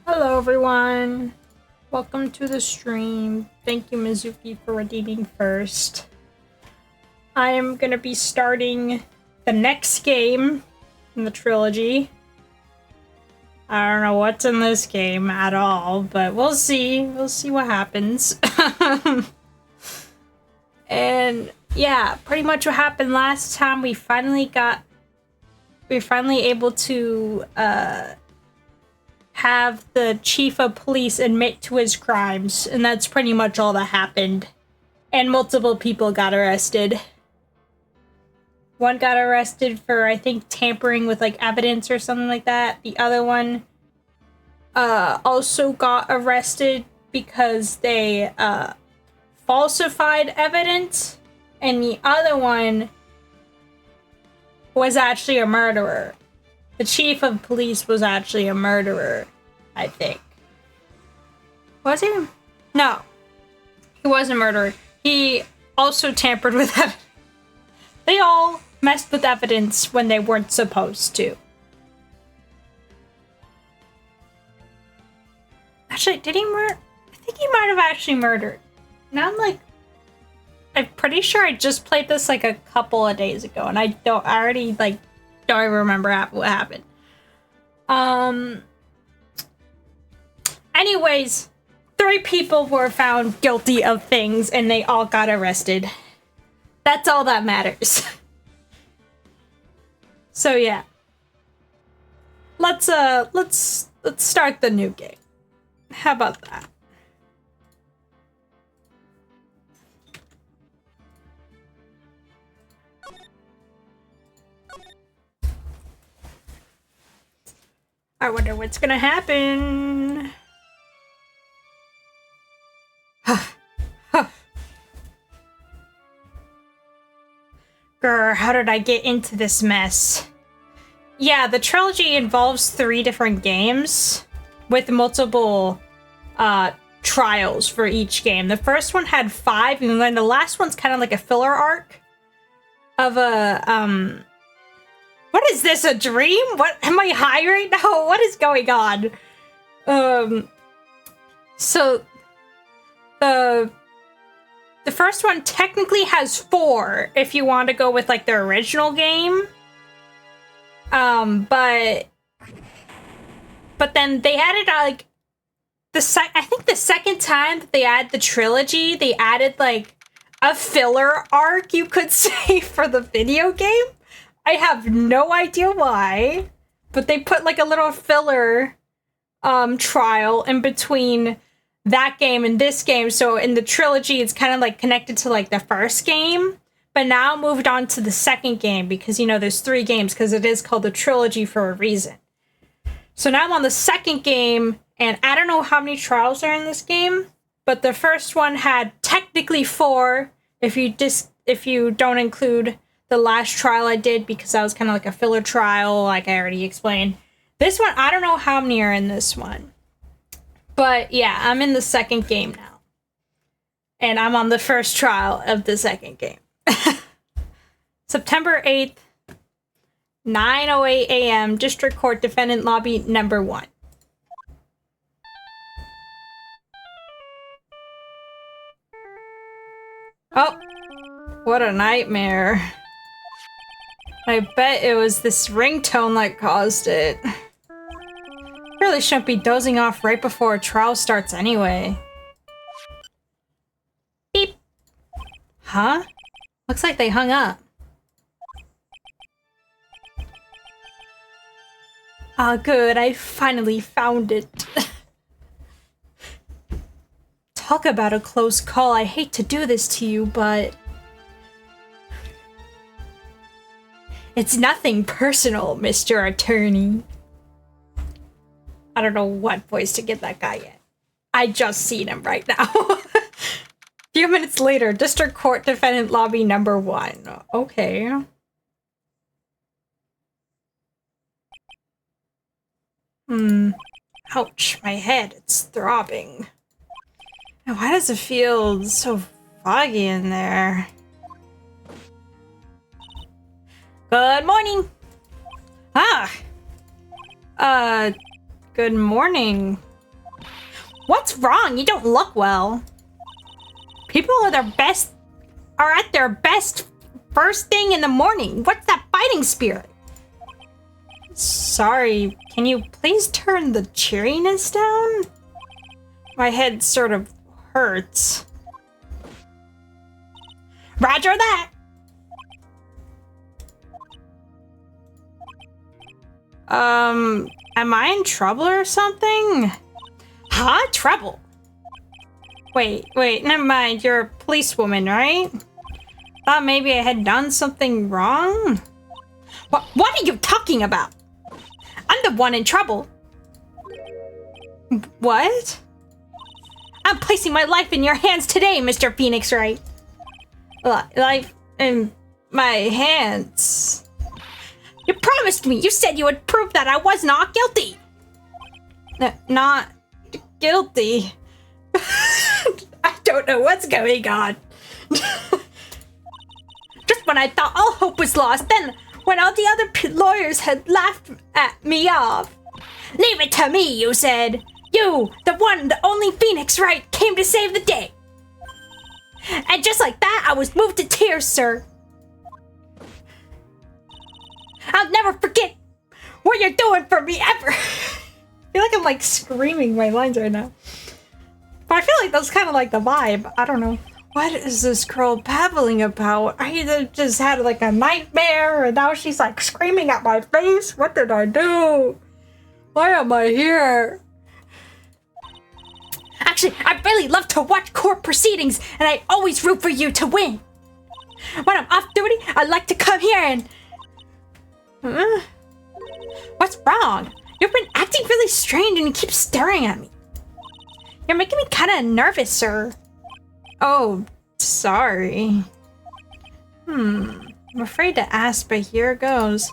Hello everyone, welcome to the stream. Thank you Mizuki for redeeming first. I am gonna be starting the next game in the trilogy. I don't know what's in this game at all, but we'll see. We'll see what happens. And yeah, pretty much what happened last time, we finally able to have the chief of police admit to his crimes, and that's pretty much all that happened. And multiple people got arrested. One got arrested for, I think, tampering with, like, evidence or something like that. The other one also got arrested because they falsified evidence. And the other one was actually a murderer. The chief of police was actually a murderer, I think. Was he? No. He was a murderer. He also tampered with evidence. They all messed with evidence when they weren't supposed to. Actually, did he murder? I think he might have actually murdered. Now I'm pretty sure I just played this like a couple of days ago, and I already don't even remember what happened. Anyways, 3 people were found guilty of things and they all got arrested. That's all that matters. So yeah. Let's start the new game. How about that? I wonder what's gonna happen. Grr, how did I get into this mess? Yeah, the trilogy involves 3 different games with multiple trials for each game. The first one had 5, and then the last one's kind of like a filler arc of a what is this, a dream? What, am I high right now? What is going on? So the first one technically has 4 if you want to go with like the original game. But then they added like I think the second time that they add the trilogy, they added like a filler arc, you could say, for the video game. I have no idea why, but they put like a little filler trial in between that game and this game. So in the trilogy, it's kind of like connected to like the first game, but now moved on to the second game because, you know, there's 3 games because it is called the trilogy for a reason. So now I'm on the second game, and I don't know how many trials are in this game, but the first one had technically 4 if you don't include the last trial I did, because that was kind of like a filler trial, like I already explained. This one, I don't know how many are in this one. But yeah, I'm in the second game now. And I'm on the first trial of the second game. September 8th, 9:08 a.m., District Court Defendant Lobby number 1. Oh, what a nightmare. I bet it was this ringtone that caused it. Really shouldn't be dozing off right before a trial starts anyway. Beep. Huh? Looks like they hung up. Ah, good. I finally found it. Talk about a close call. I hate to do this to you, but it's nothing personal, Mr. Attorney. I don't know what voice to give that guy yet. I just seen him right now. A few minutes later, District Court Defendant Lobby number 1. Okay. Ouch, my head, it's throbbing. Why does it feel so foggy in there? Good morning! Ah! Good morning, What's wrong? You don't look well. People are at their best first thing in the morning. What's that fighting spirit? Sorry, can you please turn the cheeriness down? My head sort of hurts. Roger that! Am I in trouble or something? Huh? Trouble? Wait, never mind. You're a policewoman, right? Thought maybe I had done something wrong? What are you talking about? I'm the one in trouble. What? I'm placing my life in your hands today, Mr. Phoenix Wright. Life in my hands. You promised me. You said you would prove that I was not guilty. Not guilty. I don't know what's going on. Just when I thought all hope was lost, then when all the other lawyers had laughed at me off. Leave it to me, you said. You, the one, the only Phoenix Wright, came to save the day. And just like that, I was moved to tears, sir. I'll never forget what you're doing for me ever. I feel like I'm like screaming my lines right now. But I feel like that's kind of like the vibe. I don't know. What is this girl babbling about? I either just had like a nightmare and now she's like screaming at my face. What did I do? Why am I here? Actually, I really love to watch court proceedings and I always root for you to win. When I'm off duty, I like to come here and... What's wrong? You've been acting really strange and you keep staring at me. You're making me kind of nervous, sir. Oh, sorry. I'm afraid to ask, but here goes.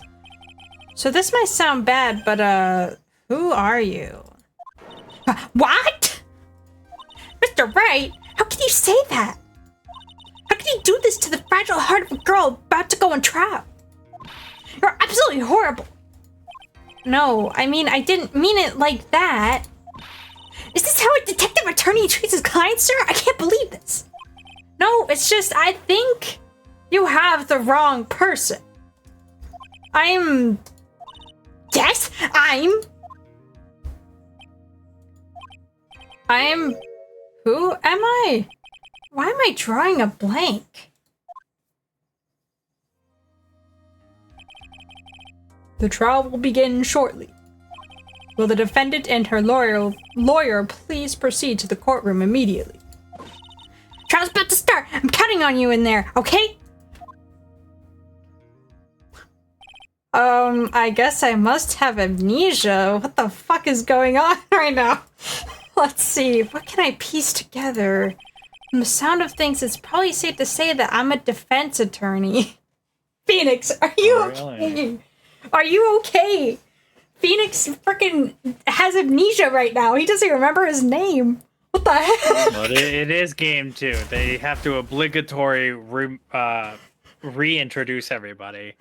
So this might sound bad, but who are you? What? Mr. Wright, how can you say that? How can you do this to the fragile heart of a girl about to go on trial? You're absolutely horrible. No, I mean, I didn't mean it like that. Is this how a detective attorney treats his client, sir? I can't believe this. No, it's just, I think you have the wrong person. Yes, who am I? Why am I drawing a blank? The trial will begin shortly. Will the defendant and her lawyer please proceed to the courtroom immediately? Trial's about to start. I'm counting on you in there, okay? I guess I must have amnesia. What the fuck is going on right now? Let's see. What can I piece together? From the sound of things, it's probably safe to say that I'm a defense attorney. Phoenix, are you okay? Are you okay? Phoenix freaking has amnesia right now. He doesn't remember his name. What the heck? But it is game 2. They have to obligatory reintroduce everybody.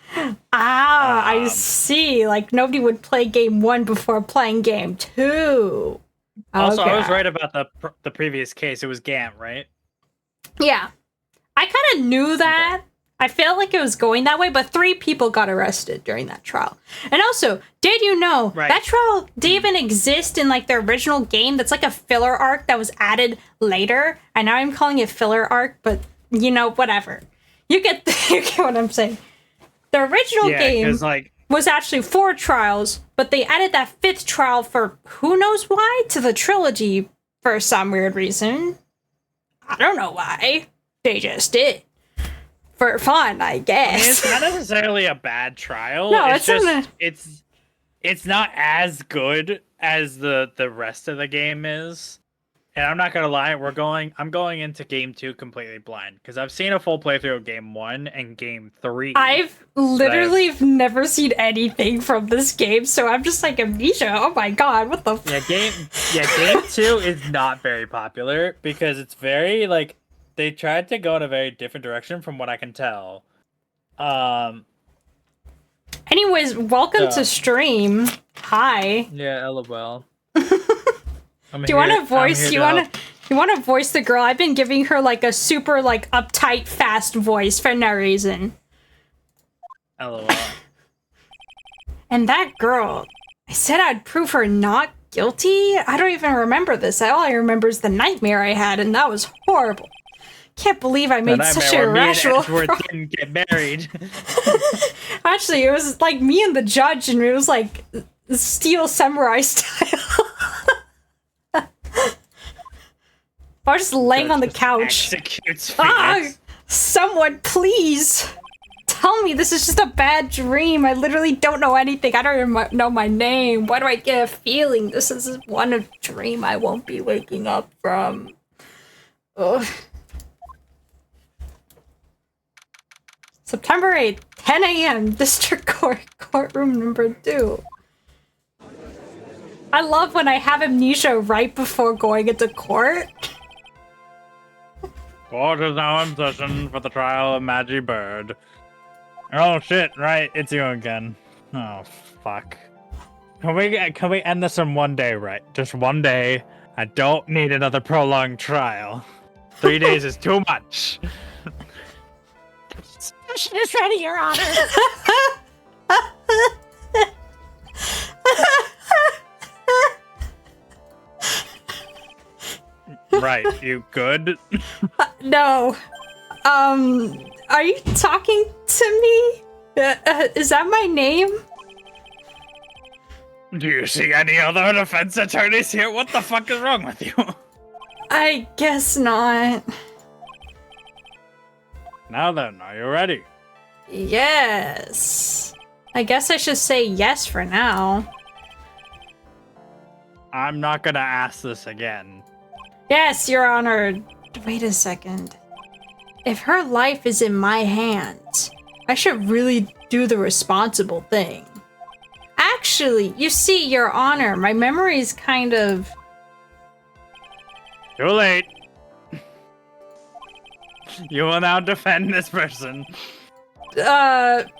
I see. Like nobody would play game 1 before playing game 2. Also, okay. I was right about the previous case. It was Gant, right? Yeah. I kind of knew that. Okay. I felt like it was going that way, but 3 people got arrested during that trial. And also, did you know that trial didn't even exist in like the original game? That's like a filler arc that was added later. And now I'm calling it filler arc, but you know, whatever. You get what I'm saying. The original game was actually 4 trials, but they added that 5th trial for who knows why to the trilogy for some weird reason. I don't know why. They just did. For fun, I guess. I mean, it's not necessarily a bad trial. No, it's not as good as the rest of the game is. And I'm not gonna lie, I'm going into game 2 completely blind because I've seen a full playthrough of game 1 and game 3. I've literally never seen anything from this game, so I'm just like amnesia. Oh my god, what the? Game 2 is not very popular because it's very like. They tried to go in a very different direction from what I can tell. Anyways, welcome to stream. Hi. Yeah, LOL. I'm Do you want here- to voice? I'm You here to want to? You want to voice the girl? I've been giving her like a super like uptight, fast voice for no reason. help. LOL. And that girl, I said I'd prove her not guilty. I don't even remember this. All I remember is the nightmare I had, and that was horrible. Can't believe I made such an irrational. Me and Edward didn't get married. Actually, it was like me and the judge, and it was like Steel Samurai style. I was just laying on the couch. Executes Ah, Phoenix. someone, please tell me this is just a bad dream. I literally don't know anything. I don't even know my name. Why do I get a feeling this is one of dream I won't be waking up from? Ugh. September 8th, 10 a.m., District Court, courtroom number 2. I love when I have amnesia right before going into court. Court is now in session for the trial of Maggie Bird. Oh shit! Right, it's you again. Oh fuck. Can we end this in one day, right? Just one day. I don't need another prolonged trial. 3 days is too much. Session is ready, Your Honor. Right, you good? No. Are you talking to me? Is that my name? Do you see any other defense attorneys here? What the fuck is wrong with you? I guess not. Now then, are you ready? Yes. I guess I should say yes for now. I'm not gonna ask this again. Yes, Your Honor. Wait a second. If her life is in my hands, I should really do the responsible thing. Actually, you see, Your Honor, my memory is kind of... Too late. You will now defend this person. But,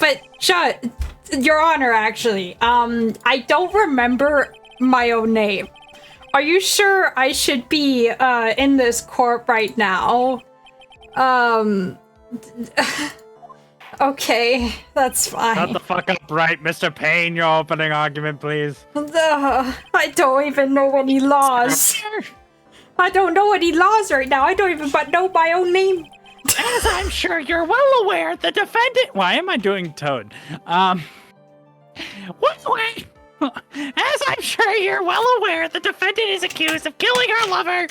Your Honor, actually, I don't remember my own name. Are you sure I should be, in this court right now? Okay, that's fine. Shut the fuck up, right, Mr. Payne, your opening argument, please. I don't even know any laws. I don't know any laws right now. I don't even know my own name. As I'm sure you're well aware, the defendant... Why am I doing Toad? Wait. As I'm sure you're well aware, the defendant is accused of killing her lover.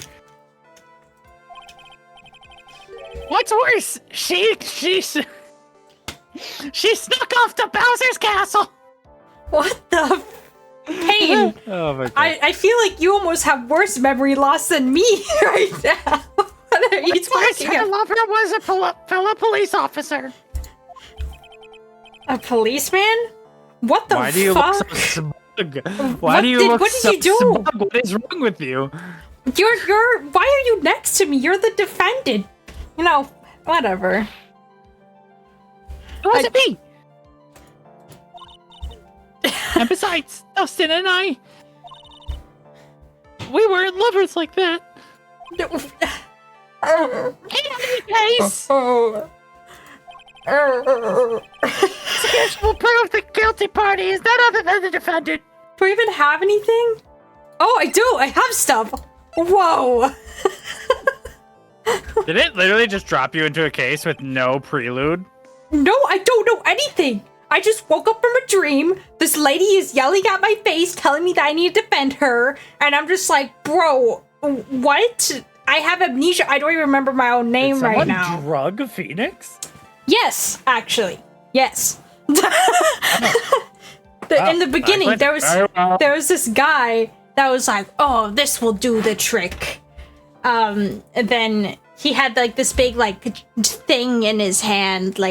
What's worse, she snuck off to Bowser's castle. What the Pain? Oh my god. I feel like you almost have worse memory loss than me right now. What are you What's worse, talking her about? lover was a fellow police officer. A policeman? What the Why do you look fuck? so smug? Why What do you did- look what did so you do? smug? What is wrong with you? You're why are you next to me? You're the defendant. You know, whatever. It wasn't me. And besides, Dustin and I, we weren't lovers like that. In any case, this will prove the guilty party is none other than the defendant. Do I even have anything? Oh, I do. I have stuff. Whoa. Did it literally just drop you into a case with no prelude? No, I don't know anything. I just woke up from a dream. This lady is yelling at my face, telling me that I need to defend her. And I'm just like, bro, what? I have amnesia. I don't even remember my own name Did right someone now. drug Phoenix? Yes, actually. Yes. In the beginning, Excellent. Very well. there was this guy that was like, "Oh, this will do the trick." And then he had like this big like thing in his hand, tube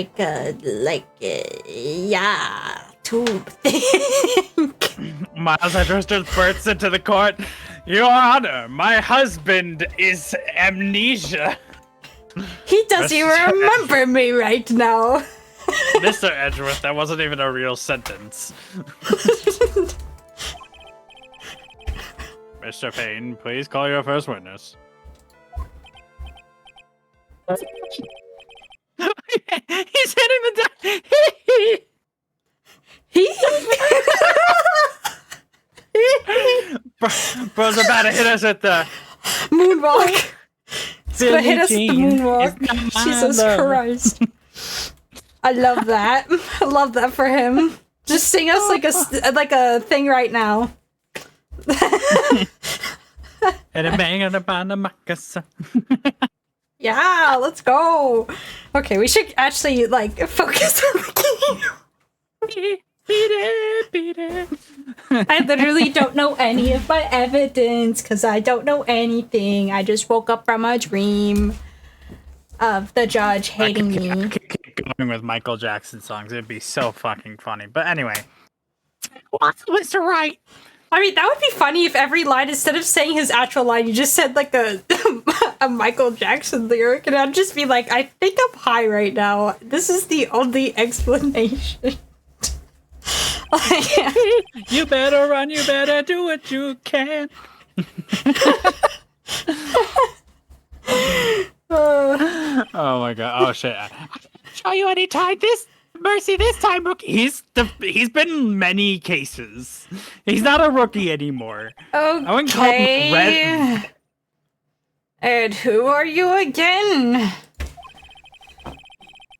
thing. Miles Edgeworth bursts into the court. Your Honor, my husband is amnesia. He doesn't even Mr. remember me right now. Mr. Edgeworth, that wasn't even a real sentence. Mr. Payne, please call your first witness. He's hitting the Bro's about to hit us at the moonwalk. He's gonna hit us with the moonwalk. It's not my Jesus love. Christ. I love that. I love that for him. Just sing us like a thing right now. and a bang on the bottom of moccasin. Yeah, let's go. Okay, we should actually focus on the game. Beat it. I literally don't know any of my evidence because I don't know anything. I just woke up from a dream of the judge hating I me. could keep going with Michael Jackson songs. It'd be so fucking funny. But anyway. What's Mr. Wright? I mean, that would be funny if every line, instead of saying his actual line, you just said like a Michael Jackson lyric, and I'd just be like, I think I'm high right now. This is the only explanation. You better run, you better do what you can. Oh my god. Oh shit. Show you any time this mercy this time, rookie. He's been in many cases. He's not a rookie anymore. I wouldn't call him red. And who are you again?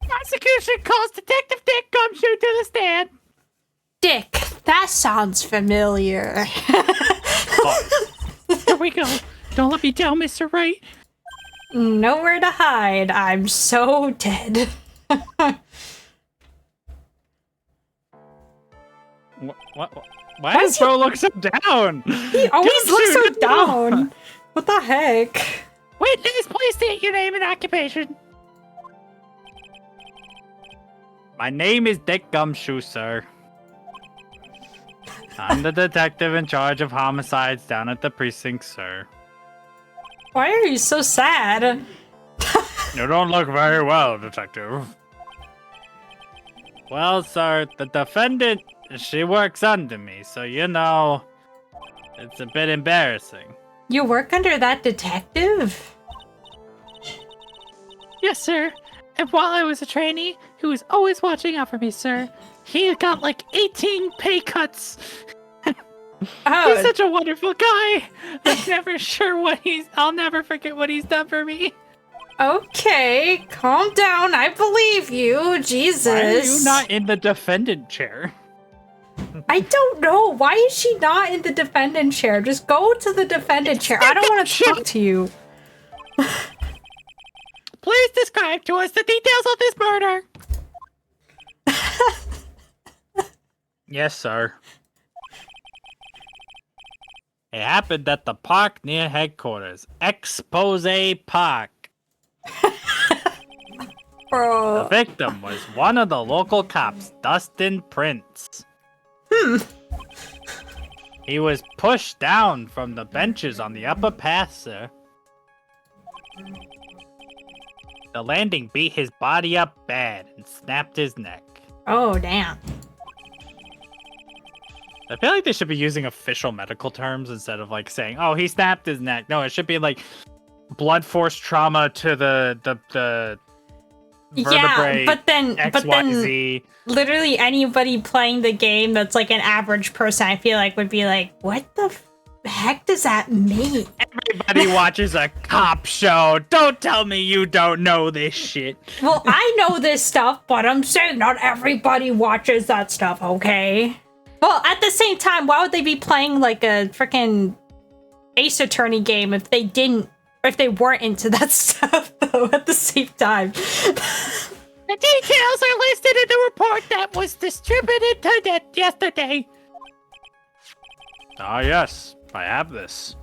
Prosecution calls Detective Dick Gumshoe to the stand. Dick, that sounds familiar. Here we go. Don't let me down, Mr. Wright. Nowhere to hide. I'm so dead. What? Why does Bro look so down? He always looks so down. What the heck? Witness, please state your name and occupation. My name is Dick Gumshoe, sir. I'm the detective in charge of homicides down at the precinct, sir. Why are you so sad? You don't look very well, detective. Well, sir, the defendant, she works under me, so you know, it's a bit embarrassing. You work under that detective? Yes, sir. And while I was a trainee, he was always watching out for me, sir. He got like 18 pay cuts. Oh, He's such a wonderful guy. I'll never forget what he's done for me. okay. Calm down. I believe you. Jesus. Why are you not in the defendant chair? I don't know. Why is she not in the defendant chair? Just go to the defendant chair. I don't want to talk to you. Please describe to us the details of this murder. Yes, sir. It happened at the park near headquarters. Expose Park. Bro. The victim was one of the local cops, Dustin Prince. He was pushed down from the benches on the upper path, sir. The landing beat his body up bad and snapped his neck. Oh, damn. I feel like they should be using official medical terms instead of like saying, "Oh, he snapped his neck." No, it should be like blunt force trauma to the vertebrae. Yeah, but then XYZ. literally anybody playing the game that's like an average person, I feel like would be like, "What the heck does that mean?" Everybody watches a cop show. Don't tell me you don't know this shit. Well, I know this stuff, but I'm saying not everybody watches that stuff, okay? Well, at the same time, why would they be playing like a freaking Ace Attorney game if they weren't into that stuff, though, at the same time? The details are listed in the report that was distributed to yesterday. Ah, yes. I have this.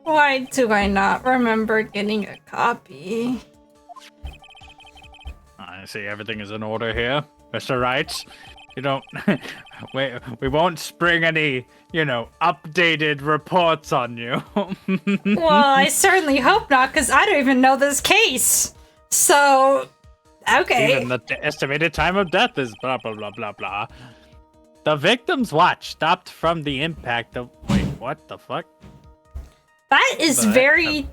Why do I not remember getting a copy? I see everything is in order here. Mr. Wright, you don't... we won't spring any, updated reports on you. Well, I certainly hope not, because I don't even know this case. So, okay. Even the estimated time of death is blah, blah, blah, blah, blah. The victim's watch stopped from the impact of... Wait, What the fuck? That is But- very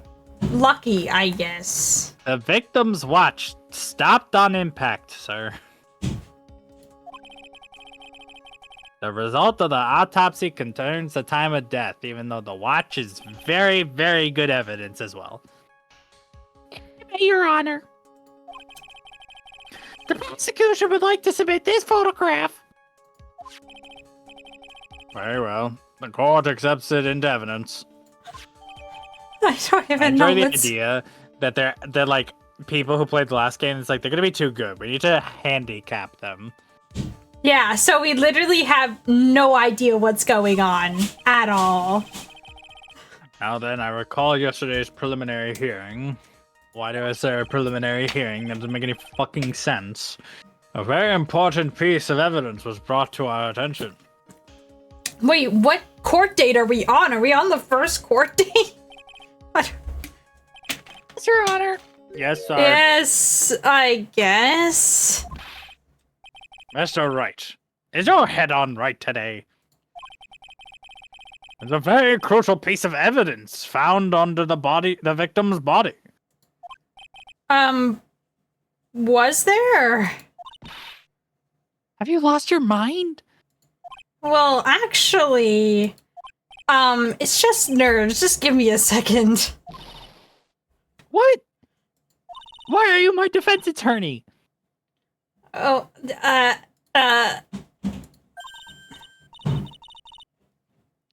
lucky, I guess. The victim's watch stopped on impact, sir. The result of the autopsy concerns the time of death, even though the watch is very, very good evidence as well. Your Honor. The prosecution would like to submit this photograph. Very well. The court accepts it into evidence. I don't I even know enjoy the what's... idea that they're like people who played the last game. It's like they're gonna be too good. We need to handicap them. Yeah, so we literally have no idea what's going on at all. Now then, I recall yesterday's preliminary hearing. Why do I say a preliminary hearing? That doesn't make any fucking sense. A very important piece of evidence was brought to our attention. Wait, what court date are we on? Are we on the first court date? What? Your Honor. Yes, sir. Yes, I guess. Mr. Wright, is your head on right today? There's a very crucial piece of evidence found under the victim's body. Was there? Have you lost your mind? Well, actually, it's just nerves. Just give me a second. What? Why are you my defense attorney? Oh,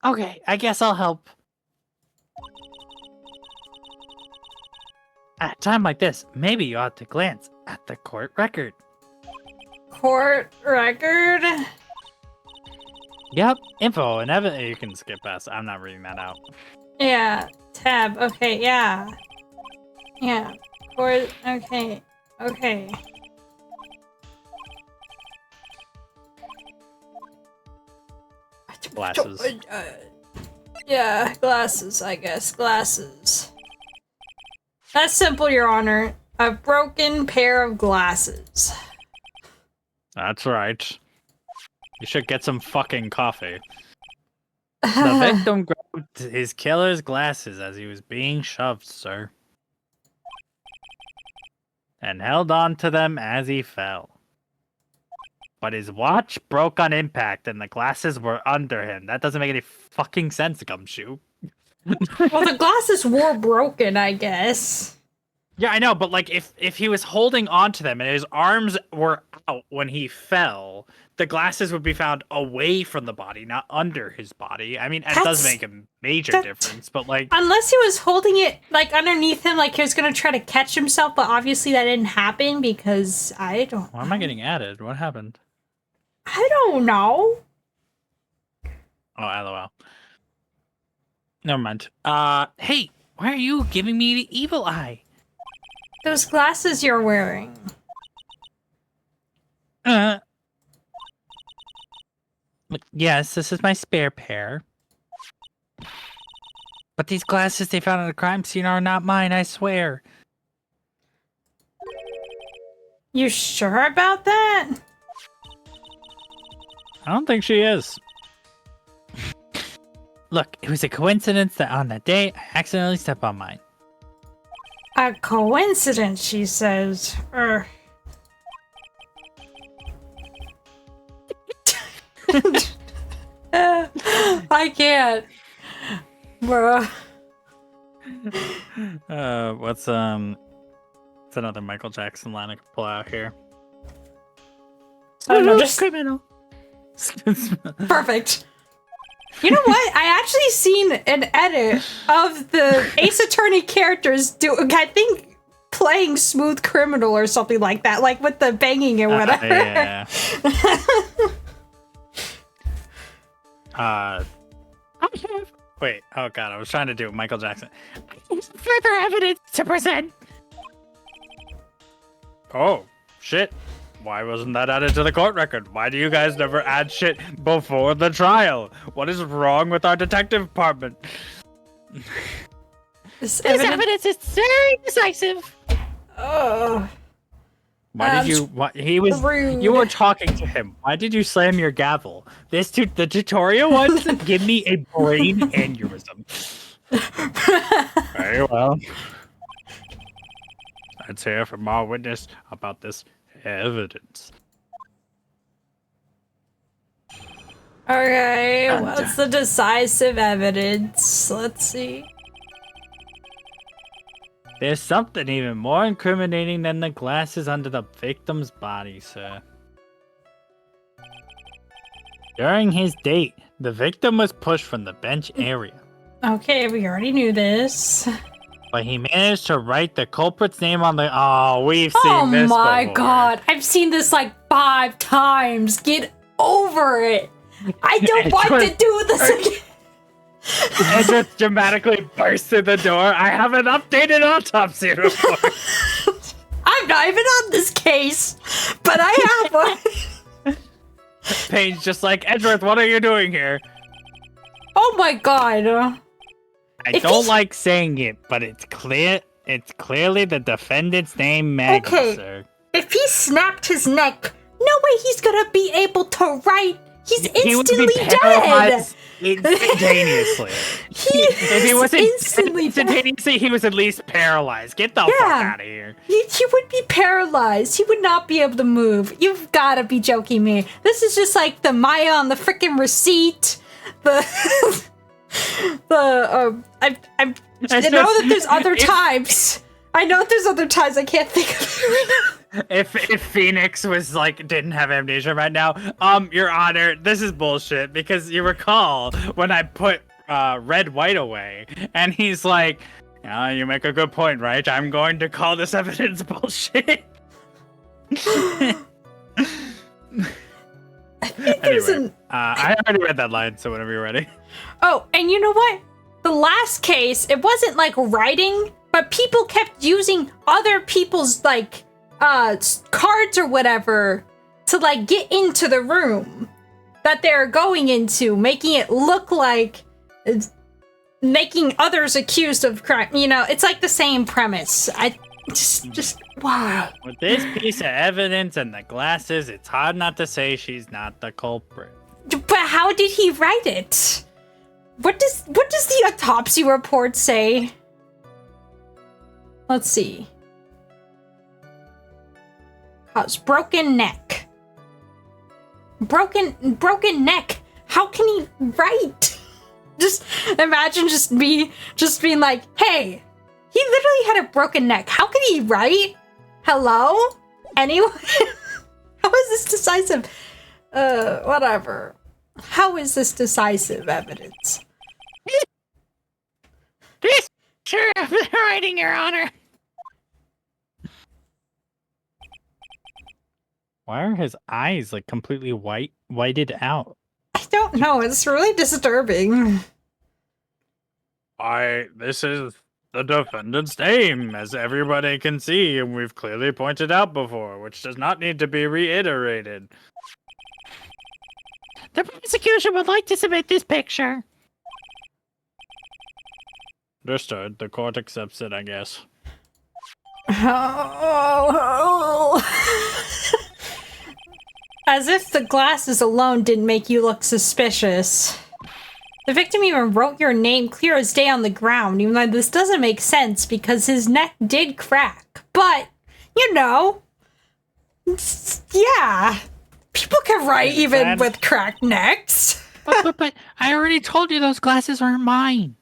Okay, I guess I'll help. At a time like this, maybe you ought to glance at the court record. court record? Yep, info and evidence. You can skip past. I'm not reading that out. Yeah, tab. Okay, yeah. Yeah, court, okay, okay. Glasses. Yeah, glasses, I guess. Glasses. That's simple, Your Honor. A broken pair of glasses. That's right. You should get some fucking coffee. The victim grabbed his killer's glasses as he was being shoved, sir. And held on to them as he fell. But his watch broke on impact and the glasses were under him. That doesn't make any fucking sense, Gumshoe. Well, the glasses were broken, I guess. Yeah, I know, but like if he was holding on to them and his arms were out when he fell, the glasses would be found away from the body, not under his body. I mean, it does make a major difference, but like... Unless he was holding it, like, underneath him, like he was gonna try to catch himself, but obviously that didn't happen because I don't... Why am I getting added? What happened? I don't know. Oh, LOL. Never mind. Hey, Why are you giving me the evil eye? Those glasses you're wearing. Yes, this is my spare pair. But these glasses they found at the crime scene are not mine, I swear. You sure about that? I don't think she is. Look, it was a coincidence that on that day, I accidentally stepped on mine. A coincidence, she says. I can't. Bruh. What's another Michael Jackson line I could pull out here? I don't know, just criminal. perfect. You know what? I actually seen an edit of the Ace Attorney characters I think playing Smooth Criminal or something like that, like with the banging and whatever. Yeah. Wait. Oh god, I was trying to do Michael Jackson. Further evidence to present. Oh shit! Why wasn't that added to the court record? Why do you guys never add shit before the trial? What is wrong with our detective department? This This evidence is very decisive. Oh. Why did you? What he was? rude. You were talking to him. Why did you slam your gavel? The tutorial wants to give me a brain aneurysm. Very well. Let's hear from our witness about this evidence. Okay, what's the decisive evidence? Let's see. There's something even more incriminating than the glasses under the victim's body, sir. During his date, the victim was pushed from the bench area. Okay, we already knew this. But he managed to write the culprit's name on the... Oh, we've seen this before. Oh my god, I've seen this like 5 times. Get over it. I don't want to do this again. And just dramatically burst through the door. I have an updated autopsy report. I'm not even on this case, but I have one. Paine's just like, Edgeworth, what are you doing here? Oh my god. I don't like saying it, but it's clear. It's clearly the defendant's name, Maggie, Okay. sir. If he snapped his neck, no way he's gonna be able to write. He's He would be instantly dead. paralyzed instantaneously. If he wasn't instantly instantaneously, he was at least paralyzed. Get the fuck out of here. He would be paralyzed. He would not be able to move. You've got to be joking me. This is just like the Maya on the freaking receipt. I know that there's other times. I know there's other times. I can't think of it right now. If Phoenix was like didn't have amnesia right now, Your Honor, this is bullshit because you recall when I put Red White away, and he's like, you make a good point, right? I'm going to call this evidence bullshit. Anyway, I already read that line, so whenever you're ready. Oh, and you know what? The last case, it wasn't like writing, but people kept using other people's like cards or whatever to like get into the room that they're going into, making it look like it's making others accused of crime. You know, it's like the same premise. I just wow. With this piece of evidence and the glasses, it's hard not to say she's not the culprit. But how did he write it? What does the autopsy report say? Let's see. Broken neck. Broken neck. How can he write? Just imagine being like, hey, he literally had a broken neck. How can he write? Hello? Anyone? How is this decisive? Whatever. How is this decisive evidence? This sure of the writing, Your Honor. Why are his eyes like completely whited out? I don't know. It's really disturbing. This is the defendant's name, as everybody can see, and we've clearly pointed out before, which does not need to be reiterated. The prosecution would like to submit this picture. Understood. The court accepts it, I guess. Oh. As if the glasses alone didn't make you look suspicious. The victim even wrote your name clear as day on the ground, even though this doesn't make sense because his neck did crack. But, you know, yeah, people can write even with cracked necks. But I already told you those glasses aren't mine.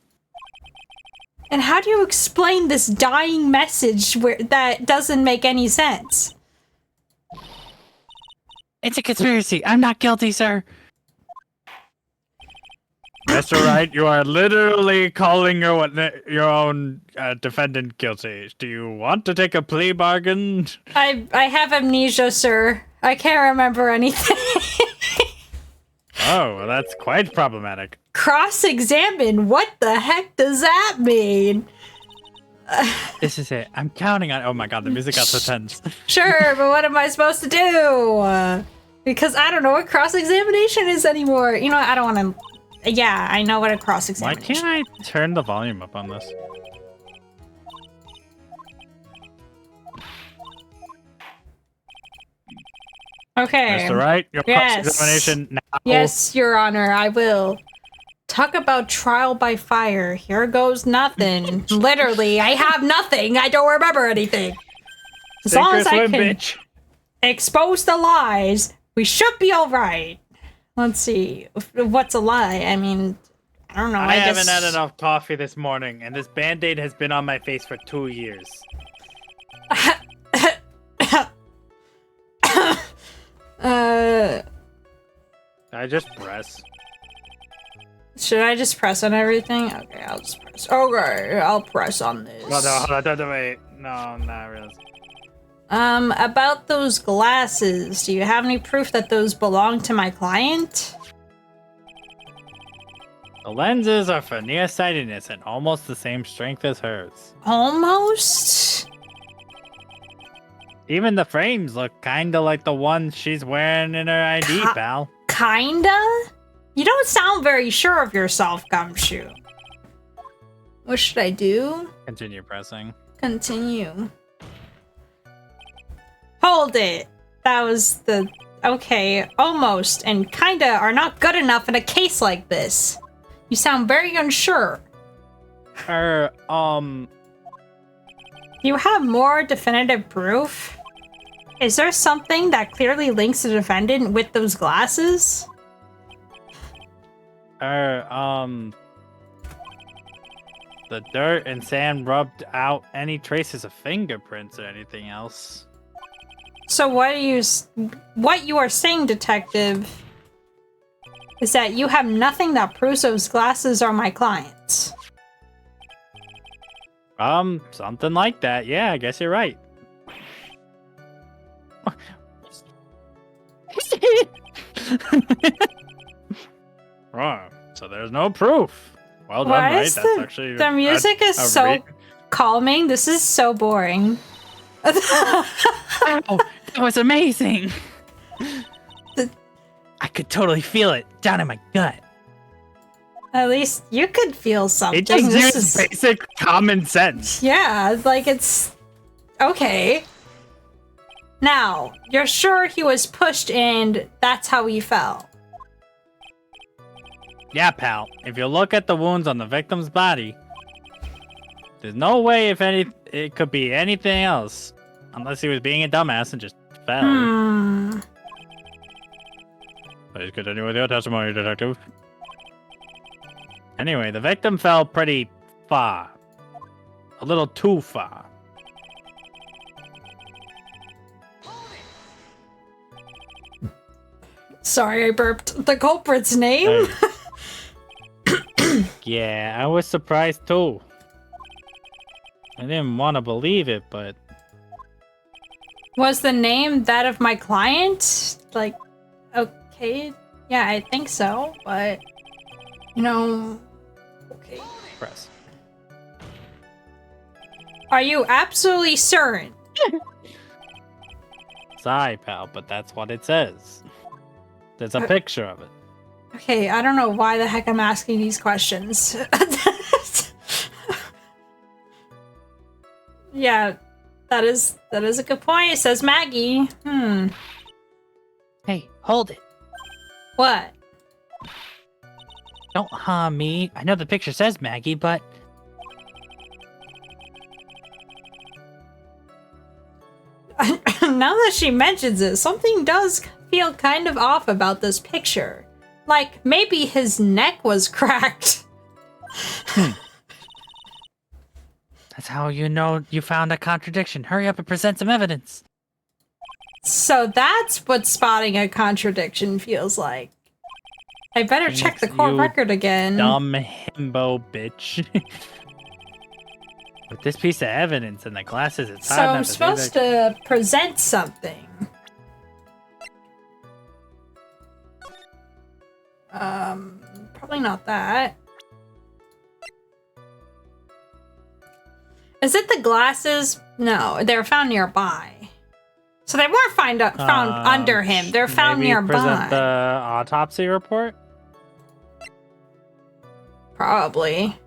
And how do you explain this dying message that doesn't make any sense? It's a conspiracy. I'm not guilty, sir. Mr. Wright, you are literally calling your own defendant guilty. Do you want to take a plea bargain? I have amnesia, sir. I can't remember anything. Oh, well, that's quite problematic. Cross-examine? What the heck does that mean? This is it. I'm counting on... Oh my god, the music got so tense. Sure, but what am I supposed to do? Because I don't know what cross-examination is anymore. You know what? I don't want to... Yeah, I know what a cross-examination is. Why can't I turn the volume up on this? Okay. Mr. Wright, your Yes. cross-examination now. Yes, Your Honor, I will. Talk about trial by fire. Here goes nothing. Literally, I have nothing. I don't remember anything. As Sink long or as I swim, can bitch. expose the lies, we should be all right. Let's see. What's a lie? I mean, I don't know. I guess... haven't had enough coffee this morning, and this Band-Aid has been on my face for 2 years. I just press. Should I just press on everything? Okay, I'll just press. Okay, I'll press on this. Hold on, wait. No, not really. About those glasses, do you have any proof that those belong to my client? The lenses are for nearsightedness and almost the same strength as hers. Almost? Even the frames look kinda like the ones she's wearing in her ID, pal. Kinda? You don't sound very sure of yourself, Gumshoe. What should I do? Continue pressing. Continue. Hold it. That was the... Okay, almost and kinda are not good enough in a case like this. You sound very unsure. You have more definitive proof? Is there something that clearly links the defendant with those glasses? The dirt and sand rubbed out any traces of fingerprints or anything else. So what you are saying, detective, is that you have nothing that proves those glasses are my client's. Something like that. Yeah, I guess you're right. Oh, so there's no proof. Well done, Why right? is That's actually the music is so calming. This is so boring. Oh, that was amazing. I could totally feel it down in my gut. At least you could feel something. It just This uses is- basic common sense. Yeah, like it's okay. Now, you're sure he was pushed and that's how he fell? Yeah, pal. If you look at the wounds on the victim's body, there's no way it could be anything else. Unless he was being a dumbass and just fell. Please continue with your testimony, detective. Anyway, the victim fell pretty far. A little too far. Sorry, I burped. The culprit's name? Yeah, I was surprised too. I didn't want to believe it, but... Was the name that of my client? Like, okay. Yeah, I think so, but... You know... Okay. Press. Are you absolutely certain? Sorry, pal, but that's what it says. There's a picture of it. Okay, I don't know why the heck I'm asking these questions. Yeah, that is a good point. It says Maggie. Hey, hold it. What? Don't harm me. I know the picture says Maggie, but... Now that she mentions it, something does feel kind of off about this picture. Like, maybe his neck was cracked. That's how you know you found a contradiction. Hurry up and present some evidence. So that's what spotting a contradiction feels like. I better check the court you record again. Dumb himbo bitch. With this piece of evidence and the glasses, it's So hard I'm not to supposed see that. to present something. Probably not that. Is it the glasses? No, they're found nearby. So they weren't found under him. They're found Maybe nearby. present the autopsy report? Probably.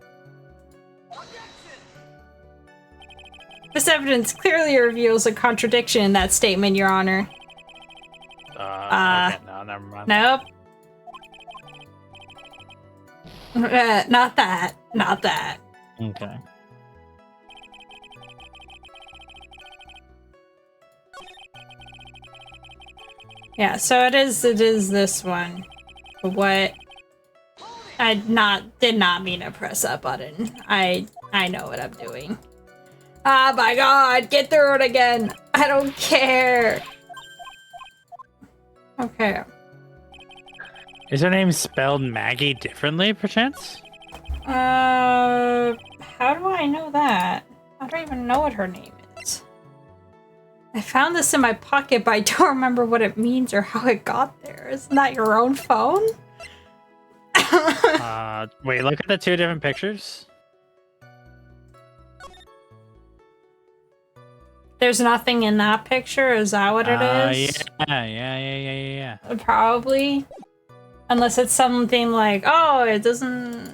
This evidence clearly reveals a contradiction in that statement, Your Honor. Okay, no, never mind. Nope. Not that. Not that. Okay. Yeah, so it is this one. But what I did not mean to press that button. I know what I'm doing. Oh my god, get through it again. I don't care. Okay. Is her name spelled Maggie differently, perchance? How do I know that? I don't even know what her name is. I found this in my pocket, but I don't remember what it means or how it got there. Isn't that your own phone? Wait, look at the two different pictures. There's nothing in that picture? Is that what it is? Yeah. Probably. Unless it's something like, oh, it doesn't...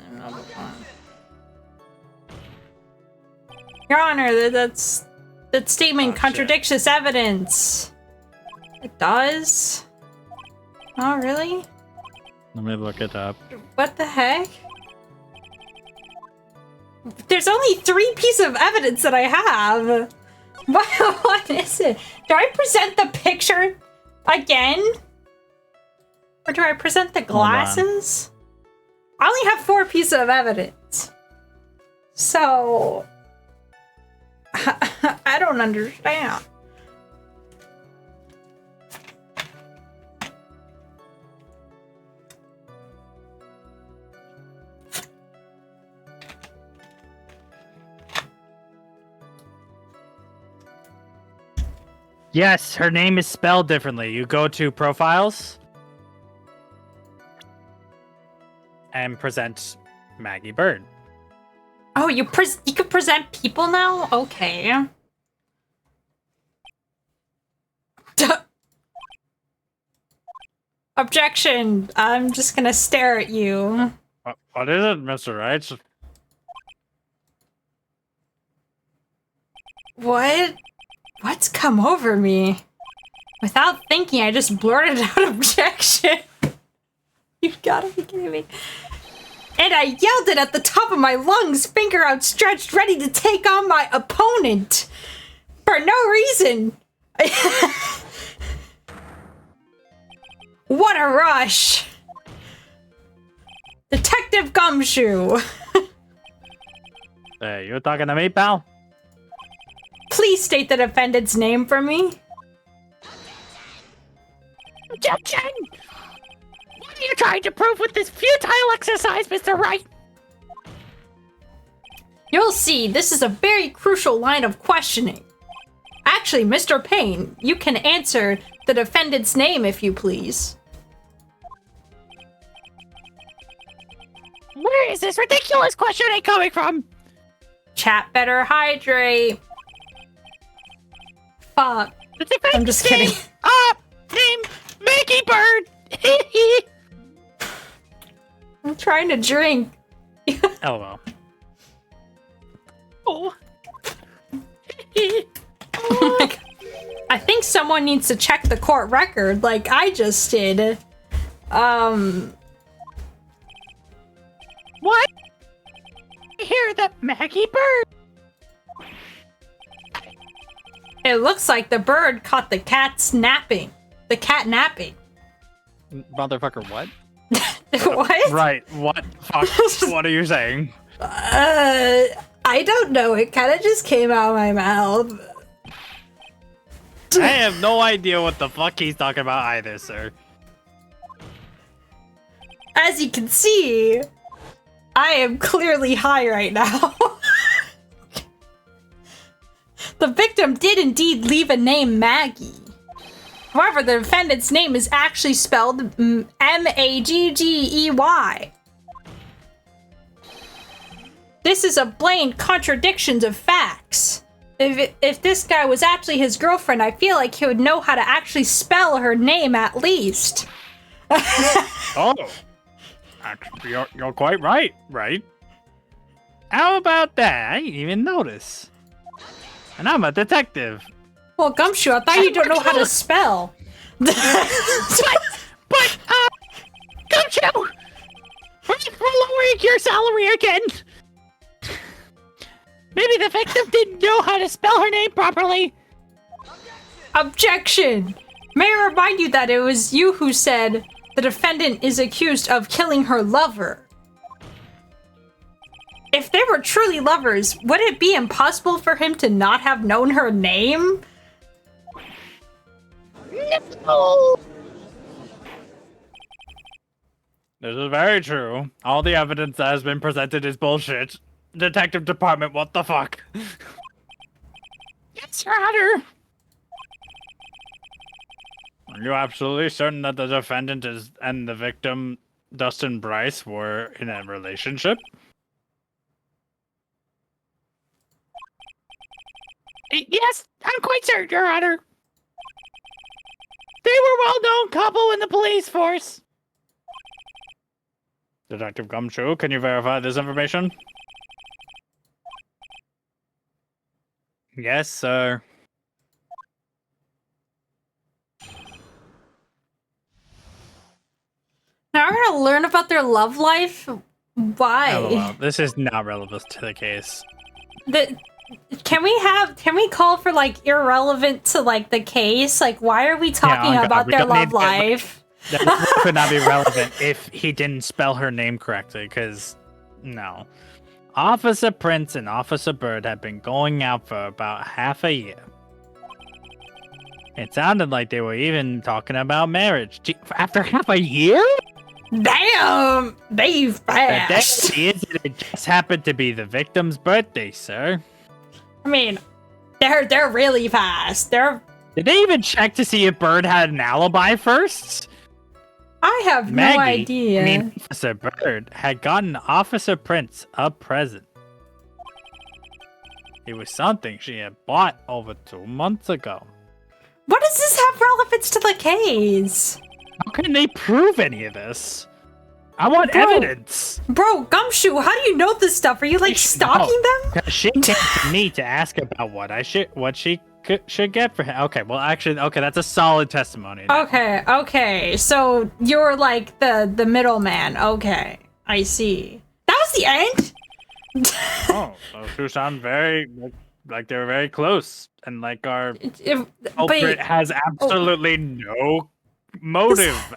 Your Honor, that statement contradicts this evidence. It does? Oh, really? Let me look it up. What the heck? There's only 3 pieces of evidence that I have. What is it? Do I present the picture again? Or do I present the glasses? I only have 4 pieces of evidence. So... I don't understand. Yes, her name is spelled differently. You go to profiles and present Maggie Bird. Oh, you can present people now? Okay. Objection. I'm just gonna stare at you. What is it, Mr. Wright? What? What's come over me? Without thinking, I just blurted out objection. You've gotta be kidding me. And I yelled it at the top of my lungs, finger outstretched, ready to take on my opponent. For no reason. What a rush. Detective Gumshoe. Hey, you talking to me, pal? Please state the defendant's name for me. Objection! What are you trying to prove with this futile exercise, Mr. Wright? You'll see, this is a very crucial line of questioning. Actually, Mr. Payne, you can answer the defendant's name if you please. Where is this ridiculous questioning coming from? Chat better hydrate. Fuck. The defendant's I'm just kidding. Name Maggie Bird. I'm trying to drink. LOL. Oh. I think someone needs to check the court record like I just did. What? I hear that Maggie Bird. It looks like the bird caught the cat napping. The cat napping. Motherfucker, what? What? Right, what? Fuck, what are you saying? I don't know. It kind of just came out of my mouth. I have no idea what the fuck he's talking about either, sir. As you can see, I am clearly high right now. The victim did indeed leave a name Maggie. However, the defendant's name is actually spelled M-A-G-G-E-Y. This is a blatant contradiction of facts. If this guy was actually his girlfriend, I feel like he would know how to actually spell her name at least. Oh, you're quite right, right? How about that? I didn't even notice. And I'm a detective. Well, Gumshoe, I thought you don't know how to spell. But, Gumshoe! We're lowering your salary again! Maybe the victim didn't know how to spell her name properly! Objection! May I remind you that it was you who said the defendant is accused of killing her lover. If they were truly lovers, would it be impossible for him to not have known her name? No! This is very true. All the evidence that has been presented is bullshit. Detective Department, what the fuck? Yes, Your Honor! Are you absolutely certain that the defendant and the victim, Dustin Bryce, were in a relationship? Yes, I'm quite certain, Your Honor. They were a well-known couple in the police force. Detective Gumshoe, can you verify this information? Yes, sir. Now we're gonna learn about their love life? Why? LOL. This is not relevant to the case. Can we call for like irrelevant to like the case? Like, why are we talking about their love life? That could not be relevant if he didn't spell her name correctly, because no. Officer Prince and Officer Bird had been going out for about half a year. It sounded like they were even talking about marriage. After half a year? Damn! They fast! It just happened to be the victim's birthday, sir. I mean, they're really fast. Did they even check to see if Bird had an alibi first? I have Maggie, no idea. I mean, Officer Bird had gotten Officer Prince a present. It was something she had bought over 2 months ago. What does this have relevance to the case? How can they prove any of this? I want evidence. Bro, Gumshoe, how do you know this stuff? Are you like stalking them? She came to me to ask about what she should get for him. Okay, well, actually, okay, that's a solid testimony. Okay. So you're like the middleman. Okay, I see. That was the end. Oh, those two sound very like they were very close, and like our culprit has absolutely no motive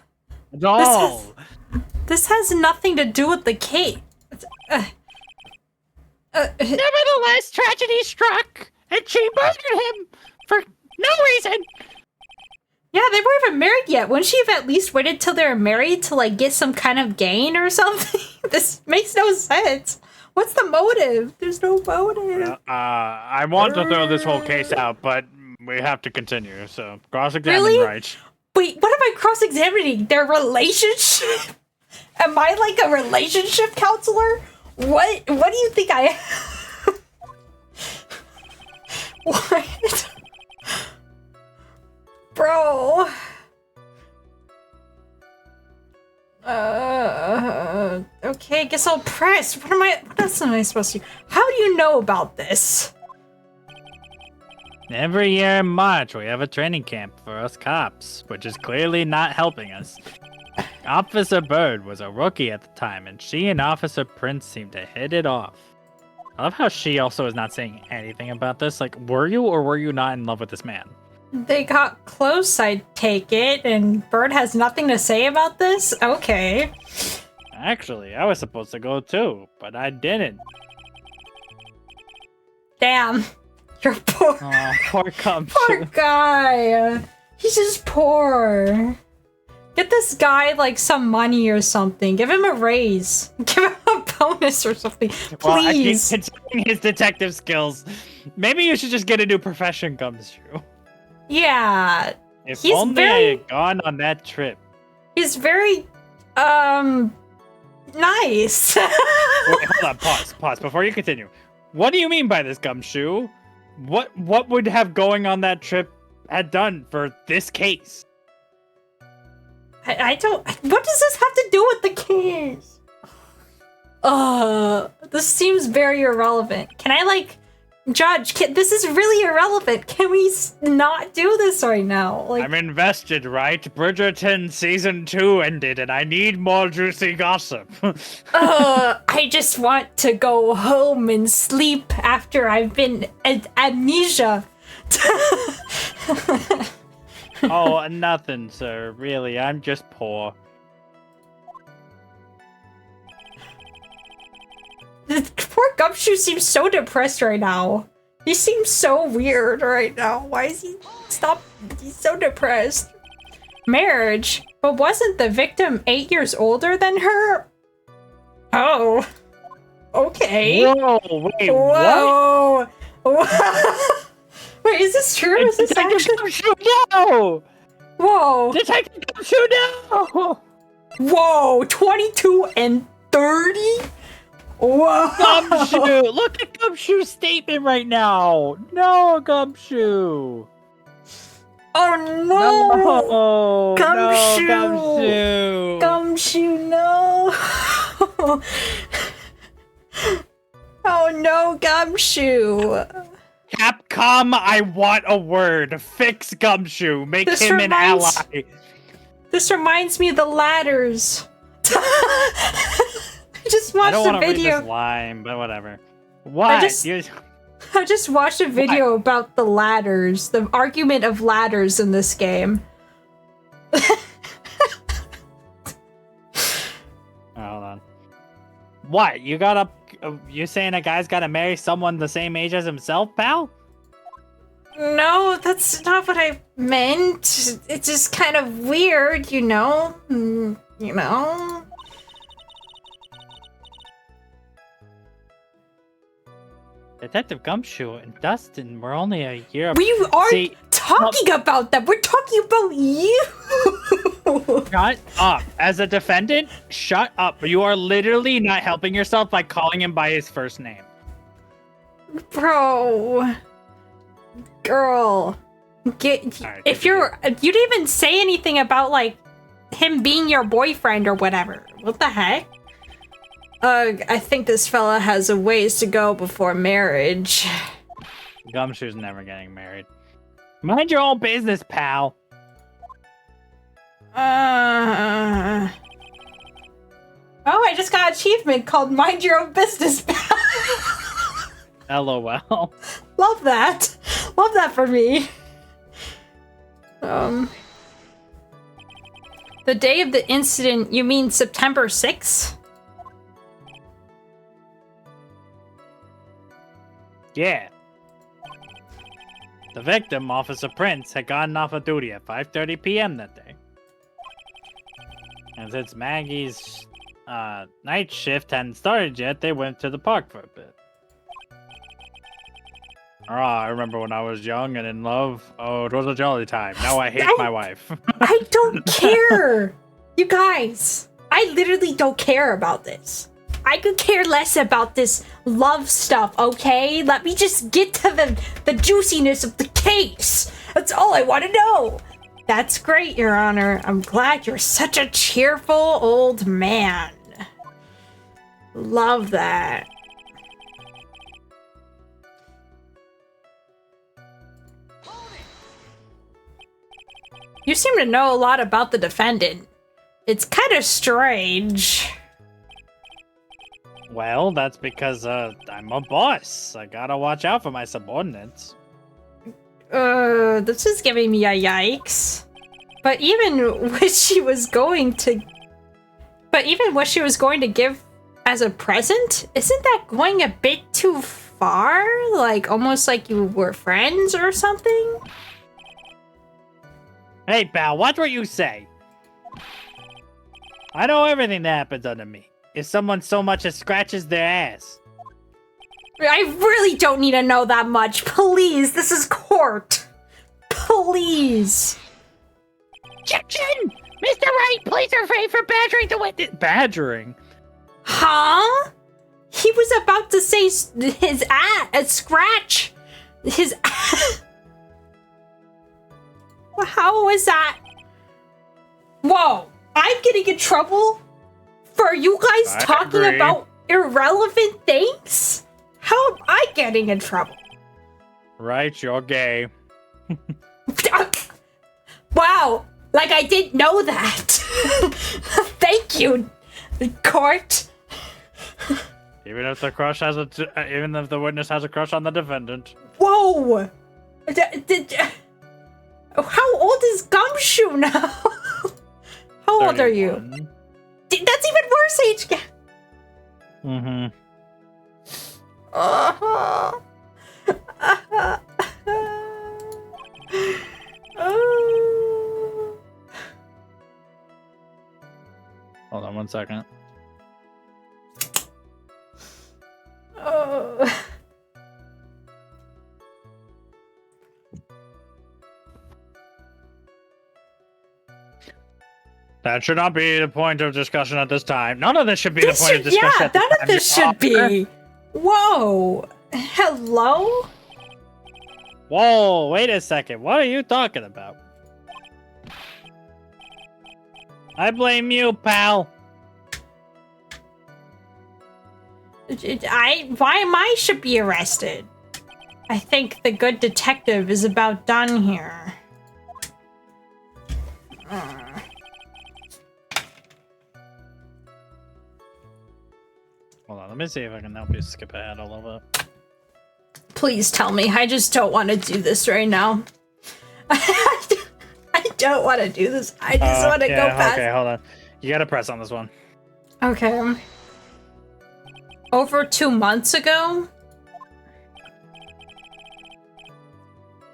at all. This has nothing to do with the case. Nevertheless, tragedy struck, and she murdered him for no reason. Yeah, they weren't even married yet. Wouldn't she have at least waited till they were married to like get some kind of gain or something? This makes no sense. What's the motive? There's no motive. I want to throw this whole case out, but we have to continue. So cross-examine really? Right. Wait, what am I cross-examining? Their relationship? Am I like a relationship counselor? What do you think I am? What? Bro. Okay, I guess I'll press. What else am I supposed to do? How do you know about this? Every year in March, we have a training camp for us cops, which is clearly not helping us. Officer Bird was a rookie at the time, and she and Officer Prince seemed to hit it off. I love how she also is not saying anything about this. Like, were you or were you not in love with this man? They got close, I take it, and Bird has nothing to say about this? Okay. Actually, I was supposed to go too, but I didn't. Damn. You're poor. Oh, poor Gumshoe. Poor guy. He's just poor. Get this guy, like, some money or something. Give him a raise. Give him a bonus or something. Please. Well, considering his detective skills, maybe you should just get a new profession, Gumshoe. Yeah. If only I had gone on that trip. He's very, nice. Wait, hold on, pause, before you continue. What do you mean by this, Gumshoe? What would have going on that trip had done for this case? I don't... What does this have to do with the case? This seems very irrelevant. Can I, like, Judge, this is really irrelevant. Can we not do this right now? Like, I'm invested, right? Bridgerton season 2 ended, and I need more juicy gossip. I just want to go home and sleep after I've been amnesia. Oh, nothing, sir. Really, I'm just poor. The poor Gumshoe seems so depressed right now. He seems so weird right now. Why is he He's so depressed. Marriage? But wasn't the victim 8 years older than her? Oh. Okay. Whoa, wait, Whoa. Wait, is this true? Is this actually? Gumshoe, no! Whoa. Detective Gumshoe, no! Whoa, 22 and 30? Whoa. Gumshoe! Look at Gumshoe's statement right now! No, Gumshoe! Oh no! No! Gumshoe! No, Gumshoe! Gumshoe, no! Oh no, Gumshoe! Capcom, I want a word. Fix Gumshoe. Make him an ally. This reminds me of the ladders. I just watched I don't a want to read video. this line, but whatever. What? I just watched a video about the ladders, the argument of ladders in this game. Hold on. What? You saying a guy's gotta marry someone the same age as himself, pal? No, that's not what I meant. It's just kind of weird, you know? You know? Detective Gumshoe and Dustin were only a year. We aren't talking about that. We're talking about you. Shut up. As a defendant, shut up. You are literally not helping yourself by calling him by his first name. Bro. Girl. Right, if you didn't even say anything about, like, him being your boyfriend or whatever. What the heck? I think this fella has a ways to go before marriage. Gumshoe's never getting married. Mind your own business, pal. Oh, I just got an achievement called Mind Your Own Business, pal. LOL. Love that. Love that for me. The day of the incident, you mean September 6th? Yeah. The victim, Officer Prince, had gotten off of duty at 5:30 p.m. that day. And since Maggie's night shift hadn't started yet, they went to the park for a bit. I remember when I was young and in love. Oh, it was a jolly time. Now I hate my wife. I don't care! You guys, I literally don't care about this. I could care less about this love stuff, okay? Let me just get to the juiciness of the case. That's all I want to know. That's great, Your Honor. I'm glad you're such a cheerful old man. Love that. You seem to know a lot about the defendant. It's kind of strange. Well, that's because I'm a boss. I gotta watch out for my subordinates. This is giving me a yikes. But even what she was going to give as a present, isn't that going a bit too far? Like, almost like you were friends or something? Hey, pal, watch what you say. I know everything that happens under me. If someone so much as scratches their ass. I really don't need to know that much. Please, this is court. Please. Objection! Mr. Wright, please refrain from badgering the witness. Badgering? Huh? He was about to say his ass, scratch. His ass. How was that? Whoa, I'm getting in trouble for you guys talking about irrelevant things? How am I getting in trouble? Right, you're gay. Wow, like I didn't know that. Thank you, court. Even if the crush has even if the witness has a crush on the defendant. Whoa. How old is Gumshoe now? How old are you? 31. That's even worse age gap. Mm-hmm. Hold on 1 second. That should not be the point of discussion at this time. None of this should be the point of discussion. Yeah, at this none time, of this Your should Honor. be. Whoa. Hello? Whoa, wait a second. What are you talking about? I blame you, pal. Why am I should be arrested? I think the good detective is about done here. Hold on, let me see if I can help you skip ahead a little bit. Please tell me. I just don't want to do this right now. I don't want to do this. I just want to go past. Okay, hold on. You gotta press on this one. Okay. Over 2 months ago?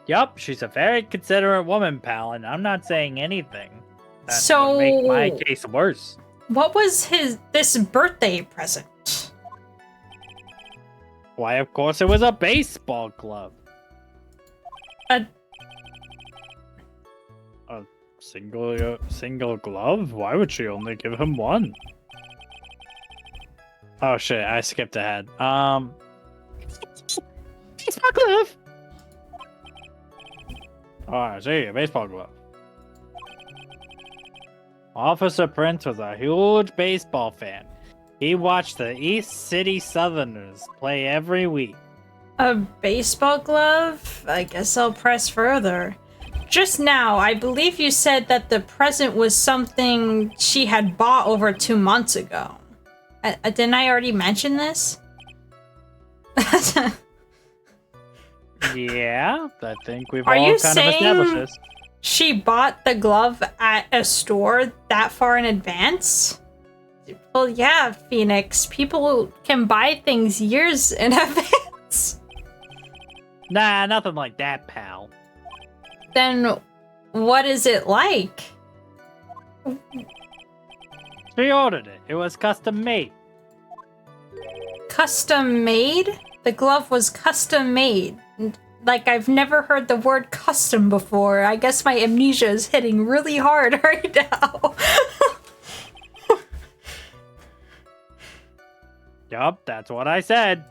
Yup, she's a very considerate woman, pal, and I'm not saying anything that So- would make my case worse. What was this birthday present? Why, of course, it was a baseball glove. A Single glove? Why would she only give him one? Oh shit, I skipped ahead. Baseball glove. Oh, I see, a baseball glove. Officer Prince was a huge baseball fan. He watched the East City Southerners play every week. A baseball glove? I guess I'll press further. Just now, I believe you said that the present was something she had bought over 2 months ago. Didn't I already mention this? Yeah, I think we've Are all you kind of established this. She bought the glove at a store that far in advance? Well, yeah, Phoenix. People can buy things years in advance. Nah, nothing like that, pal. Then what is it like? She ordered it. It was custom made. Custom made? The glove was custom made. Like, I've never heard the word custom before. I guess my amnesia is hitting really hard right now. Yup, that's what I said.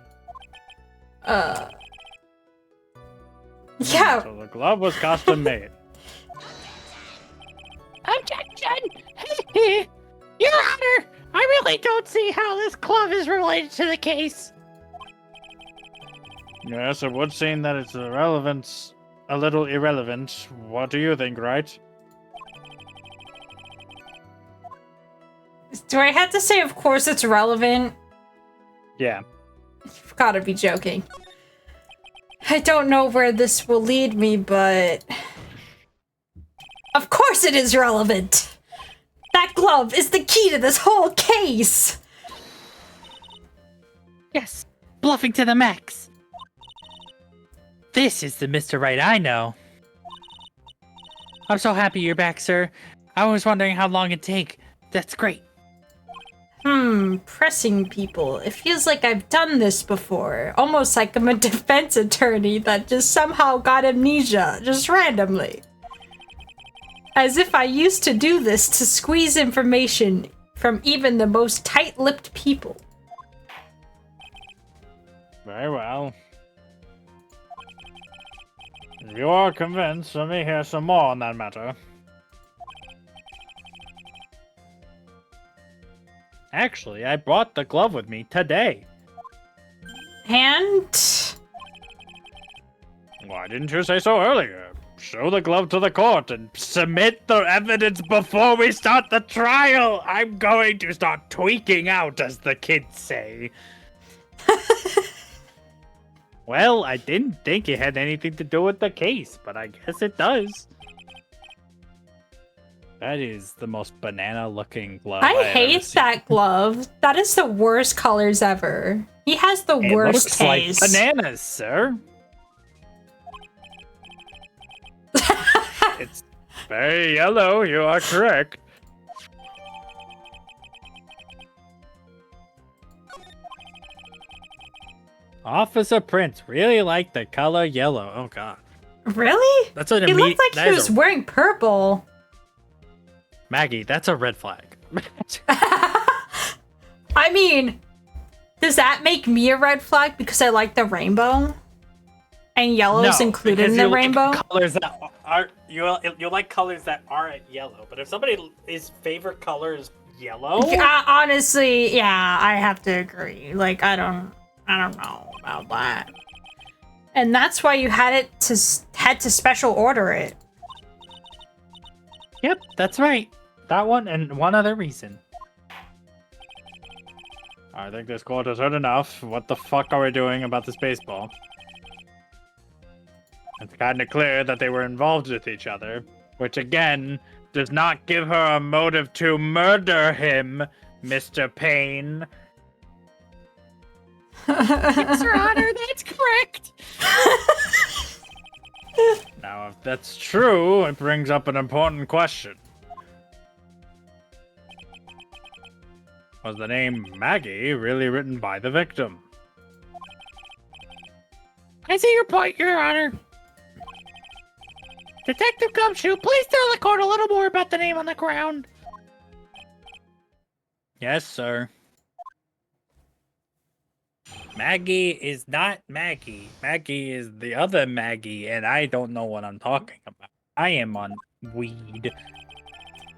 Yeah. So the glove was custom made. Objection! Your Honor, I really don't see how this glove is related to the case. Yes, it would seem that it's irrelevant, a little irrelevant. What do you think, right? Do I have to say, of course it's relevant? Yeah. You've gotta be joking. I don't know where this will lead me, but... Of course it is relevant! That glove is the key to this whole case! Yes, bluffing to the max. This is the Mr. Wright I know. I'm so happy you're back, sir. I was wondering how long it'd take. That's great. Pressing people. It feels like I've done this before. Almost like I'm a defense attorney that just somehow got amnesia, just randomly. As if I used to do this to squeeze information from even the most tight-lipped people. Very well. If you are convinced, let me hear some more on that matter. Actually, I brought the glove with me today. And... Why didn't you say so earlier? Show the glove to the court and submit the evidence before we start the trial. I'm going to start tweaking out, as the kids say. Well, I didn't think it had anything to do with the case, but I guess it does. That is the most banana-looking glove I have ever hate seen. that glove. That is the worst colors ever. He has the It worst looks taste. like bananas, sir. It's very yellow, you are correct. Officer Prince really liked the color yellow. Oh god. Really? That's an He looked like that he is was wearing purple. Maggie, that's a red flag. I mean, does that make me a red flag because I like the rainbow? And yellow's No, included because in the you like rainbow? colors that are you like colors that aren't yellow. But if somebody his favorite color is yellow, Honestly, yeah, I have to agree. Like, I don't know about that. And that's why you had to special order it. Yep, that's right. That one and one other reason. I think this court has heard enough. What the fuck are we doing about this baseball? It's kind of clear that they were involved with each other, which again does not give her a motive to murder him, Mr. Payne. Yes, Your Honor, that's correct. Now, if that's true, it brings up an important question. Was the name Maggie really written by the victim? I see your point, Your Honor. Detective Gumshoe, please tell the court a little more about the name on the ground. Yes, sir. Maggie is not Maggie. Maggie is the other Maggie, and I don't know what I'm talking about. I am on weed.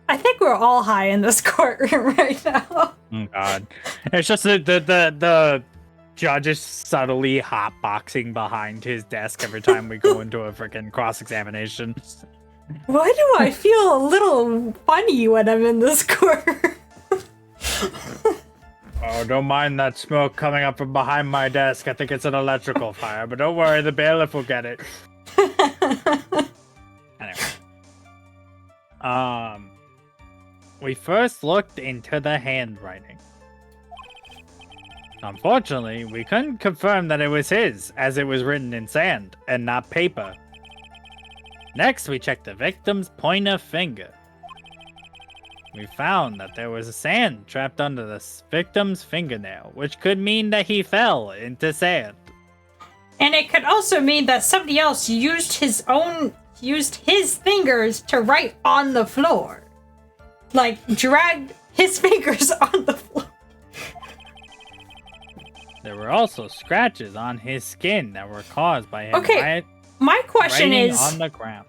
I think we're all high in this courtroom right now. Oh God! It's just the judge is subtly hotboxing behind his desk every time we go into a freaking cross-examination. Why do I feel a little funny when I'm in this courtroom? Oh, don't mind that smoke coming up from behind my desk. I think it's an electrical fire, but don't worry, the bailiff will get it. Anyway. We first looked into the handwriting. Unfortunately, we couldn't confirm that it was his, as it was written in sand and not paper. Next, we checked the victim's pointer finger. We found that there was sand trapped under the victim's fingernail, which could mean that he fell into sand. And it could also mean that somebody else used his fingers to write on the floor. Like, dragged his fingers on the floor. There were also scratches on his skin that were caused by him My question writing is, on the ground.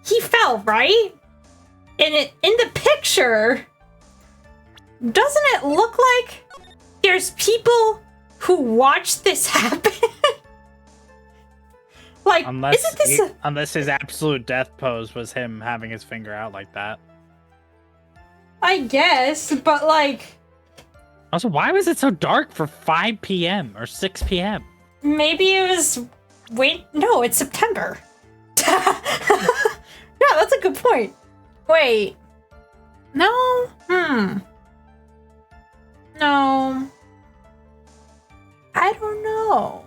he fell, right? And in the picture, doesn't it look like there's people who watched this happen? Like, isn't this unless his absolute death pose was him having his finger out like that. I guess, but like... Also, why was it so dark for 5 p.m. or 6 p.m.? Maybe it was... Wait, no, it's September. Yeah, that's a good point. Wait. No? No. I don't know.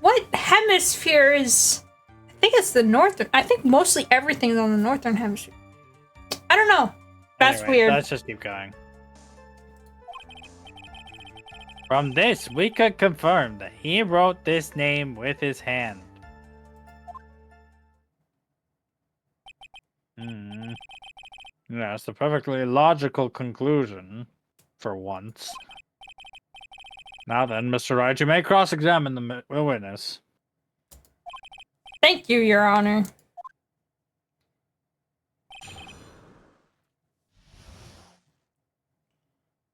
What hemisphere is... I think it's the northern... I think mostly everything's on the northern hemisphere. I don't know. That's Anyway, weird. Let's just keep going. From this, we could confirm that he wrote this name with his hand. Yeah, it's a perfectly logical conclusion, for once. Now then, Mr. Wright, you may cross-examine the witness. Thank you, Your Honor.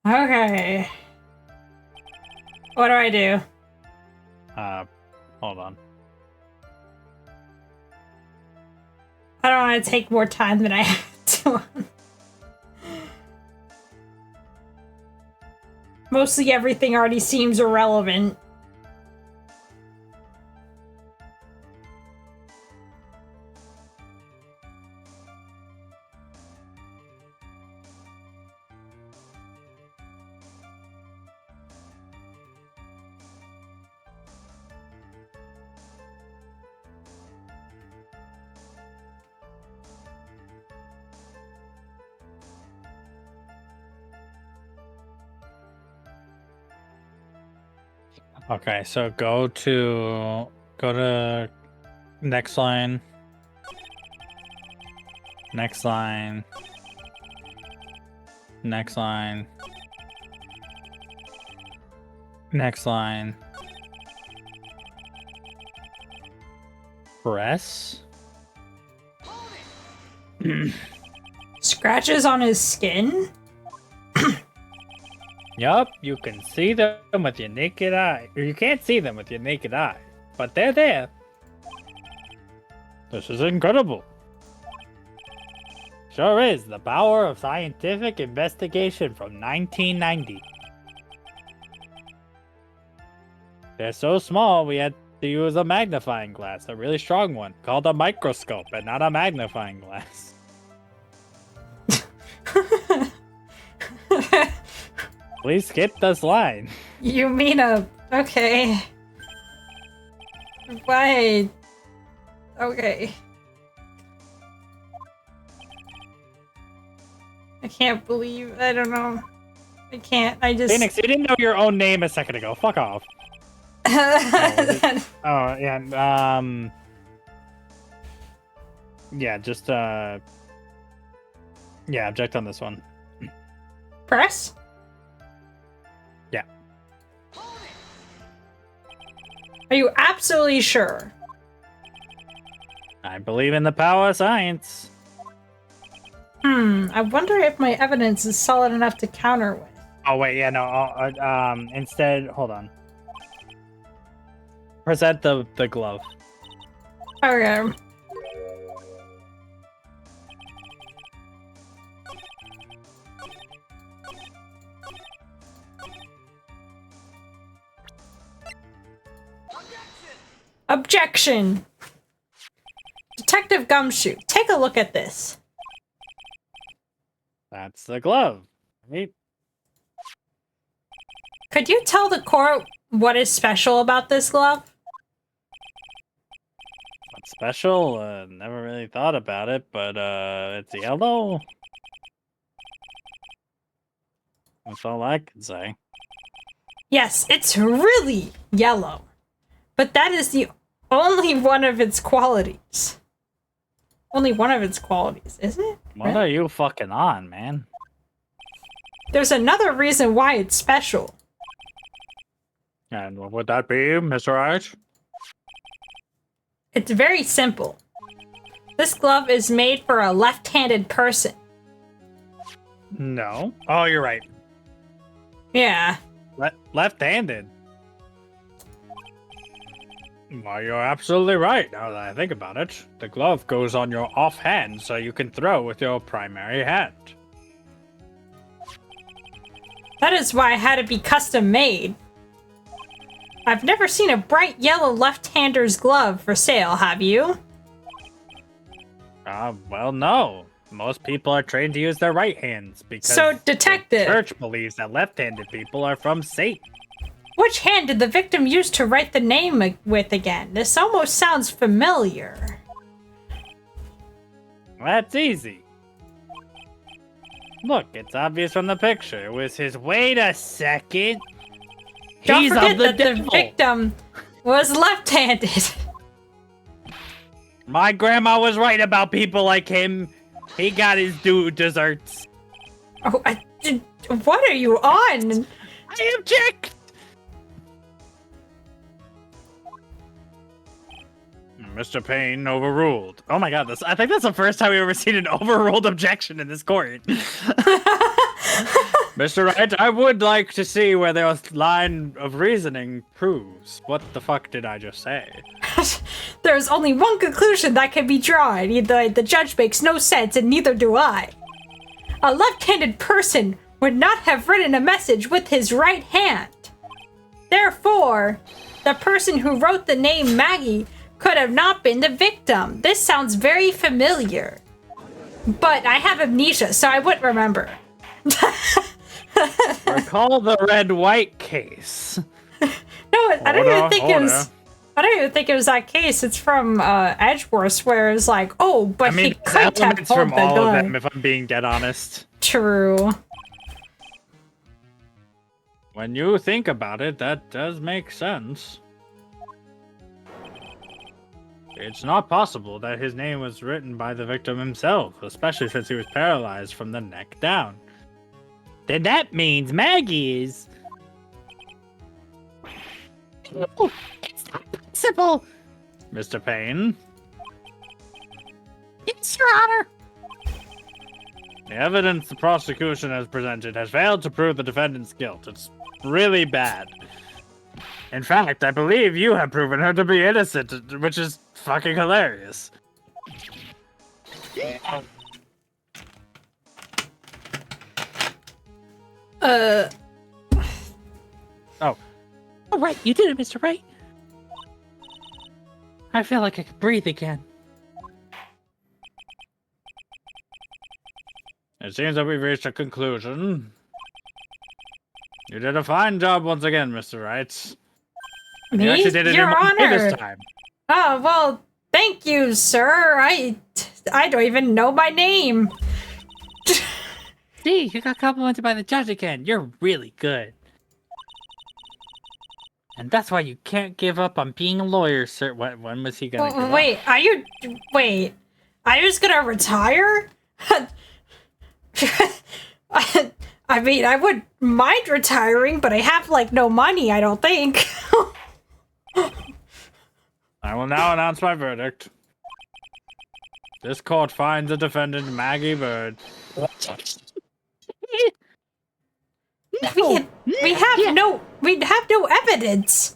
Okay. What do I do? Hold on. I don't want to take more time than I have to. Mostly everything already seems irrelevant. Okay, so go to next line. Next line. Next line. Next line. Press. Scratches on his skin? Yup, you can see them with your naked eye. Or you can't see them with your naked eye, but they're there. This is incredible. Sure is the power of scientific investigation from 1990. They're so small we had to use a magnifying glass, a really strong one, called a microscope and not a magnifying glass. Please skip this line. You mean a... Okay. Why? Okay. I can't believe... I don't know. I can't. I just... Phoenix, you didn't know your own name a second ago. Fuck off. Oh, yeah. Yeah, just, yeah, object on this one. Press? Yeah. Are you absolutely sure? I believe in the power of science. I wonder if my evidence is solid enough to counter with. Oh, wait, yeah, no, instead, hold on. Present the glove. Okay. Objection! Detective Gumshoe, take a look at this. That's the glove, right? Could you tell the court what is special about this glove? What's special? Never really thought about it, but, it's yellow. That's all I can say. Yes, it's really yellow. But that is the only one of its qualities. Only one of its qualities, isn't it? What are you fucking on, man? There's another reason why it's special. And what would that be, Mr. Wright? It's very simple. This glove is made for a left-handed person. No. Oh, you're right. Yeah. Left-handed. Well, you're absolutely right, now that I think about it. The glove goes on your off hand, so you can throw with your primary hand. That is why I had it be custom made. I've never seen a bright yellow left-hander's glove for sale, have you? Well, no. Most people are trained to use their right hands because So, detective, the church believes that left-handed people are from Satan. which hand did the victim use to write the name with again? This almost sounds familiar. That's easy. Look, it's obvious from the picture. It was his... Wait a second. Don't He's forget of the that devil. the victim was left-handed. My grandma was right about people like him. He got his due desserts. Oh, what are you on? I object. Mr. Payne overruled. Oh my god, I think that's the first time we've ever seen an overruled objection in this court. Mr. Wright, I would like to see where their line of reasoning proves. What the fuck did I just say? There's only one conclusion that can be drawn. Either the judge makes no sense, and neither do I. A left-handed person would not have written a message with his right hand. Therefore, the person who wrote the name Maggie could have not been the victim. This sounds very familiar. But I have amnesia, so I wouldn't remember. Recall the red-white case. No, I don't even think it was. I don't even think it was that case. It's from Edgeworth, where it's like, oh, but I mean, he could have elements pulled from the all gun. of them, if I'm being dead honest. True. When you think about it, that does make sense. It's not possible that his name was written by the victim himself, especially since he was paralyzed from the neck down. Then that means Maggie is... No, it's not possible. Mr. Payne, Yes, Your Honor. the evidence the prosecution has presented has failed to prove the defendant's guilt. It's really bad. In fact, I believe you have proven her to be innocent, which is fucking hilarious. Oh. All right, you did it, Mr. Wright. I feel like I could breathe again. It seems that we've reached a conclusion. You did a fine job once again, Mr. Wright. Me? You actually did it Your in one day Honor. this time. Oh, well, thank you, sir. I don't even know my name. See, you got complimented by the judge again. You're really good. And that's why you can't give up on being a lawyer, sir. When was he gonna give up? Wait, are you just gonna retire? I mean, I wouldn't mind retiring, but I have, like, no money, I don't think. I will now announce my verdict. This court finds the defendant Maggie Bird. We have no evidence.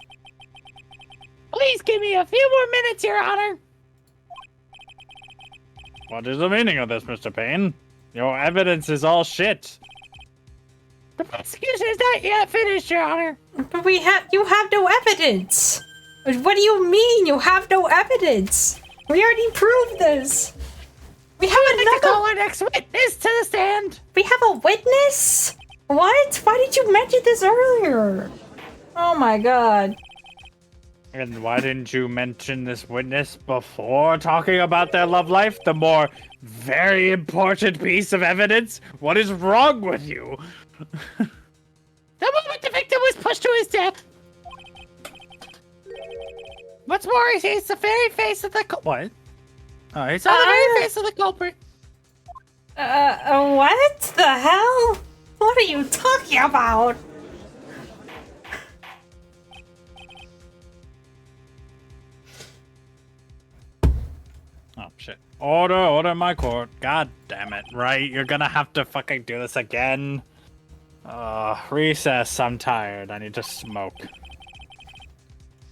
Please give me a few more minutes, Your Honor. What is the meaning of this, Mr. Payne? Your evidence is all shit. The prosecution is not yet finished, Your Honor. But you have no evidence. What do you mean you have no evidence? We already proved this. We have To call our next witness to the stand. We have a witness? What? Why did you mention this earlier? Oh my god. And why didn't you mention this witness before talking about their love life? The more very important piece of evidence? What is wrong with you? The moment the victim was pushed to his death. What's more, he's the very face of the what? Oh, he On the very face of the culprit. What the hell? What are you talking about? Oh, shit. Order my court. God damn it, right? You're gonna have to fucking do this again. Recess. I'm tired. I need to smoke.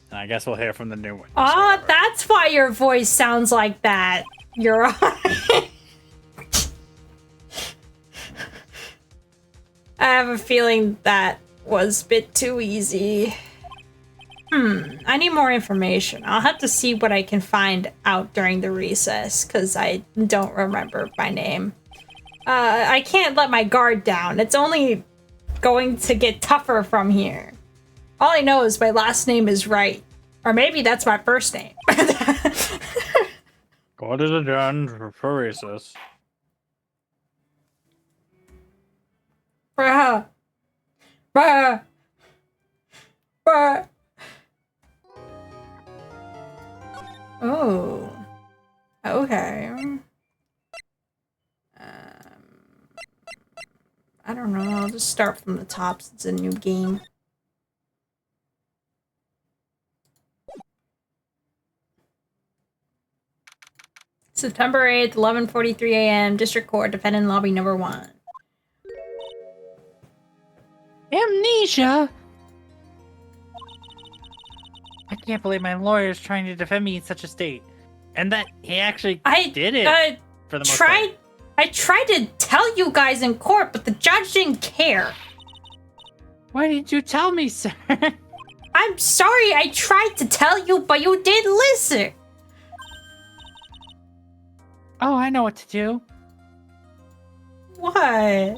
And I guess we'll hear from the new one. Oh, that's why your voice sounds like that. You're I have a feeling that was a bit too easy. I need more information. I'll have to see what I can find out during the recess, because I don't remember my name. I can't let my guard down. It's only going to get tougher from here. All I know is my last name is Wright. Or maybe that's my first name. Court is adjourned for recess. Bruh. Bruh. Bruh. Oh. Okay. I don't know. I'll just start from the top since it's a new game. September 8th, 11:43 a.m. District Court, Defendant Lobby Number 1. Amnesia? I can't believe my lawyer's trying to defend me in such a state. And that he actually did it for the most part. I tried to tell you guys in court, but the judge didn't care. Why didn't you tell me, sir? I'm sorry, I tried to tell you, but you didn't listen. Oh, I know what to do. What? I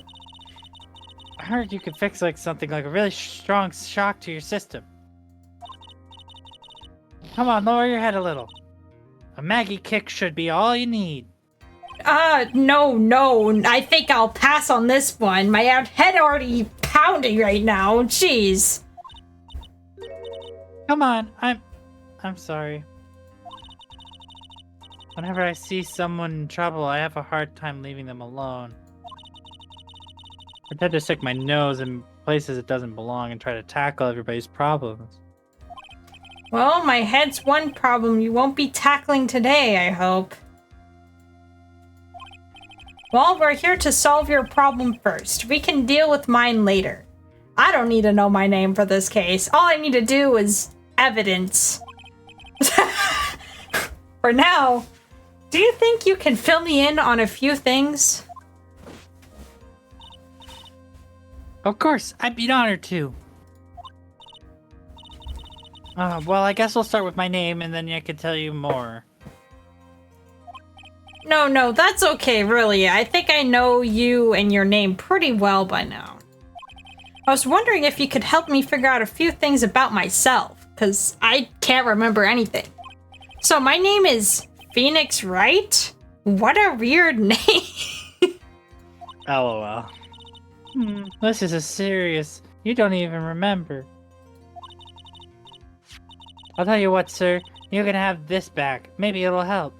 heard you could fix something like a really strong shock to your system. Come on, lower your head a little. A Maggie kick should be all you need. No. I think I'll pass on this one. My head already pounding right now. Jeez. Come on, I'm sorry. Whenever I see someone in trouble, I have a hard time leaving them alone. I tend to stick my nose in places it doesn't belong and try to tackle everybody's problems. Well, my head's one problem you won't be tackling today, I hope. Well, we're here to solve your problem first. We can deal with mine later. I don't need to know my name for this case. All I need to do is evidence. For now, do you think you can fill me in on a few things? Of course, I'd be honored to. Well, I guess we'll start with my name and then I can tell you more. No, that's okay, really. I think I know you and your name pretty well by now. I was wondering if you could help me figure out a few things about myself, because I can't remember anything. So my name is Phoenix Wright? What a weird name. LOL. This is a serious... You don't even remember. I'll tell you what, sir. You can have this back. Maybe it'll help.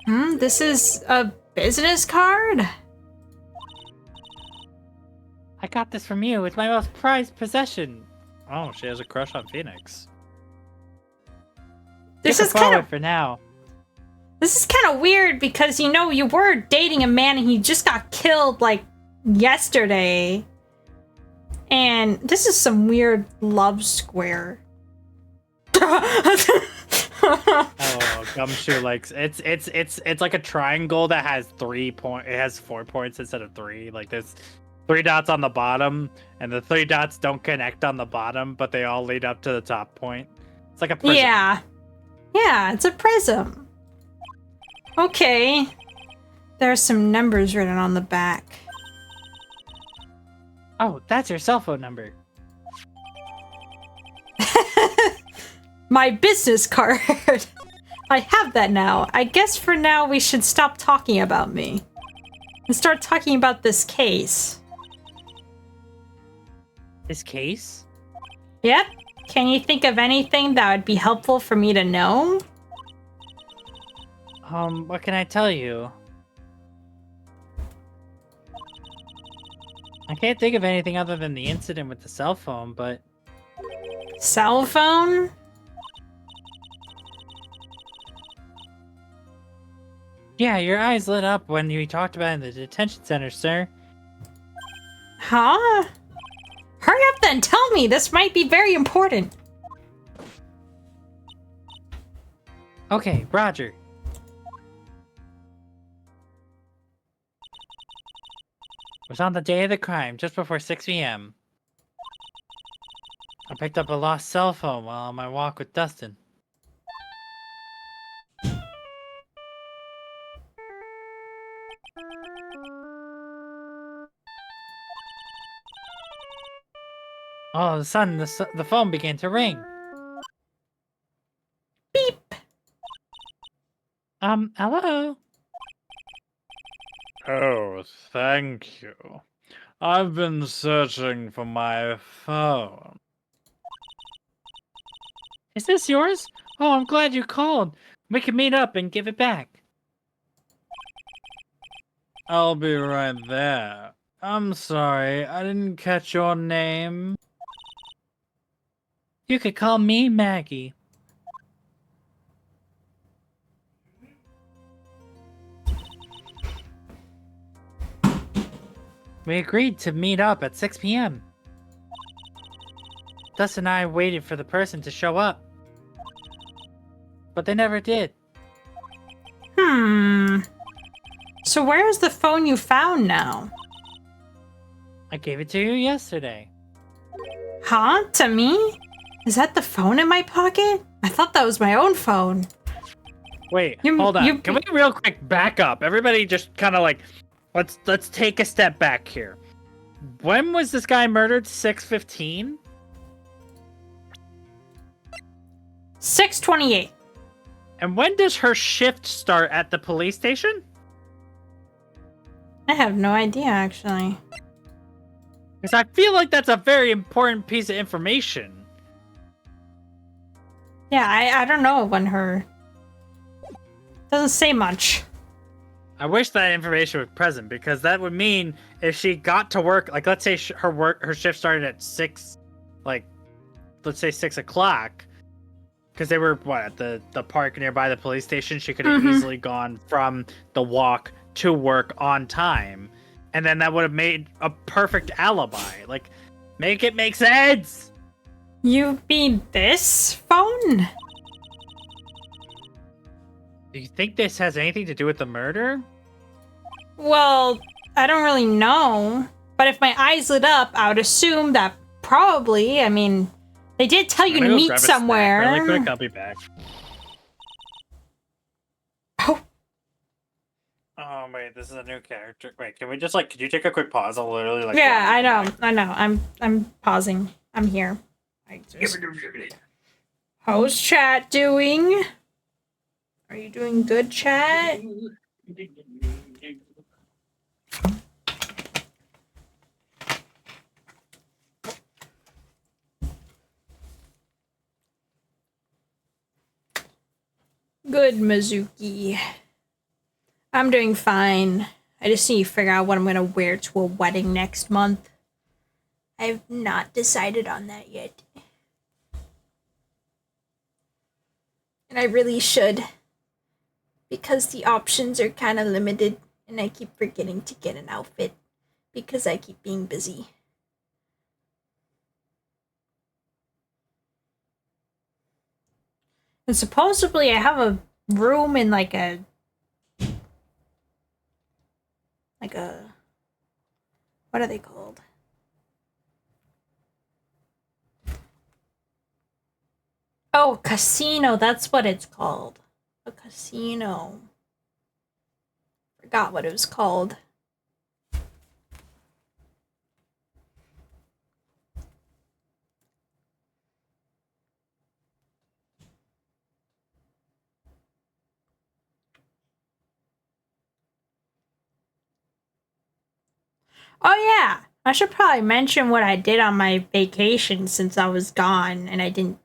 This is a business card? I got this from you. It's my most prized possession. Oh, she has a crush on Phoenix. This Take is it kind forward of for now. This is kind of weird because you were dating a man and he just got killed like yesterday. And this is some weird love square. Oh, Gumshoe likes it's like a triangle that has 3 points. It has 4 points instead of 3. Like there's 3 dots on the bottom, and the 3 dots don't connect on the bottom, but they all lead up to the top point. It's like a prism. Yeah, it's a prism. Okay, there's some numbers written on the back. Oh, that's your cell phone number. My business card. I have that now. I guess for now we should stop talking about me and start talking about this case. This case? Yep. Can you think of anything that would be helpful for me to know? What can I tell you? I can't think of anything other than the incident with the cell phone, but... Cell phone? Yeah, your eyes lit up when you talked about it in the detention center, sir. Huh? Hurry up then, tell me! This might be very important. Okay, Roger. It was on the day of the crime, just before 6 p.m. I picked up a lost cell phone while on my walk with Dustin. All of a sudden, the phone began to ring. Beep! Hello? Oh, thank you. I've been searching for my phone. Is this yours? Oh, I'm glad you called. We can meet up and give it back. I'll be right there. I'm sorry, I didn't catch your name. You could call me Maggie. We agreed to meet up at 6 p.m. Dust and I waited for the person to show up. But they never did. So where's the phone you found now? I gave it to you yesterday. Huh? To me? Is that the phone in my pocket? I thought that was my own phone. Wait, hold on. Can we real quick back up? Everybody just kind of like, let's take a step back here. When was this guy murdered? 6:15? 6:28. And when does her shift start at the police station? I have no idea, actually. Because I feel like that's a very important piece of information. Yeah, I don't know when her... Doesn't say much. I wish that information was present, because that would mean if she got to work, like let's say her shift started at 6, like let's say 6 o'clock, because they were at the park nearby the police station. She could have easily gone from the walk to work on time, and then that would have made a perfect alibi. Like, make it make sense. You mean this phone? Do you think this has anything to do with the murder? Well, I don't really know. But if my eyes lit up, I would assume that probably. I mean, they did tell you to meet somewhere. Really quick, I'll be back. Oh wait, this is a new character. Wait, can we just could you take a quick pause? I'll literally Yeah, I know. I'm pausing. I'm here. How's chat doing? Are you doing good, chat? Good, Mizuki. I'm doing fine. I just need to figure out what I'm gonna wear to a wedding next month. I've not decided on that yet. And I really should. Because the options are kind of limited, and I keep forgetting to get an outfit because I keep being busy. And supposedly I have a room in like a what are they called? Oh, casino, that's what it's called. A casino. Forgot what it was called. Oh yeah, I should probably mention what I did on my vacation since I was gone, and I don't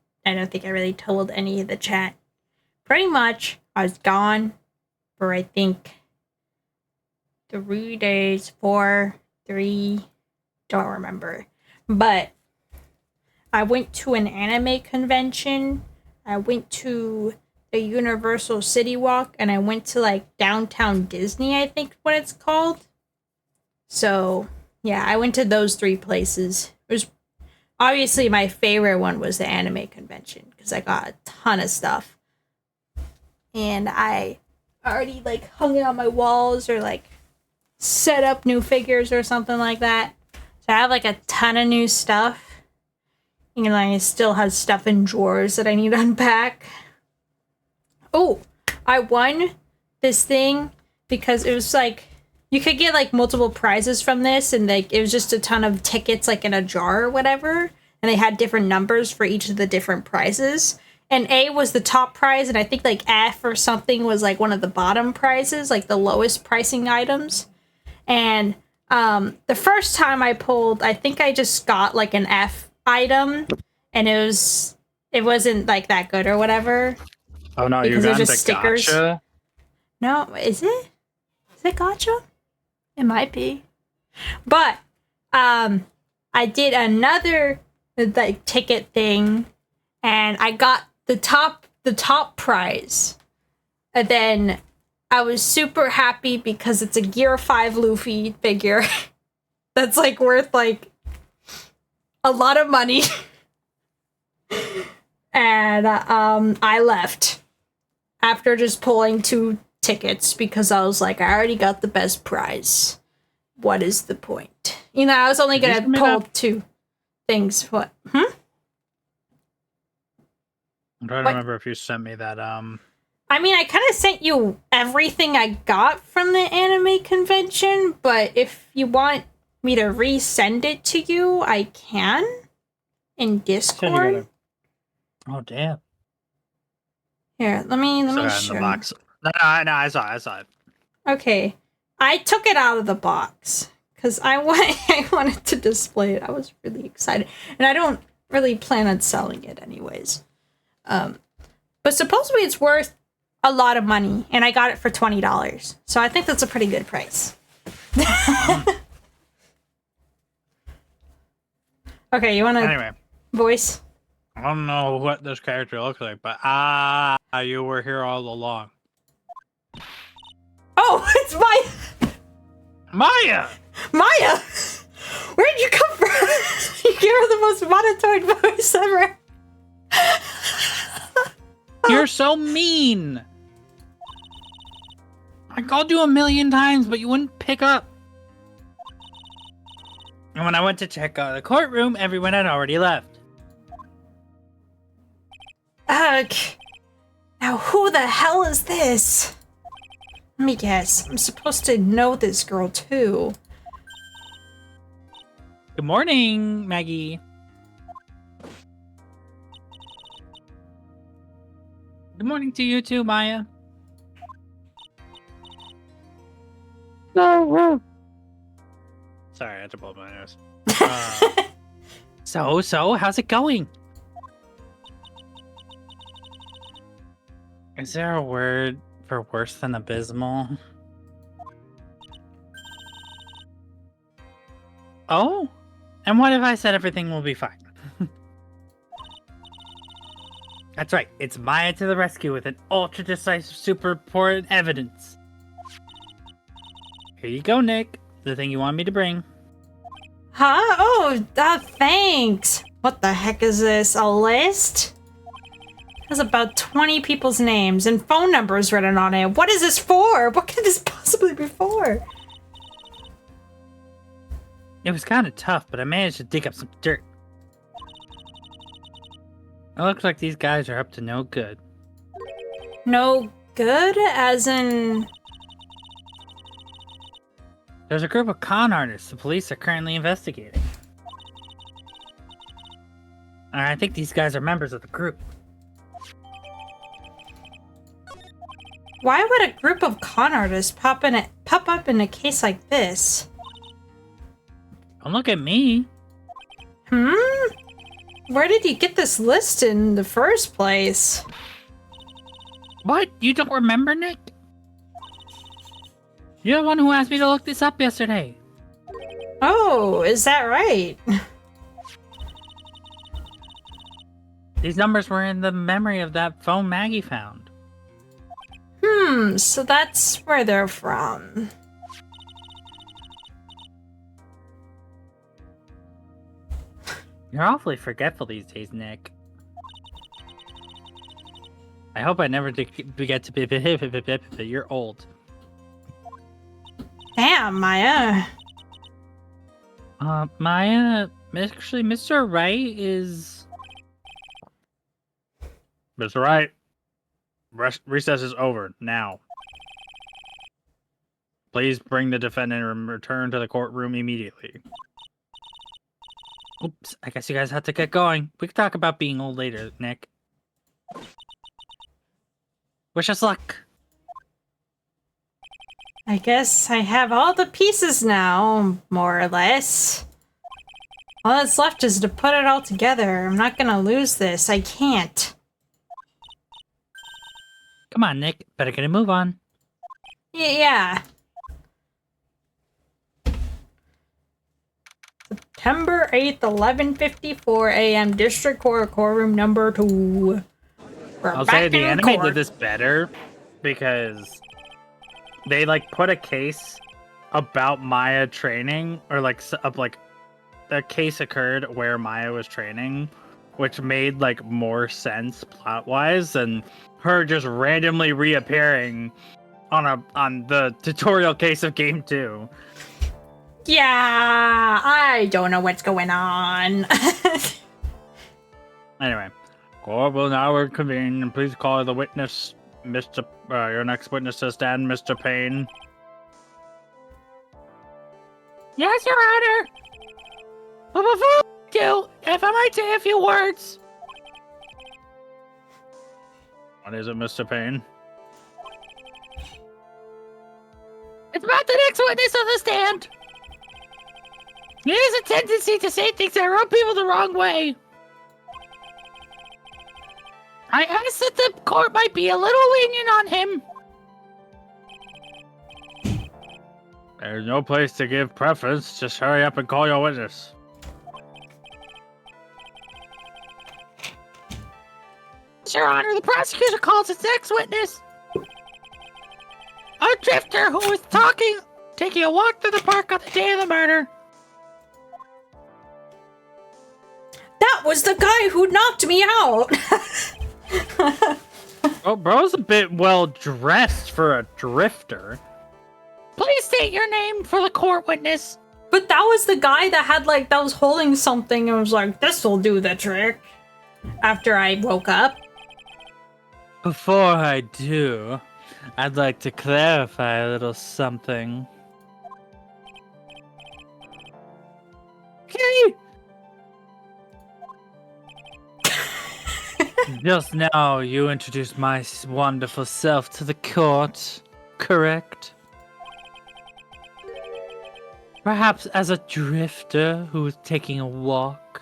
think I really told any of the chat. Pretty much, I was gone for I think 3 days, 4, 3, don't remember. But I went to an anime convention, I went to the Universal City Walk, and I went to like downtown Disney, I think what it's called. So, yeah, I went to those 3 places. It was obviously my favorite one was the anime convention because I got a ton of stuff. And I already like hung it on my walls or like set up new figures or something like that. So I have like a ton of new stuff. And I still have stuff in drawers that I need to unpack. Oh, I won this thing because it was like you could get like multiple prizes from this, and like it was just a ton of tickets like in a jar or whatever, and they had different numbers for each of the different prizes. And A was the top prize, and I think like F or something was like one of the bottom prizes, like the lowest pricing items. And the first time I pulled, I think I just got like an F item, and it wasn't like that good or whatever. Oh no, you got the stickers. Gotcha? No, is it? Is it gotcha? It might be. But I did another like ticket thing, and I got the top prize. And then I was super happy because it's a Gear 5 Luffy figure that's like worth like a lot of money. And I left after just pulling 2 tickets because I was like, I already got the best prize. What is the point? You know, I was only Did you gonna send me pull that? 2 things. What? I'm trying to What? remember if you sent me that. I mean, I kind of sent you everything I got from the anime convention, but if you want me to resend it to you, I can in Said you Discord. gotta- Oh damn! Here, let me Still got it in show the you. box. No, I saw it. Okay, I took it out of the box because I wanted to display it. I was really excited, and I don't really plan on selling it anyways. But supposedly it's worth a lot of money, and I got it for $20, so I think that's a pretty good price. Okay, you want to Anyway, voice? I don't know what this character looks like, but you were here all along. Oh, it's Maya! Maya! Where'd you come from? You gave her the most monotone voice ever. You're so mean! I called you 1,000,000 times, but you wouldn't pick up. And when I went to check out the courtroom, everyone had already left. Ugh. Now who the hell is this? Let me guess. I'm supposed to know this girl too. Good morning, Maggie. Good morning to you too, Maya. Sorry, I had to blow my nose. So, how's it going? Is there a word for worse than abysmal? Oh? And what if I said everything will be fine? That's right, it's Maya to the rescue with an ultra decisive, super important evidence. Here you go, Nick. The thing you want me to bring. Huh? Oh, thanks. What the heck is this? A list? There's about 20 people's names and phone numbers written on it. What is this for? What could this possibly be for? It was kind of tough, but I managed to dig up some dirt. It looks like these guys are up to no good. No good? As in... There's a group of con artists the police are currently investigating. And I think these guys are members of the group. Why would a group of con artists pop up in a case like this? Don't look at me. Where did you get this list in the first place? What? You don't remember, Nick? You're the one who asked me to look this up yesterday. Oh, is that right? These numbers were in the memory of that phone Maggie found. So that's where they're from. You're awfully forgetful these days, Nick. I hope I never get to be you're old. Damn, Maya. Maya, actually, Mr. Wright is... Mr. Wright, recess is over, now. Please bring the defendant and return to the courtroom immediately. Oops, I guess you guys have to get going. We can talk about being old later, Nick. Wish us luck. I guess I have all the pieces now, more or less. All that's left is to put it all together. I'm not gonna lose this. I can't. Come on, Nick. Better get a move on. Yeah. September 8th, 11:54 a.m. District Court, courtroom number 2. We're I'll back say the in anime court. did this better because they like put a case about Maya training, or like a case occurred where Maya was training, which made like more sense plot wise than her just randomly reappearing on the tutorial case of game 2. Yeah, I don't know what's going on. Anyway, court will now reconvene, and please call the witness, Mr. Your next witness to stand, Mr. Payne. Yes, Your Honor. But before I do, if I might say a few words. What is it, Mr. Payne? It's about the next witness on the stand. He has a tendency to say things that rub people the wrong way. I asked that the court might be a little lenient on him. There's no place to give preference. Just hurry up and call your witness. Your Honor, the prosecutor calls his next witness a drifter who was taking a walk through the park on the day of the murder. That was the guy who knocked me out. Oh, bro's a bit well dressed for a drifter. Please state your name for the court witness. But that was the guy that had like that was holding something and was like, "This will do the trick." After I woke up. Before I do, I'd like to clarify a little something. Okay. Just now, you introduced my wonderful self to the court, correct? Perhaps as a drifter who was taking a walk.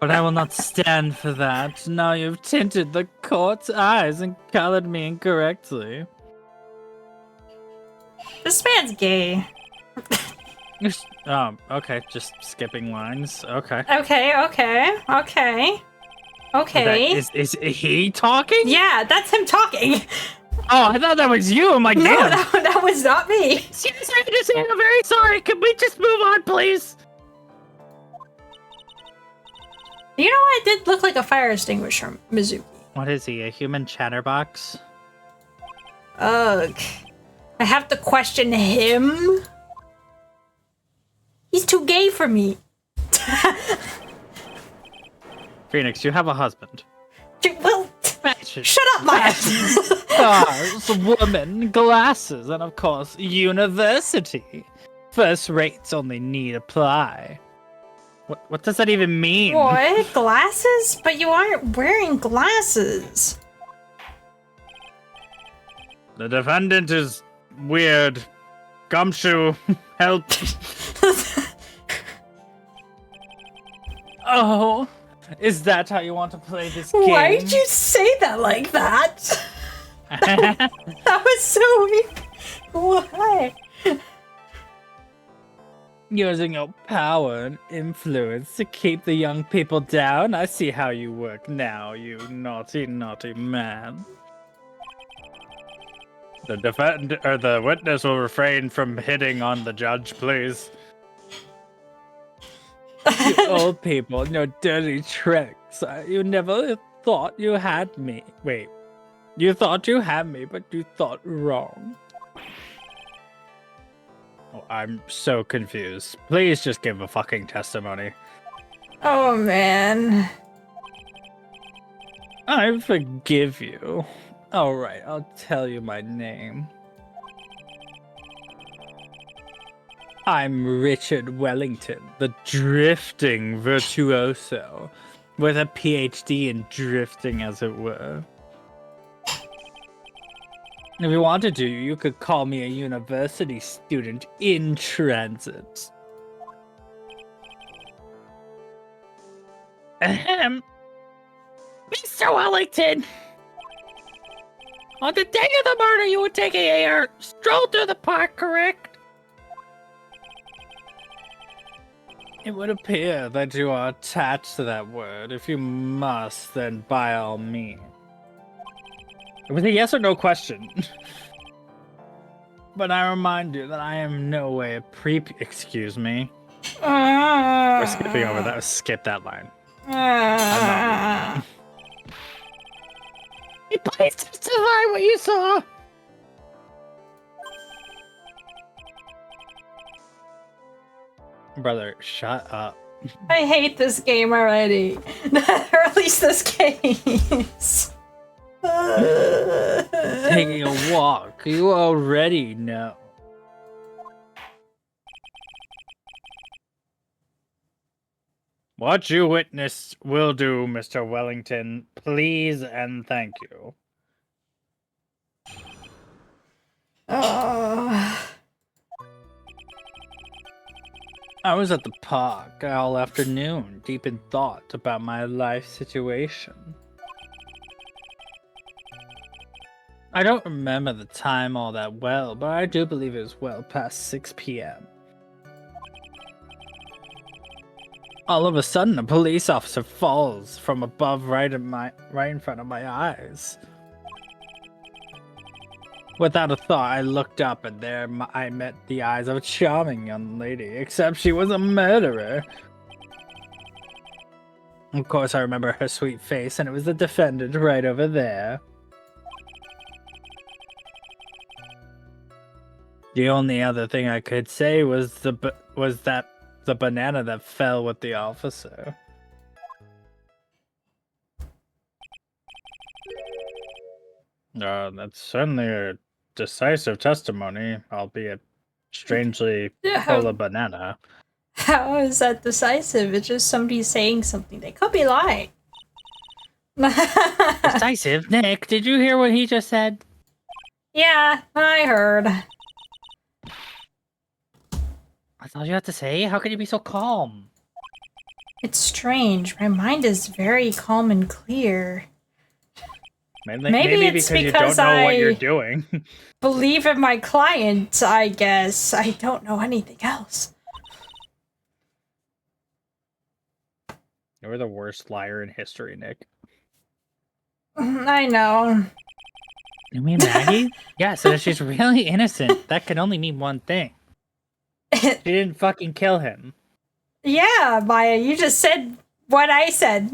But I will not stand for that. Now you've tinted the court's eyes and colored me incorrectly. This man's gay. Oh, okay, just skipping lines. Okay. Okay. Is he talking? Yeah, that's him talking. Oh, I thought that was you. I'm like, No, damn. that was not me. Excuse me, just saying, I'm very sorry. Can we just move on, please? You know, I did look like a fire extinguisher, Mizuki. What is he, a human chatterbox? Ugh. I have to question him? He's too gay for me. Phoenix, you have a husband. Well, shut up, Maya. Stars, woman, glasses, and of course, university. First rates only need apply. What does that even mean? What? Glasses? But you aren't wearing glasses. The defendant is weird. Gumshoe, help. Oh, is that how you want to play this game? Why did you say that like that? That was so weird. Why? Using your power and influence to keep the young people down? I see how you work now, you naughty, naughty man. The witness will refrain from hitting on the judge, please. You old people and your dirty tricks. You never thought you had me. Wait. You thought you had me, but you thought wrong. Oh, I'm so confused. Please just give a fucking testimony. Oh, man. I forgive you. Alright, I'll tell you my name. I'm Richard Wellington, the drifting virtuoso, with a PhD in drifting, as it were. If you wanted to, you could call me a university student in transit. Ahem. Mr. Wellington! On the day of the murder, you were taking a stroll through the park, correct? It would appear that you are attached to that word. If you must, then by all means. It was a yes or no question. But I remind you that I am in no way a excuse me. We're skipping over that. Skip that line. I'm not reading it. You please testify what you saw. Brother, shut up. I hate this game already. Or at least this case. Taking a walk. You already know. What you witnessed will do, Mr. Wellington. Please and thank you. I was at the park all afternoon, deep in thought about my life situation. I don't remember the time all that well, but I do believe it was well past 6 p.m. All of a sudden, a police officer falls from above right in front of my eyes. Without a thought, I looked up, and there I met the eyes of a charming young lady, except she was a murderer. Of course, I remember her sweet face, and it was the defendant right over there. The only other thing I could say was that the banana that fell with the officer. That's certainly a decisive testimony, albeit strangely full of banana. How is that decisive? It's just somebody saying something. They could be lying. Decisive? Nick, did you hear what he just said? Yeah, I heard. That's all you have to say? How can you be so calm? It's strange. My mind is very calm and clear. Maybe it's because you don't know what you're doing. Believe in my client, I guess. I don't know anything else. You're the worst liar in history, Nick. I know. You mean Maggie? Yeah, so she's really innocent. That can only mean one thing. She didn't fucking kill him. Yeah, Maya, you just said what I said.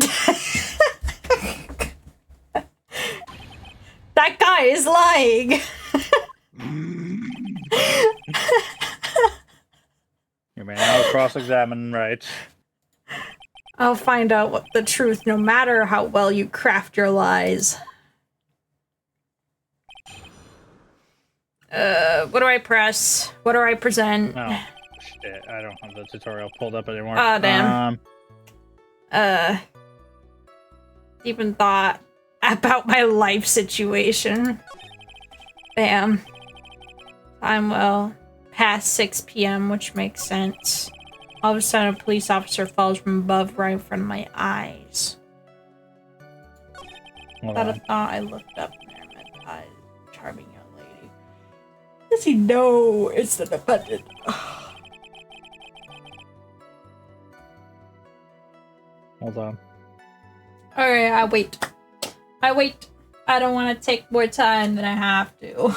That guy is lying. You may now cross-examine, right? I'll find out what the truth, no matter how well you craft your lies. What do I press? What do I present? Oh, shit. I don't have the tutorial pulled up anymore. Oh, damn. Deep in thought about my life situation. Bam. I'm well past 6 p.m., which makes sense. All of a sudden, a police officer falls from above right in front of my eyes. Without a thought, I looked up and there met the eyes of a charming young lady. Does he know it's the defendant? Hold on. Alright, I wait. I don't want to take more time than I have to.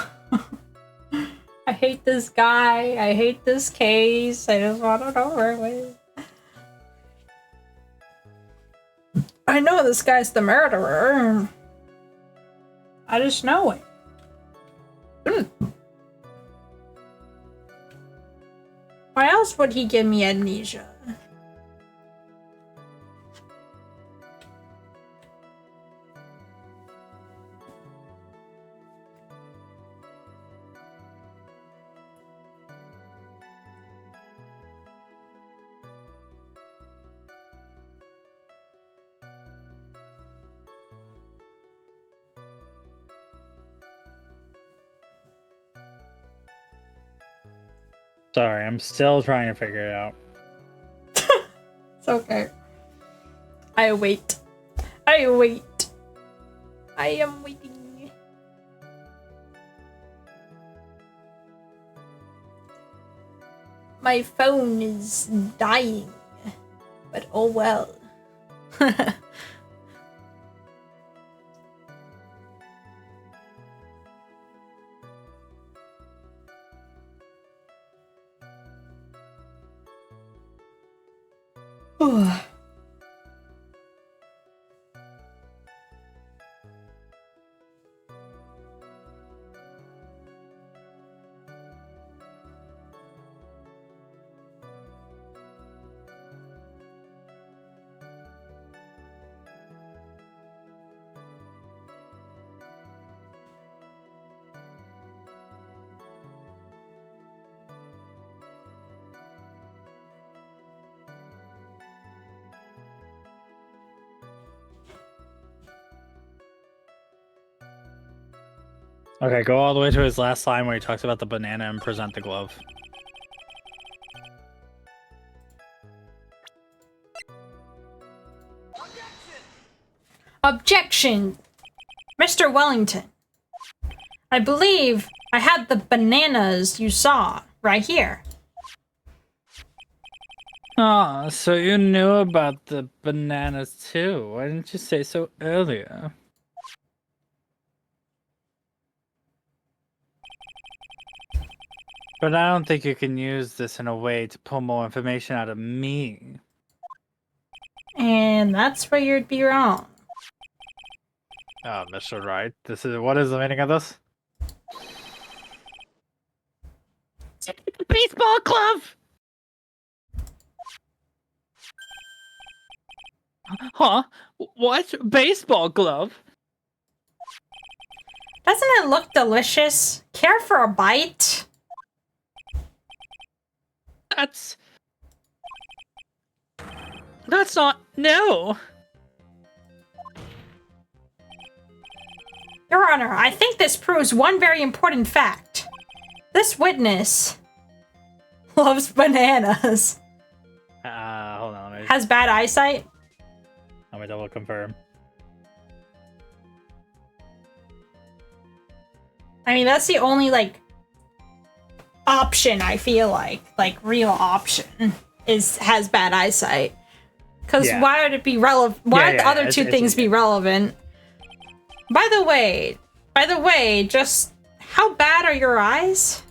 I hate this guy. I hate this case. I just want to know where it is. I know this guy's the murderer. I just know it. Why else would he give me amnesia? Sorry, I'm still trying to figure it out. It's okay. I wait. I wait. I am waiting. My phone is dying. But oh well. Okay, go all the way to his last line where he talks about the banana and present the glove. Objection! Mr. Wellington. I believe I had the bananas you saw right here. Ah, so you knew about the bananas too. Why didn't you say so earlier? But I don't think you can use this in a way to pull more information out of me. And that's where you'd be wrong. Oh, Mr. Wright, what is the meaning of this? Baseball glove! Huh? What? Baseball glove? Doesn't it look delicious? Care for a bite? That's not... No! Your Honor, I think this proves one very important fact. This witness loves bananas. Hold on. Has bad eyesight. Let me double confirm. I mean, that's the only, like, option, I feel like real option, has bad eyesight. Because why would it be relevant? Why would the other two things be relevant? By the way, just how bad are your eyes?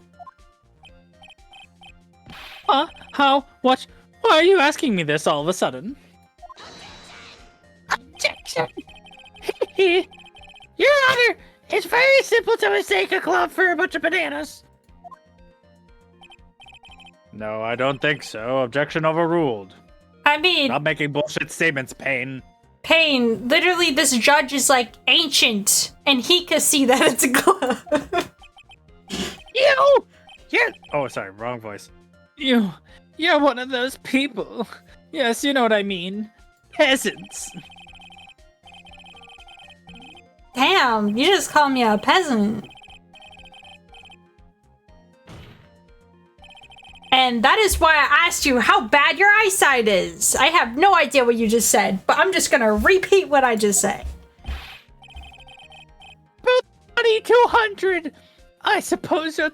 How? What? Why are you asking me this all of a sudden? Objection! Your Honor, it's very simple to mistake a glove for a bunch of bananas. No, I don't think so. Objection overruled. I mean, Not making bullshit statements, Payne. Payne, literally this judge is like ancient, and he can see that it's a glove. Oh, sorry, wrong voice. You're one of those people. Yes, you know what I mean. Peasants. Damn, you just called me a peasant. And that is why I asked you how bad your eyesight is. I have no idea what you just said, but I'm just gonna repeat what I just said. 200. I suppose you're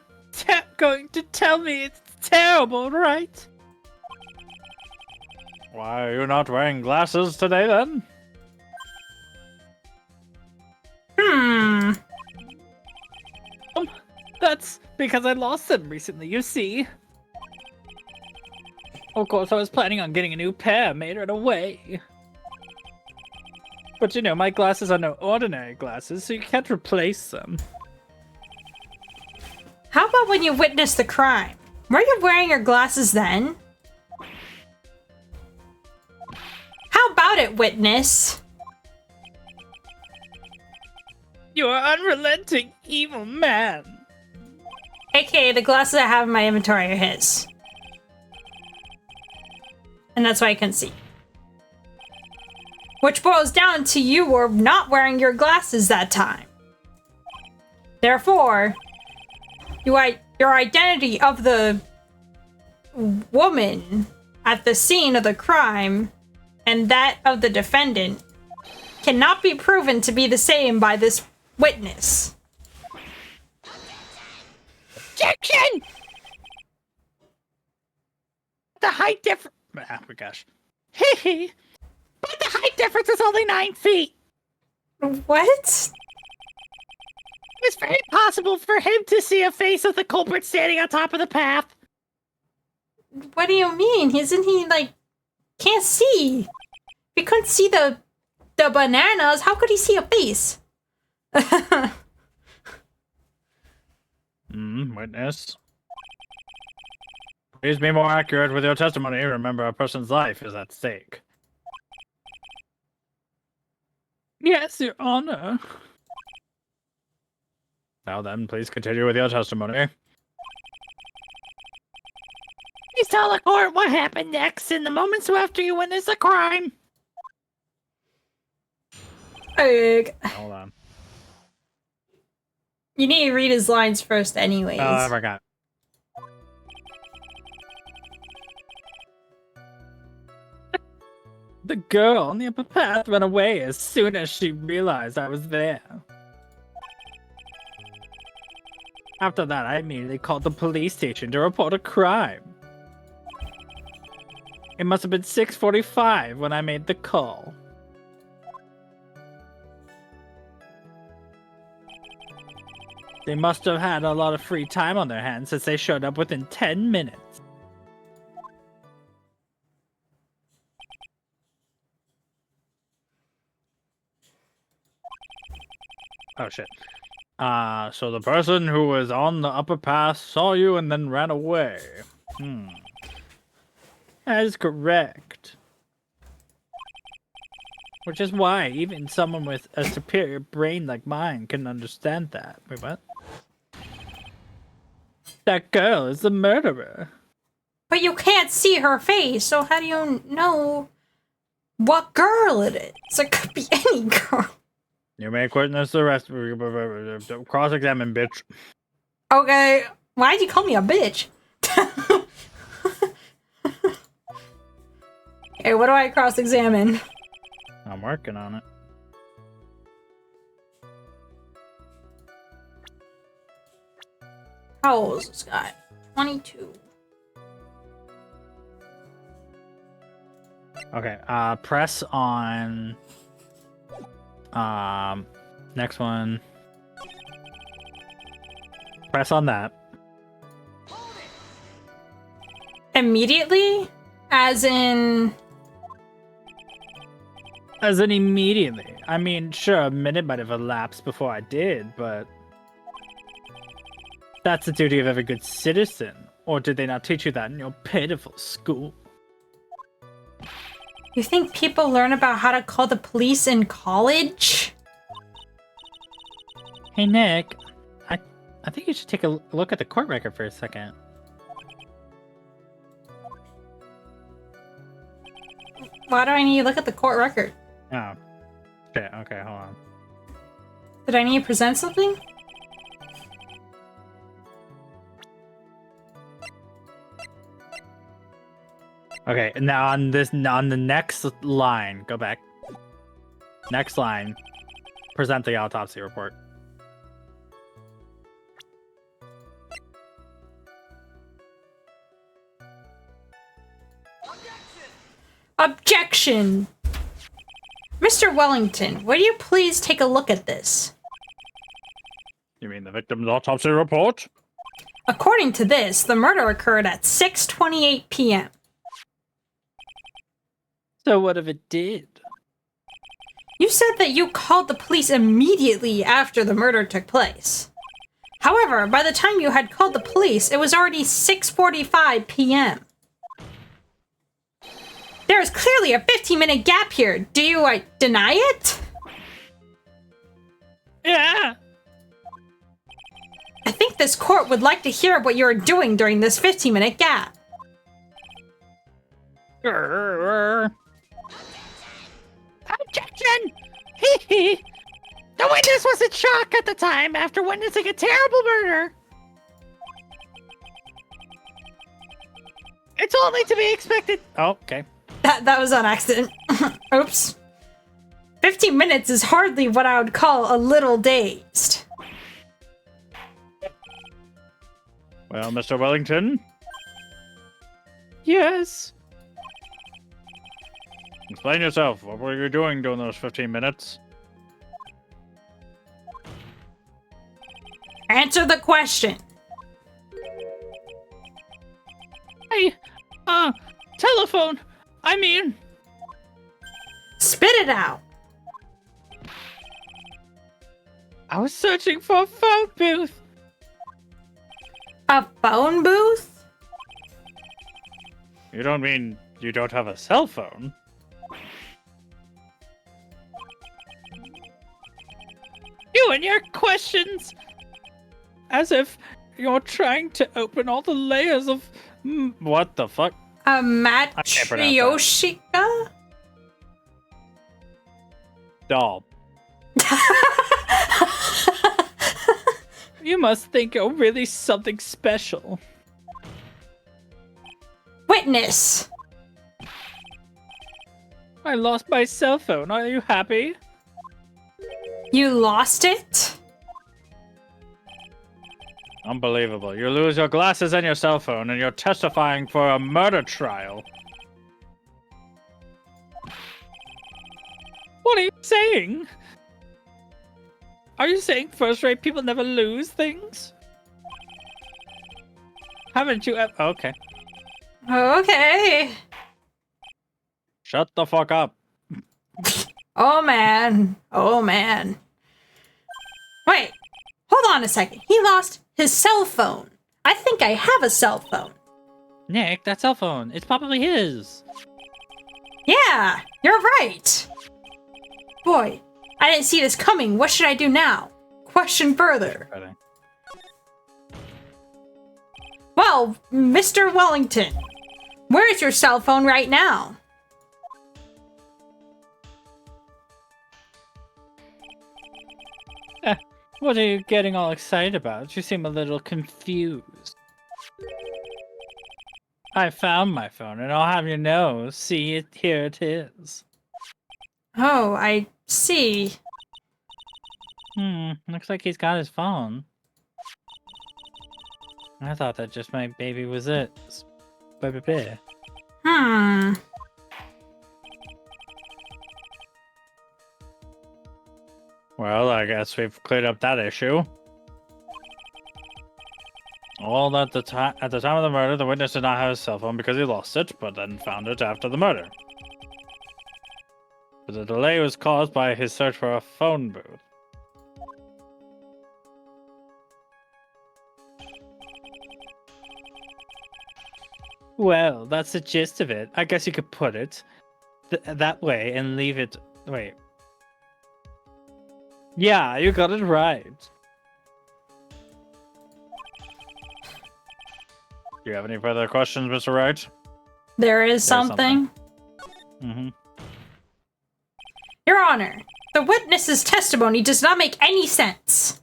going to tell me it's terrible, right? Why are you not wearing glasses today, then? That's because I lost them recently, you see. Of course, I was planning on getting a new pair made right away. But you know, my glasses are no ordinary glasses, so you can't replace them. How about when you witnessed the crime? Were you wearing your glasses then? How about it, witness? You are unrelenting, evil man. AKA, the glasses I have in my inventory are his. And that's why I can see. Which boils down to you were not wearing your glasses that time. Therefore, your identity of the woman at the scene of the crime and that of the defendant cannot be proven to be the same by this witness. Objection! The height difference. Oh my gosh. Hee. But the height difference is only 9 feet. What? It's very possible for him to see a face of the culprit standing on top of the path. What do you mean? Isn't he, like, can't see. If he couldn't see the bananas, how could he see a face? Witness. Please be more accurate with your testimony. Remember, a person's life is at stake. Yes, Your Honor. Now then, please continue with your testimony. Please tell the court what happened next in the moments after you witnessed the crime. Hold on. You need to read his lines first anyways. Oh, I forgot. The girl on the upper path ran away as soon as she realized I was there. After that, I immediately called the police station to report a crime. It must have been 6:45 when I made the call. They must have had a lot of free time on their hands since they showed up within 10 minutes. Oh shit. So the person who was on the upper path saw you and then ran away. That is correct. Which is why even someone with a superior brain like mine can understand that. Wait, what? That girl is the murderer. But you can't see her face, so how do you know what girl it is? It could be any girl. You may witness the rest. Cross-examine, bitch. Okay, why'd you call me a bitch? Okay, what do I cross-examine? I'm working on it. How old is this guy? 22. Okay, press on... next one. Press on that. Immediately? As in... As in immediately. I mean, sure, a minute might have elapsed before I did, but... That's the duty of every good citizen. Or did they not teach you that in your pitiful school? You think people learn about how to call the police in college? Hey, Nick. I think you should take a look at the court record for a second. Why do I need to look at the court record? Oh. Shit, okay, hold on. Did I need to present something? Okay, now on the next line, go back. Next line, present the autopsy report. Objection! Mr. Wellington, will you please take a look at this? You mean the victim's autopsy report? According to this, the murder occurred at 6:28 p.m. So what if it did? You said that you called the police immediately after the murder took place. However, by the time you had called the police, it was already 6:45 p.m. There is clearly a 15-minute gap here. Do you deny it? Yeah! I think this court would like to hear what you're doing during this 15-minute gap. Objection! Hee hee! The witness was in shock at the time after witnessing a terrible murder. It's only to be expected. Oh, okay. That was on accident. Oops. 15 minutes is hardly what I would call a little dazed. Well, Mr. Wellington, Yes. explain yourself. What were you doing during those 15 minutes? Answer the question. Telephone. I mean, Spit it out. I was searching for a phone booth. A phone booth? You don't mean you don't have a cell phone? You and your questions. As if you're trying to open all the layers of... What the fuck? A can't pronounce matryoshika? Doll. You must think you're really something special. Witness. I lost my cell phone. Are you happy? You lost it? Unbelievable. You lose your glasses and your cell phone, and you're testifying for a murder trial. What are you saying? Are you saying first-rate people never lose things? Haven't you ever... Okay. Okay. Shut the fuck up. Oh man. Oh man. Wait. Hold on a second. He lost his cell phone. I think I have a cell phone. Nick, that cell phone. It's probably his. Yeah, you're right. Boy, I didn't see this coming. What should I do now? Question further. Well, Mr. Wellington, where is your cell phone right now? What are you getting all excited about? You seem a little confused. I found my phone, and I'll have you know. See it, here it is. Oh, I see. Looks like he's got his phone. I thought that just my baby was it. Baby. Hmm. Well, I guess we've cleared up that issue. Well, at the time of the murder, the witness did not have his cell phone because he lost it, but then found it after the murder. But the delay was caused by his search for a phone booth. Well, that's the gist of it. I guess you could put it that way and leave it... Wait. Yeah, you got it right. Do you have any further questions, Mr. Wright? There is something. Mm-hmm. Your Honor, the witness's testimony does not make any sense.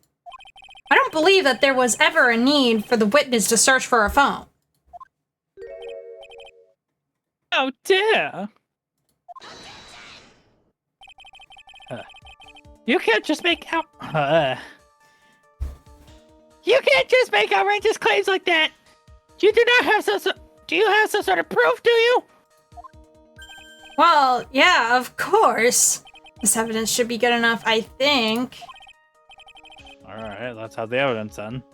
I don't believe that there was ever a need for the witness to search for a phone. Oh dear! You can't just make out... You can't just make outrageous claims like that! You do not have some... Do you have some sort of proof, do you? Well, yeah, of course. This evidence should be good enough, I think. Alright, let's have the evidence then.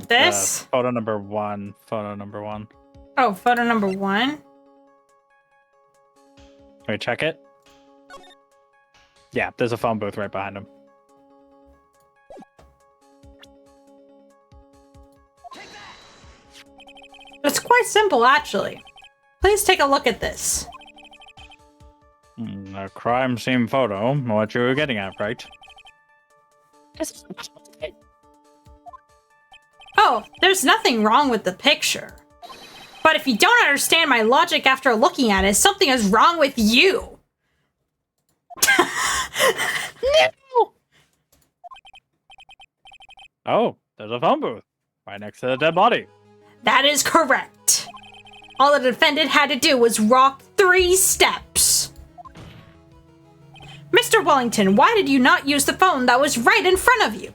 This? Photo number one. Photo number one. Oh, photo number 1? Can we check it? Yeah, there's a phone booth right behind him. It's quite simple, actually. Please take a look at this. A crime scene photo. What you were getting at, right? Oh, there's nothing wrong with the picture. But if you don't understand my logic after looking at it, something is wrong with you. No! Oh, there's a phone booth right next to the dead body. That is correct. All the defendant had to do was walk 3 steps. Mr. Wellington, why did you not use the phone that was right in front of you?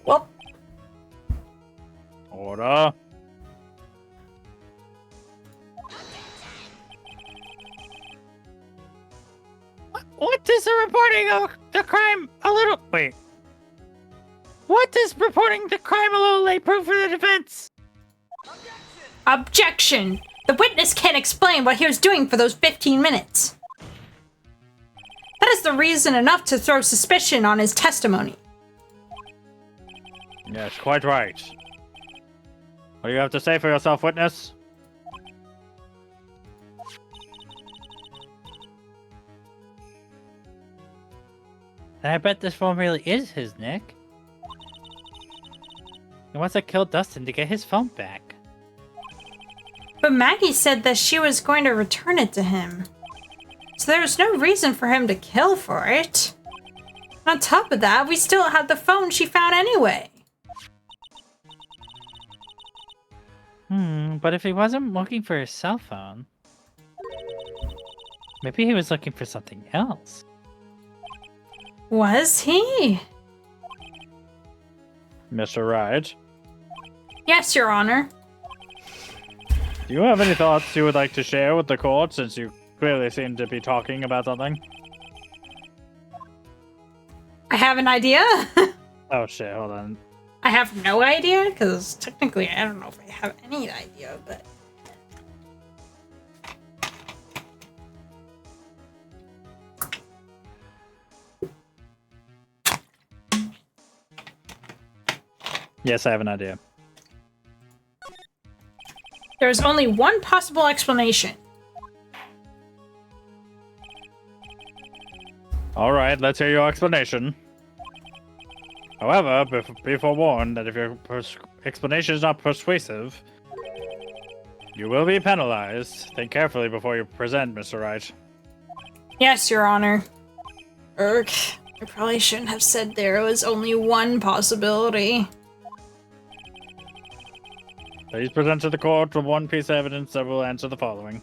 Well, Order. What does the reporting of the crime a little... Wait. What does reporting the crime a little late prove for the defense? Objection! The witness can't explain what he was doing for those 15 minutes. That is the reason enough to throw suspicion on his testimony. Yes, quite right. What do you have to say for yourself, witness? I bet this phone really is his, Nick. He wants to kill Dustin to get his phone back. But Maggie said that she was going to return it to him. So there was no reason for him to kill for it. On top of that, we still had the phone she found anyway. But if he wasn't looking for his cell phone, maybe he was looking for something else. Was he? Mr. Wright, Yes, Your Honor. do you have any thoughts you would like to share with the court, since you clearly seem to be talking about something? I have an idea. Oh shit, hold on. I have no idea, because technically I don't know if I have any idea, but... Yes, I have an idea. There's only one possible explanation. Alright, let's hear your explanation. However, be forewarned that if your explanation is not persuasive, you will be penalized. Think carefully before you present, Mr. Wright. Yes, Your Honor. I probably shouldn't have said there was only one possibility. Please present to the court with one piece of evidence that will answer the following.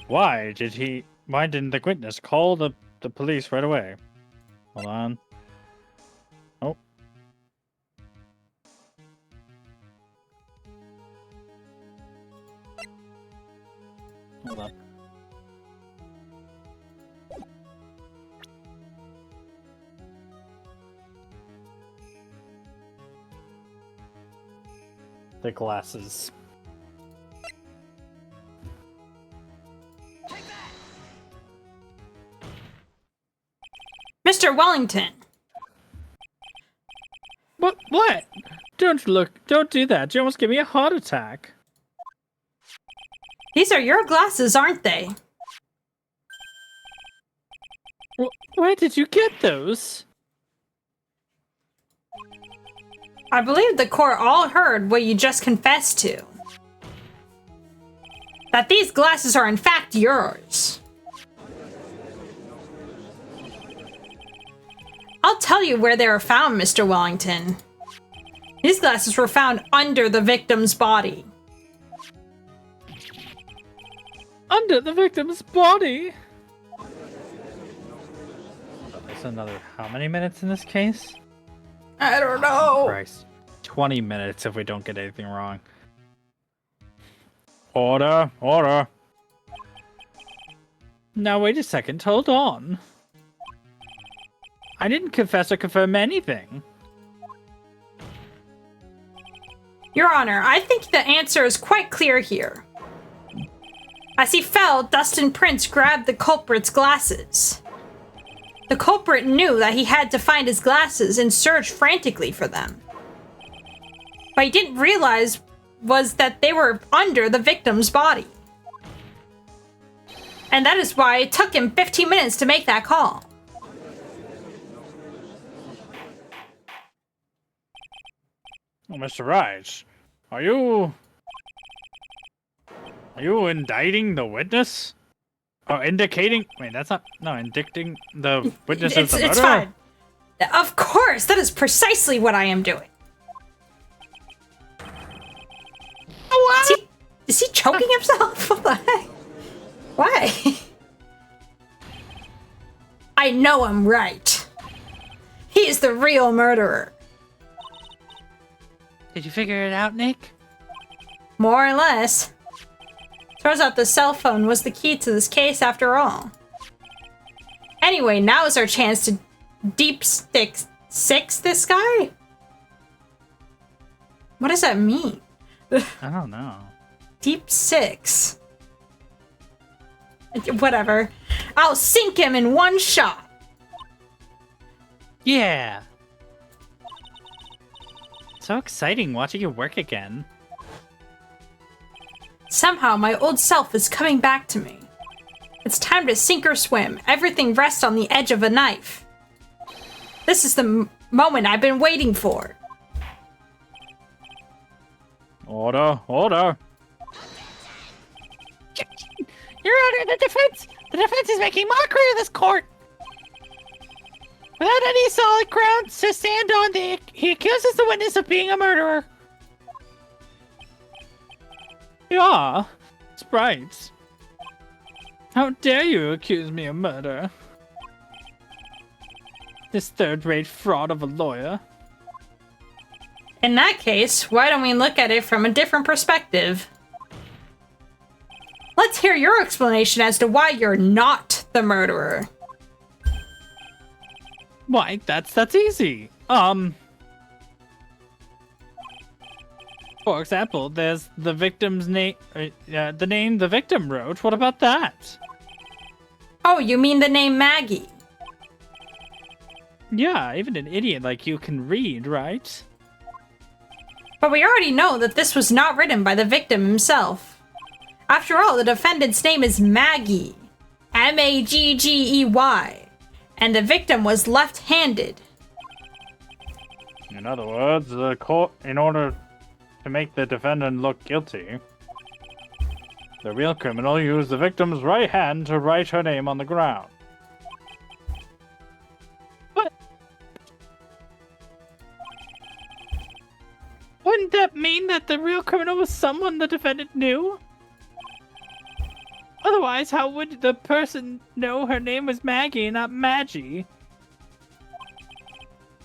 Why didn't the witness call the police right away? Hold on. Oh. Hold on. The glasses. Mr. Wellington! What? Don't do that. You almost gave me a heart attack. These are your glasses, aren't they? Where did you get those? I believe the court all heard what you just confessed to. That these glasses are in fact yours. I'll tell you where they were found, Mr. Wellington. These glasses were found under the victim's body. Under the victim's body? That's another how many minutes in this case? I don't know. Christ. 20 minutes if we don't get anything wrong. Order. Now wait a second, hold on. I didn't confess or confirm anything. Your Honor, I think the answer is quite clear here. As he fell, Dustin Prince grabbed the culprit's glasses. The culprit knew that he had to find his glasses and searched frantically for them. What he didn't realize was that they were under the victim's body. And that is why it took him 15 minutes to make that call. Oh, Mr. Wright, are you indicting the witness? Or indicating? Wait, that's not. No, indicting the witness as the murderer? It's fine. Of course, that is precisely what I am doing. What? Is he choking himself? What the heck? Why? I know I'm right. He is the real murderer. Did you figure it out, Nick? More or less. Turns out the cell phone was the key to this case after all. Anyway, now is our chance to deep stick 6, this guy? What does that mean? I don't know. Deep 6. Whatever. I'll sink him in one shot. Yeah. So exciting watching you work again. Somehow my old self is coming back to me. It's time to sink or swim. Everything rests on the edge of a knife. This is the moment I've been waiting for. Order, order. Your Honor, the defense is making mockery of this court. Without any solid grounds to stand on, he accuses the witness of being a murderer. Yeah, Sprite. How dare you accuse me of murder? This third-rate fraud of a lawyer. In that case, why don't we look at it from a different perspective? Let's hear your explanation as to why you're not the murderer. Why, that's easy. For example, there's the victim's name, the name the victim wrote. What about that? Oh, you mean the name Maggie? Yeah, even an idiot like you can read, right? But we already know that this was not written by the victim himself. After all, the defendant's name is Maggie. Maggey. And the victim was left-handed. In other words, the court, in order to make the defendant look guilty, the real criminal used the victim's right hand to write her name on the ground. But wouldn't that mean that the real criminal was someone the defendant knew? Otherwise, how would the person know her name was Maggie and not Maggie?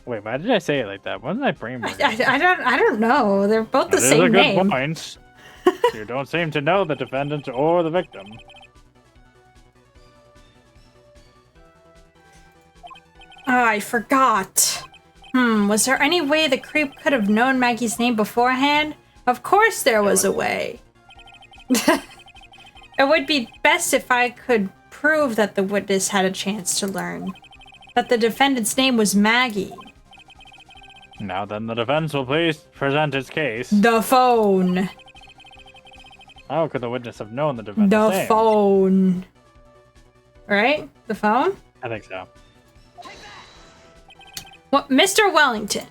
Wait, why did I say it like that? Wasn't I brain? I don't know. They're both the same name. Good point. You don't seem to know the defendant or the victim. Oh, I forgot. Was there any way the creep could have known Maggie's name beforehand? Of course there was a way. It would be best if I could prove that the witness had a chance to learn that the defendant's name was Maggie. Now then, the defense will please present its case. The phone. How could the witness have known the defendant's name? The phone. Right? The phone? I think so. Well, Mr. Wellington,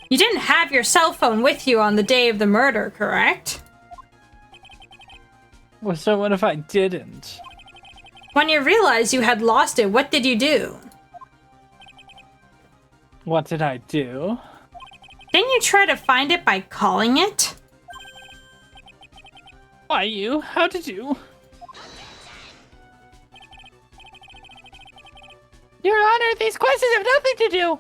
you didn't have your cell phone with you on the day of the murder, correct? Well, so what if I didn't? When you realized you had lost it, what did you do? What did I do? Didn't you try to find it by calling it? Why you? How did you? Your Honor, these questions have nothing to do.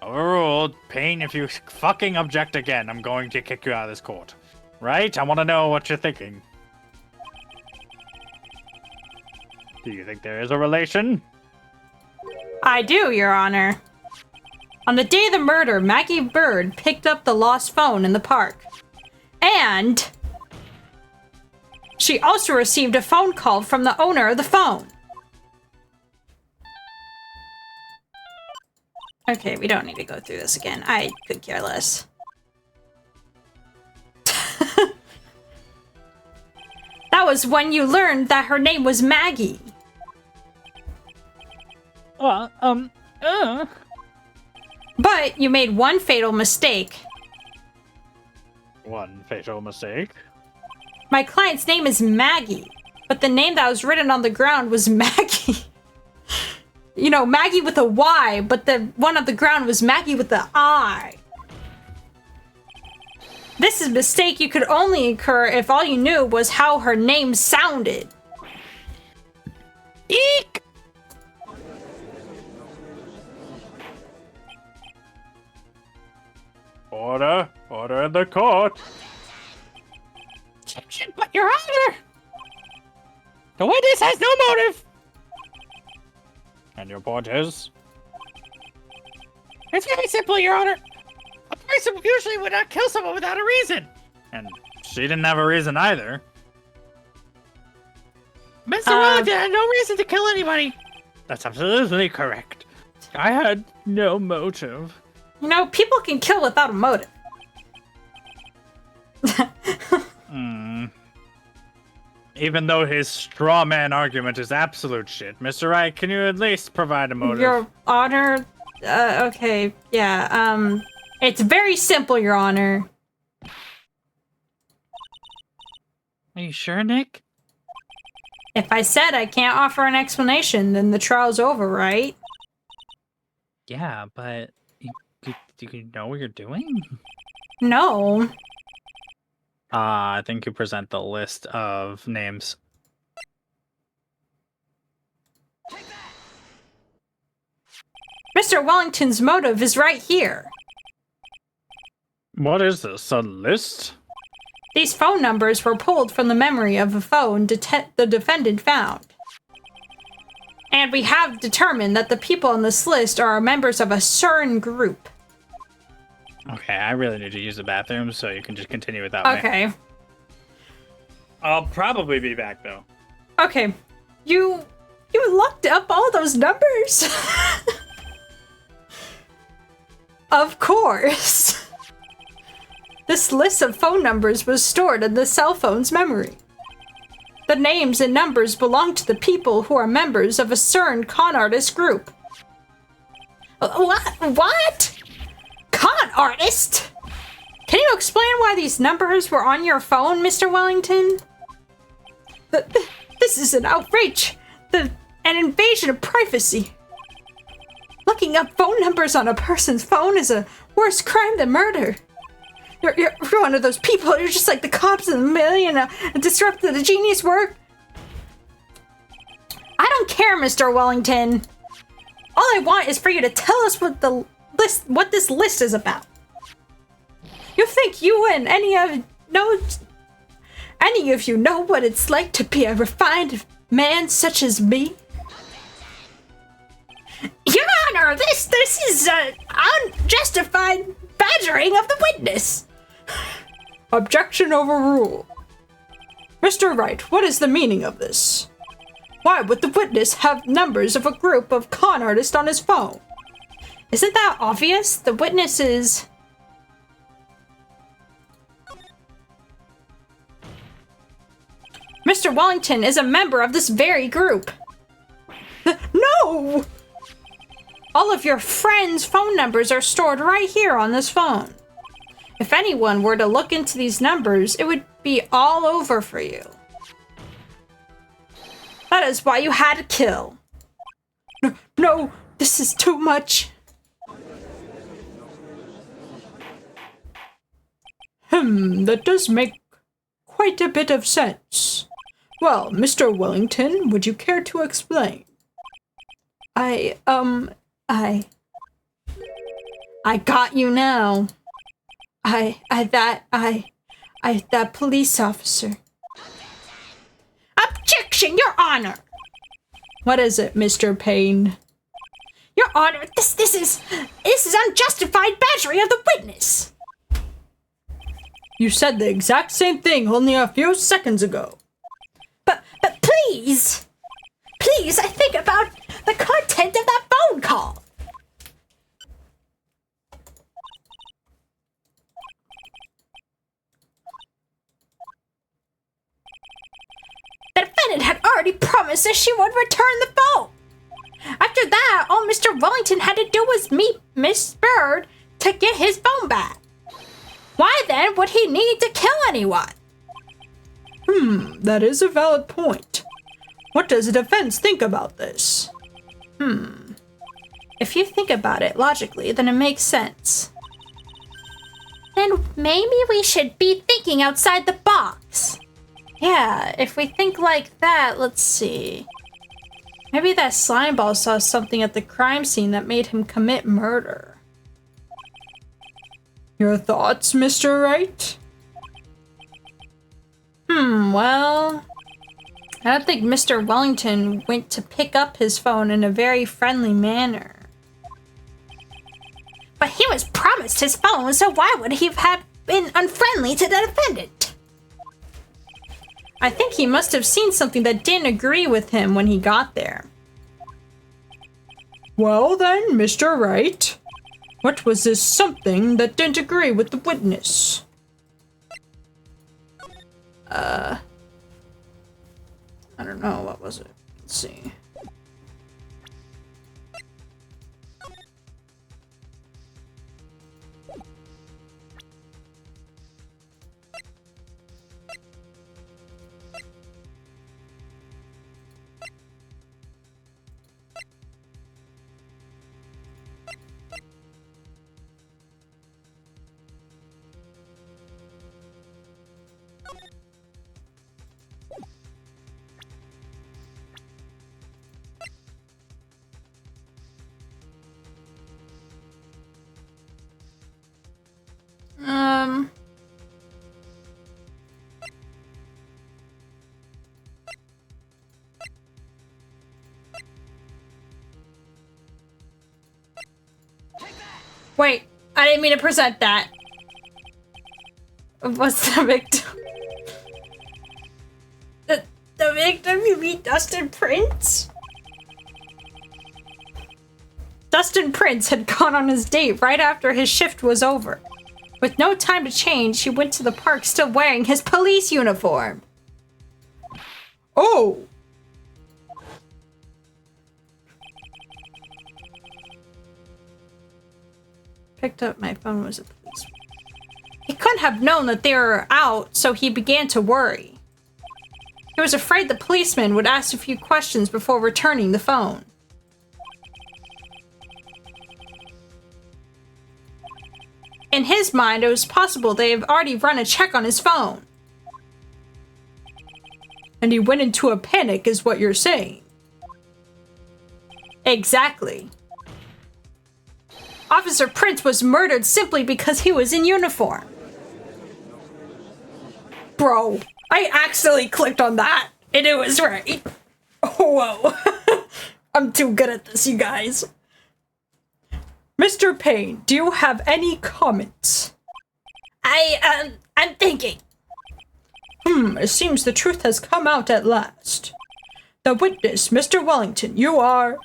Overruled. Payne, if you fucking object again, I'm going to kick you out of this court. Right? I want to know what you're thinking. Do you think there is a relation? I do, Your Honor. On the day of the murder, Maggie Bird picked up the lost phone in the park. And she also received a phone call from the owner of the phone. Okay, we don't need to go through this again. I could care less. That was when you learned that her name was Maggie. But you made one fatal mistake. One fatal mistake? My client's name is Maggie, but the name that was written on the ground was Maggie. You know, Maggie with a Y, but the one on the ground was Maggie with the I. This is a mistake you could only incur if all you knew was how her name sounded. Eek! Order! Order in the court! But Your Honor! The witness has no motive! And your point is? It's very simple, Your Honor. A person usually would not kill someone without a reason. And she didn't have a reason either. Mr. Wellington had no reason to kill anybody. That's absolutely correct. I had no motive. You know, people can kill without a motive. Even though his straw man argument is absolute shit, Mr. Wright, can you at least provide a motive? Your Honor, okay, yeah, it's very simple, Your Honor. Are you sure, Nick? If I said I can't offer an explanation, then the trial's over, right? Yeah, but do you know what you're doing? No. I think you present the list of names. Mr. Wellington's motive is right here. What is this, a list? These phone numbers were pulled from the memory of a phone the defendant found. And we have determined that the people on this list are members of a certain group. Okay, I really need to use the bathroom, so you can just continue without me. Okay. I'll probably be back, though. Okay. You looked up all those numbers? Of course. This list of phone numbers was stored in the cell phone's memory. The names and numbers belong to the people who are members of a certain con artist group. What? Con artist? Can you explain why these numbers were on your phone, Mr. Wellington? This is an outrage. An invasion of privacy. Looking up phone numbers on a person's phone is a worse crime than murder. You're one of those people. You're just like the cops in the million and disrupt the genius work. I don't care, Mr. Wellington. All I want is for you to tell us what this list is about. You think you and any of you know what it's like to be a refined man such as me? Your Honor, this is unjustified badgering of the witness. Objection overruled. Mr. Wright, what is the meaning of this? Why would the witness have numbers of a group of con artists on his phone? Isn't that obvious? The witness is... Mr. Wellington is a member of this very group. No! All of your friends' phone numbers are stored right here on this phone. If anyone were to look into these numbers, it would be all over for you. That is why you had to kill. No, this is too much. That does make quite a bit of sense. Well, Mr. Wellington, would you care to explain? I got you now. That police officer. Objection, Your Honor! What is it, Mr. Payne? Your Honor, this is unjustified badgering of the witness. You said the exact same thing only a few seconds ago. But please, I think about the content of that phone call. The defendant had already promised that she would return the phone. After that, all Mr. Wellington had to do was meet Miss Bird to get his phone back. Why then would he need to kill anyone? That is a valid point. What does the defense think about this? If you think about it logically, then it makes sense. Then maybe we should be thinking outside the box. Yeah, if we think like that, let's see. Maybe that slime ball saw something at the crime scene that made him commit murder. Your thoughts, Mr. Wright? Well... I don't think Mr. Wellington went to pick up his phone in a very friendly manner. But he was promised his phone, so why would he have been unfriendly to the defendant? I think he must have seen something that didn't agree with him when he got there. Well then, Mr. Wright, what was this something that didn't agree with the witness? I don't know, what was it? Let's see. Wait, I didn't mean to present that. What's the victim? The victim, you mean Dustin Prince? Dustin Prince had gone on his date right after his shift was over. With no time to change, he went to the park still wearing his police uniform. Oh! Picked up my phone, was a police. He couldn't have known that they were out, so he began to worry. He was afraid the policeman would ask a few questions before returning the phone. In his mind, it was possible they have already run a check on his phone. And he went into a panic, is what you're saying. Exactly. Officer Prince was murdered simply because he was in uniform. Bro, I accidentally clicked on that, and it was right. Whoa. I'm too good at this, you guys. Mr. Payne, do you have any comments? I'm thinking. It seems the truth has come out at last. The witness, Mr. Wellington, you are...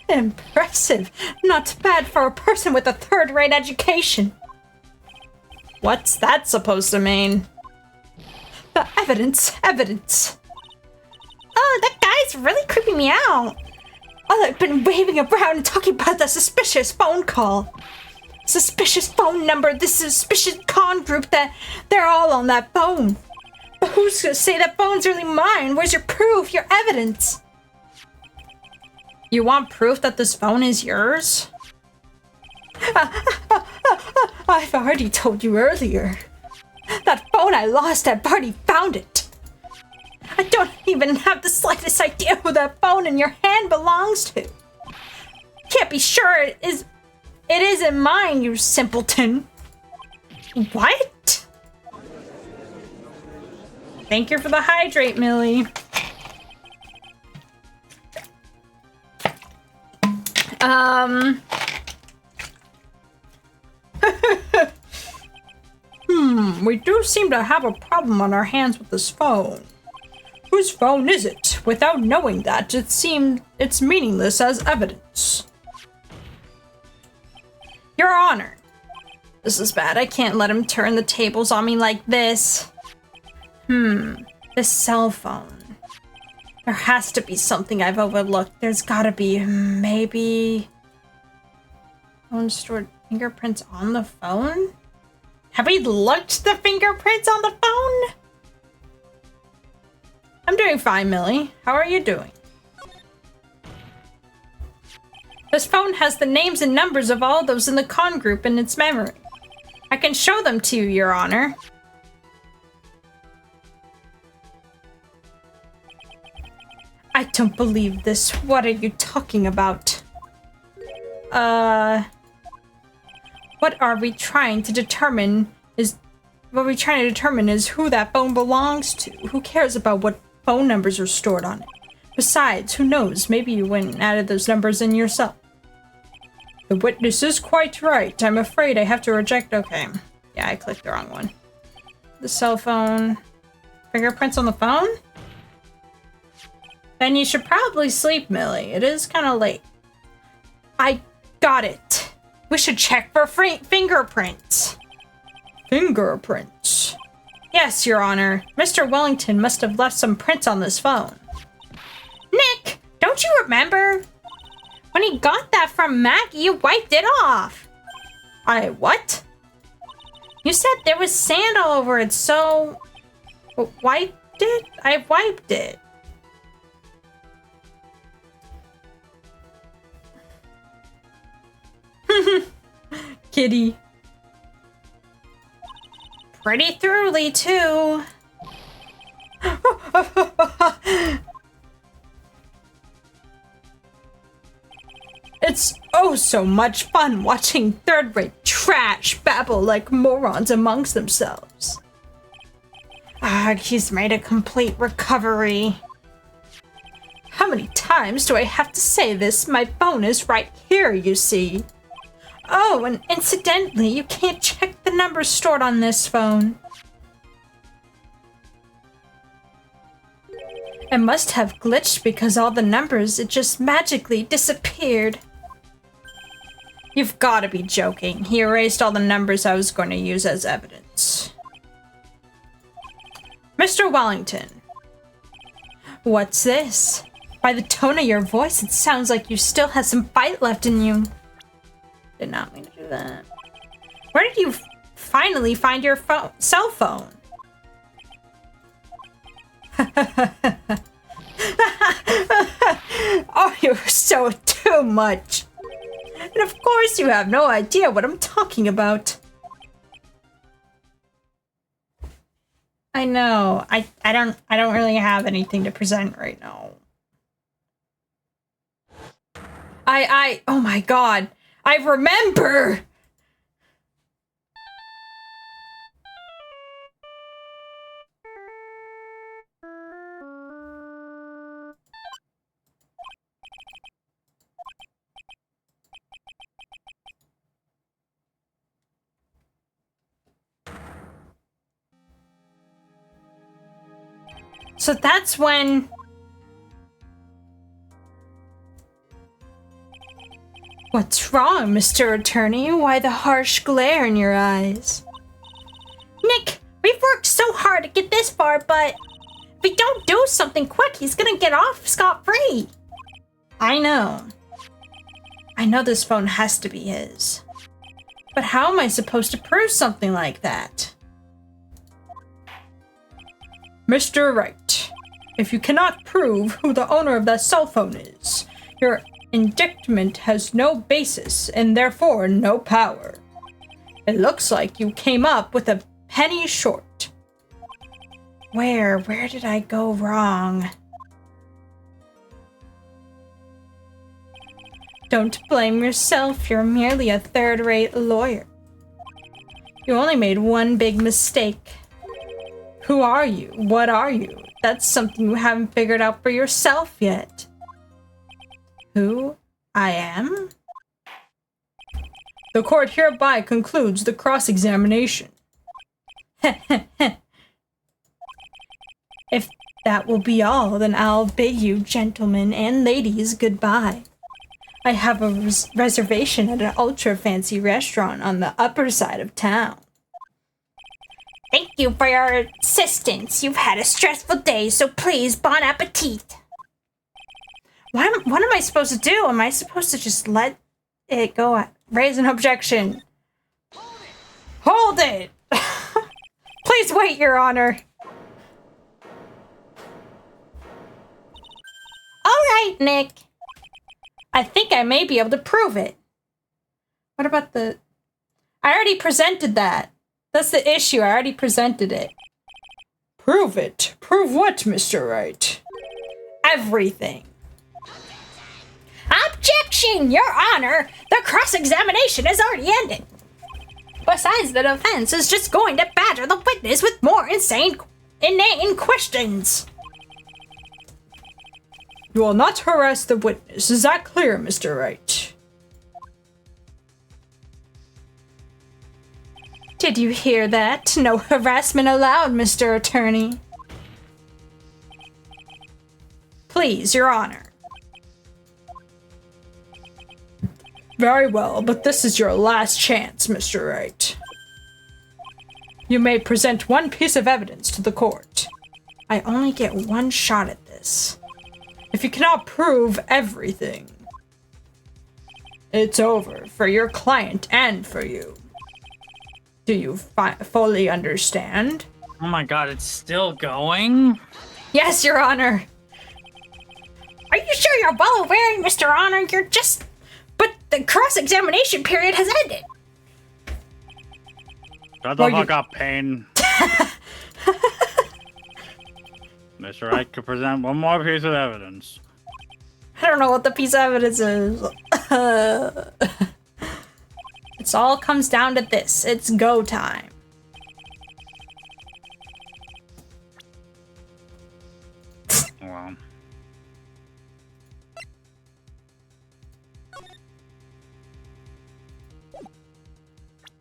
Impressive. Not bad for a person with a third-rate education. What's that supposed to mean? The evidence. Oh, that guy's really creeping me out. Oh, I've been waving around and talking about the suspicious phone call. Suspicious phone number, this suspicious con group, that they're all on that phone. But who's gonna say that phone's really mine? Where's your proof, your evidence? You want proof that this phone is yours? I've already told you earlier. That phone I lost at party found it. I don't even have the slightest idea who that phone in your hand belongs to. Can't be sure it isn't mine, you simpleton. What? Thank you for the hydrate, Millie. We do seem to have a problem on our hands with this phone. Whose phone is it? Without knowing that, it seems it's meaningless as evidence. Your Honor. This is bad. I can't let him turn the tables on me like this. This cell phone. There has to be something I've overlooked. There's gotta be, maybe... Phone stored fingerprints on the phone? Have we looked the fingerprints on the phone? I'm doing fine, Millie. How are you doing? This phone has the names and numbers of all those in the con group in its memory. I can show them to you, Your Honor. I don't believe this. What are you talking about? What we're trying to determine is who that phone belongs to. Who cares about what phone numbers are stored on it. Besides, who knows, maybe you went and added those numbers in yourself. The witness is quite right. I'm afraid I have to reject. Okay. Yeah, I clicked the wrong one. The cell phone. Fingerprints on the phone? Then you should probably sleep, Millie. It is kind of late. I got it. We should check for fingerprints. Fingerprints? Yes, Your Honor. Mr. Wellington must have left some prints on this phone. Nick, don't you remember? When he got that from Maggie, you wiped it off. I what? You said there was sand all over it, so... Wiped it? I wiped it. Kitty. Pretty thoroughly, too. It's oh so much fun watching third-rate trash babble like morons amongst themselves. He's made a complete recovery. How many times do I have to say this? My phone is right here, you see. Oh, and incidentally, you can't check the numbers stored on this phone. It must have glitched because all the numbers, it just magically disappeared. You've got to be joking. He erased all the numbers I was going to use as evidence. Mr. Wellington. What's this? By the tone of your voice, it sounds like you still have some fight left in you. Did not mean to do that. Where did you finally find your cell phone? Oh, you're so too much. And of course you have no idea what I'm talking about. I know. I don't really have anything to present right now. Oh my god. I remember! So that's when... What's wrong, Mr. Attorney? Why the harsh glare in your eyes? Nick, we've worked so hard to get this far, but if we don't do something quick, he's gonna get off scot-free. I know. I know this phone has to be his. But how am I supposed to prove something like that? Mr. Wright, if you cannot prove who the owner of that cell phone is, your indictment has no basis and therefore no power. It looks like you came up with a penny short. Where did I go wrong? Don't blame yourself, you're merely a third-rate lawyer. You only made one big mistake. Who are you? What are you? That's something you haven't figured out for yourself yet. Who I am? The court hereby concludes the cross-examination. If that will be all, then I'll bid you, gentlemen and ladies, goodbye. I have a reservation at an ultra-fancy restaurant on the upper side of town. Thank you for your assistance. You've had a stressful day, so please, bon appetit. What am I supposed to do? Am I supposed to just let it go? Raise an objection. Hold it! Please wait, Your Honor. Alright, Nick. I think I may be able to prove it. What about the... I already presented that. That's the issue. I already presented it. Prove it. Prove what, Mr. Wright? Everything. Objection, Your Honor! The cross-examination has already ended. Besides, the defense is just going to badger the witness with more inane questions. You will not harass the witness. Is that clear, Mr. Wright? Did you hear that? No harassment allowed, Mr. Attorney. Please, Your Honor. Very well, but this is your last chance, Mr. Wright. You may present one piece of evidence to the court. I only get one shot at this. If you cannot prove everything, it's over for your client and for you. Do you fully understand? Oh my god, it's still going? Yes, Your Honor. Are you sure you're well aware, Mr. Honor? You're just... But the cross-examination period has ended. Shut the fuck up, Pain. Mr. Wright could present one more piece of evidence. I don't know what the piece of evidence is. It all comes down to this. It's go time. Well...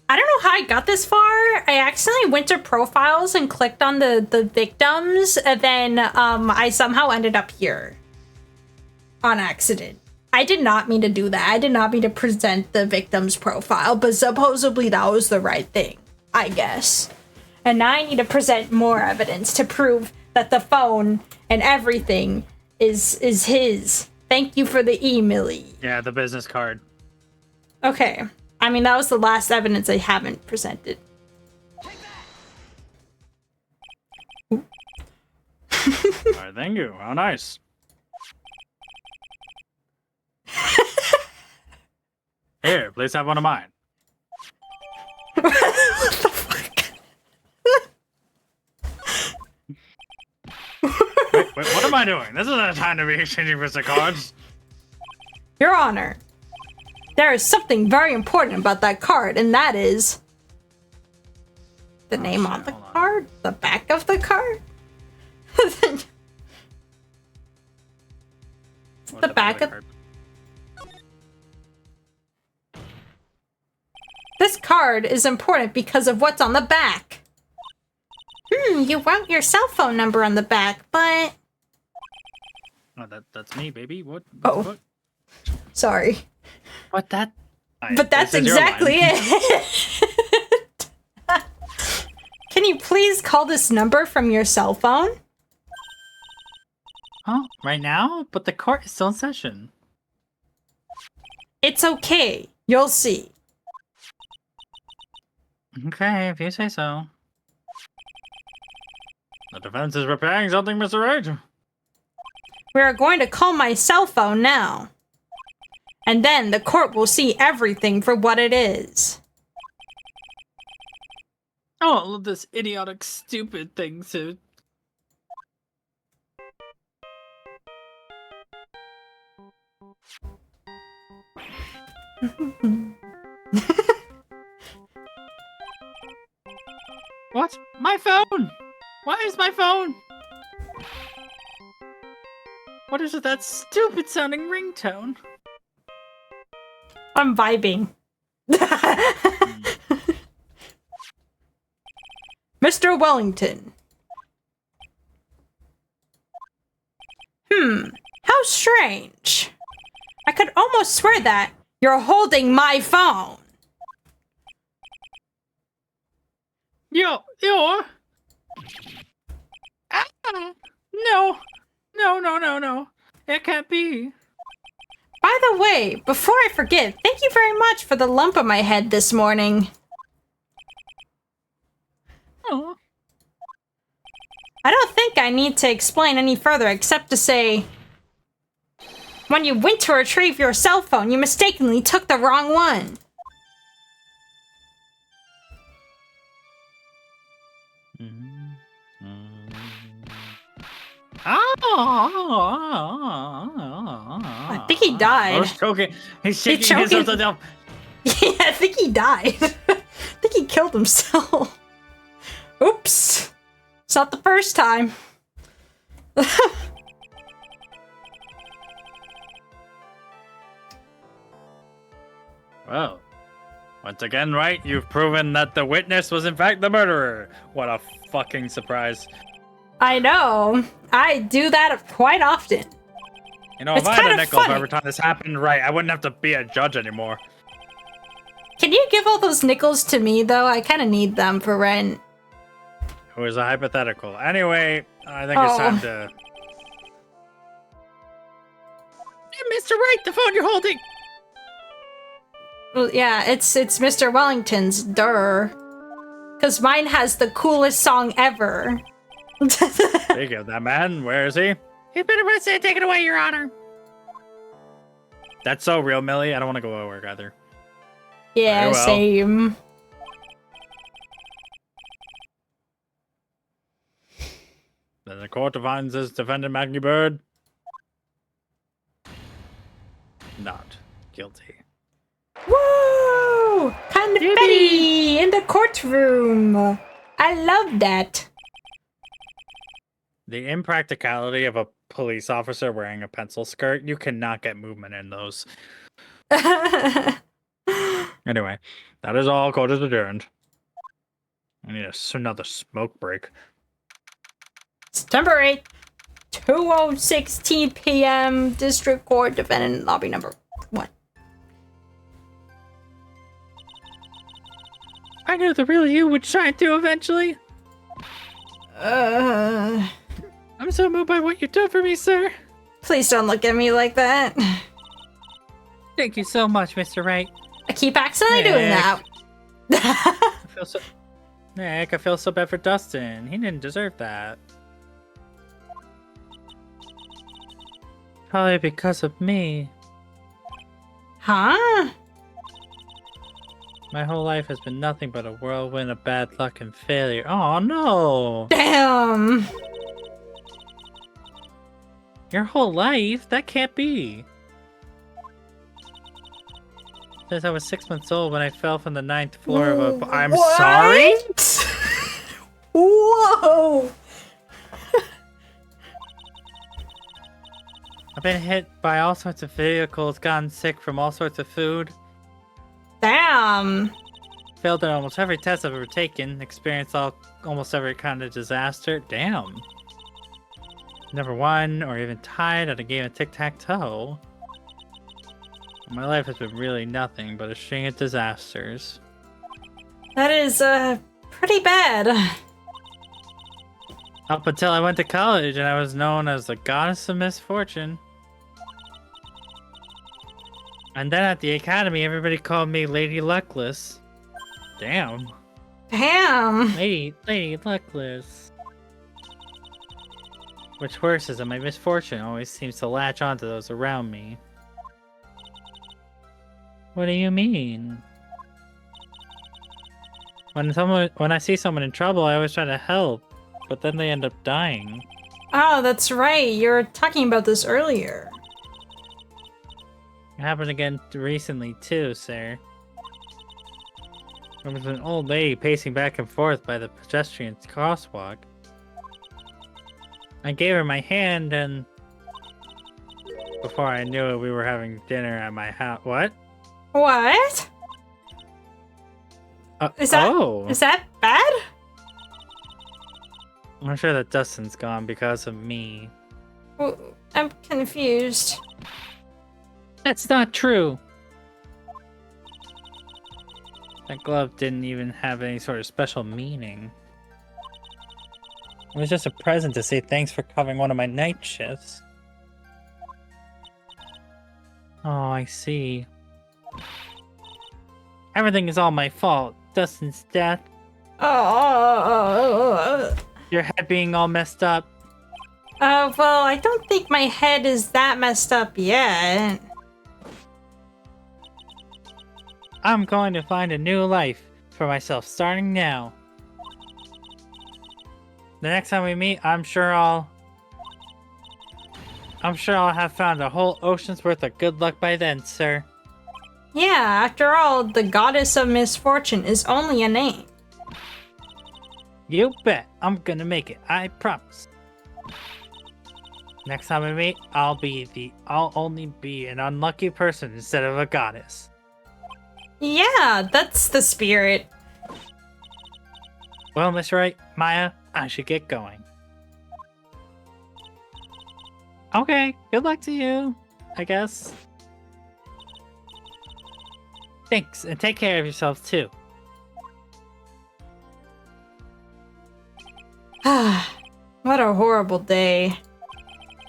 I don't know how I got this far. I accidentally went to profiles and clicked on the victims, and then I somehow ended up here. On accident. I did not mean to do that. I did not mean to present the victim's profile, but supposedly that was the right thing, I guess. And now I need to present more evidence to prove that the phone and everything is his. Thank you for the Millie. Yeah, the business card. Okay. I mean, that was the last evidence I haven't presented. Alright, thank you. How nice. Here, please have one of mine. What the fuck? Wait, what am I doing? This isn't a time to be exchanging visitor cards. Your Honor, there is something very important about that card, and that is the name on the card, the back of the card. The back of this card is important because of what's on the back. You wrote your cell phone number on the back, but oh, that's me, baby. What? Oh. What? Sorry. What that? But that's exactly it. Can you please call this number from your cell phone? Huh? Right now? But the court is still in session. It's okay. You'll see. Okay, if you say so. The defense is preparing something, Mr. Wright. We are going to call my cell phone now. And then the court will see everything for what it is. Oh, all of this idiotic, stupid thing to... What? My phone! Why is my phone? What is with that stupid sounding ringtone? I'm vibing. Mr. Wellington. How strange. I could almost swear that you're holding my phone. You're... Ah! No! No. It can't be. By the way, before I forget, thank you very much for the lump on my head this morning. Oh. I don't think I need to explain any further except to say, when you went to retrieve your cell phone, you mistakenly took the wrong one. I think he died. Oh, he's choking. He's shaking himself to death. Yeah, I think he died. I think he killed himself. Oops. It's not the first time. Well, once again, right? You've proven that the witness was in fact the murderer. What a fucking surprise. I know. I do that quite often. You know, It's if I had a kinda nickel for funny. every time this happened, right, I wouldn't have to be a judge anymore. Can you give all those nickels to me, though? I kind of need them for rent. It was a hypothetical. Anyway, I think it's time to... Hey, Mr. Wright, the phone you're holding! Well, yeah, it's Mr. Wellington's, because mine has the coolest song ever. Speaking of that man, where is he? He's been arrested and taken away, Your Honor. That's so real, Millie. I don't want to go to work either. Yeah, Very well. same. Then the court finds this defendant, Maggie Bird, not guilty. Woo! Confetti in the courtroom. I love that. The impracticality of a police officer wearing a pencil skirt, you cannot get movement in those. Anyway, that is all. Court is adjourned. I need another smoke break. September 8th, 2016 p.m. District Court, defendant lobby number 1. I knew the real you would shine through eventually. I'm so moved by what you've done for me, sir. Please don't look at me like that. Thank you so much, Mr. Wright. I keep accidentally doing that. I feel so... Nick, I feel so bad for Dustin. He didn't deserve that. Probably because of me. Huh? My whole life has been nothing but a whirlwind of bad luck and failure. Oh no! Damn. Your whole life? That can't be. Since I was 6 months old when I fell from the 9th floor of a... I'm What? sorry? Whoa! I've been hit by all sorts of vehicles, gotten sick from all sorts of food. Damn. Failed at almost every test I've ever taken. Experienced almost every kind of disaster. Damn. Never won or even tied at a game of tic-tac-toe. My life has been really nothing but a string of disasters. That is, pretty bad. Up until I went to college and I was known as the goddess of misfortune. And then at the academy, everybody called me Lady Luckless. Damn. Damn. Lady Luckless. Which worse is that my misfortune always seems to latch onto those around me. What do you mean? When I see someone in trouble, I always try to help, but then they end up dying. Oh, that's right. You were talking about this earlier. It happened again recently too, sir. There was an old lady pacing back and forth by the pedestrian crosswalk. I gave her my hand and... Before I knew it, we were having dinner at my house. What? What? Is that bad? I'm sure that Dustin's gone because of me. Well, I'm confused. That's not true. That glove didn't even have any sort of special meaning. It was just a present to say thanks for covering one of my night shifts. Oh, I see. Everything is all my fault. Dustin's death, your head being all messed up. Well, I don't think my head is that messed up yet. I'm going to find a new life for myself starting now. The next time we meet, I'm sure I'll have found a whole ocean's worth of good luck by then, sir. Yeah, after all, the goddess of misfortune is only a name. You bet. I'm gonna make it. I promise. Next time we meet, I'll only be an unlucky person instead of a goddess. Yeah, that's the spirit. Well, Miss Wright, Maya, I should get going. Okay, good luck to you, I guess. Thanks, and take care of yourselves too. What a horrible day.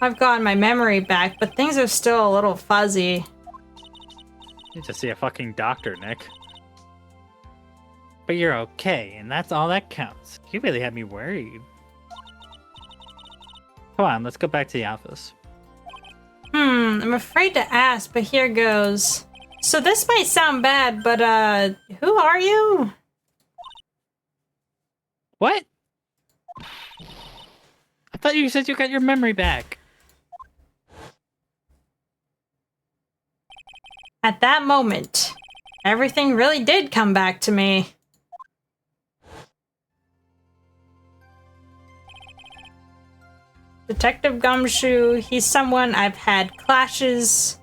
I've gotten my memory back, but things are still a little fuzzy. You need to see a fucking doctor, Nick. But you're okay, and that's all that counts. You really had me worried. Come on, let's go back to the office. I'm afraid to ask, but here goes. So this might sound bad, but, who are you? What? I thought you said you got your memory back. At that moment, everything really did come back to me. Detective Gumshoe, he's someone I've had clashes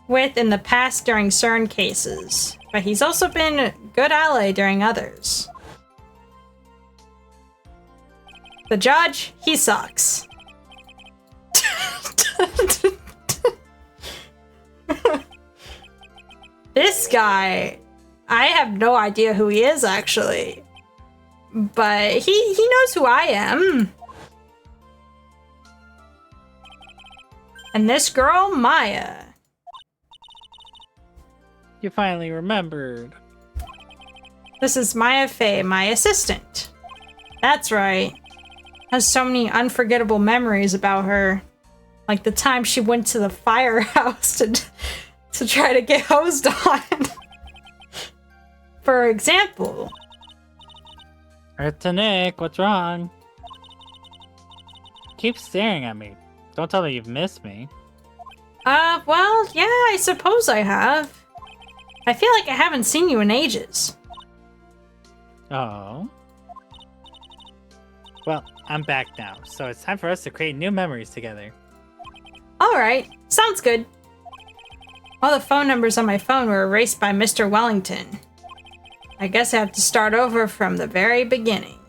with in the past during certain cases, but he's also been a good ally during others. The judge, he sucks. This guy, I have no idea who he is actually, but he knows who I am. And this girl, Maya. You finally remembered. This is Maya Fey, my assistant. That's right. Has so many unforgettable memories about her. Like the time she went to the firehouse to try to get hosed on. For example. Eartha Nick, what's wrong? Keep staring at me. Don't tell me you've missed me. Well, yeah, I suppose I have. I feel like I haven't seen you in ages. Oh. Well, I'm back now, so it's time for us to create new memories together. Alright, sounds good. All the phone numbers on my phone were erased by Mr. Wellington. I guess I have to start over from the very beginning.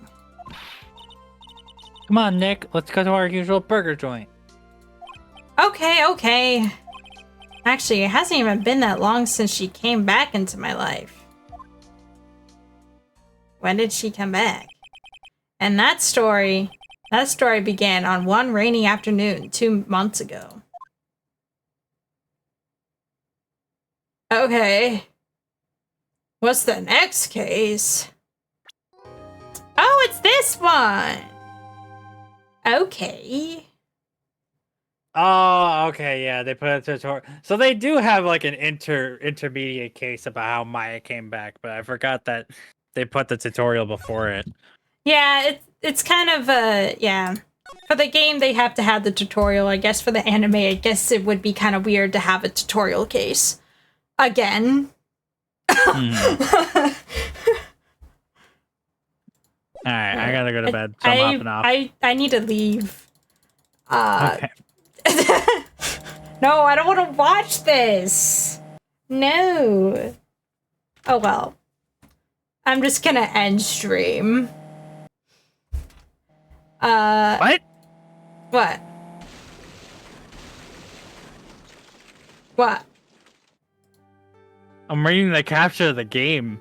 Come on, Nick, let's go to our usual burger joint. Okay. Actually, it hasn't even been that long since she came back into my life. When did she come back? And that story began on one rainy afternoon 2 months ago. Okay. What's the next case? Oh, it's this one! Okay. Oh, okay, yeah, they put a tutorial. So they do have like an intermediate case about how Maya came back, but I forgot that they put the tutorial before it. Yeah, it's kind of yeah. For the game, they have to have the tutorial. I guess for the anime, I guess it would be kind of weird to have a tutorial case again. Alright, I gotta go to bed, so I'm hopping off. I need to leave. Okay. No, I don't want to watch this. No. Oh well. I'm just gonna end stream. What? What? What? I'm reading the capture of the game.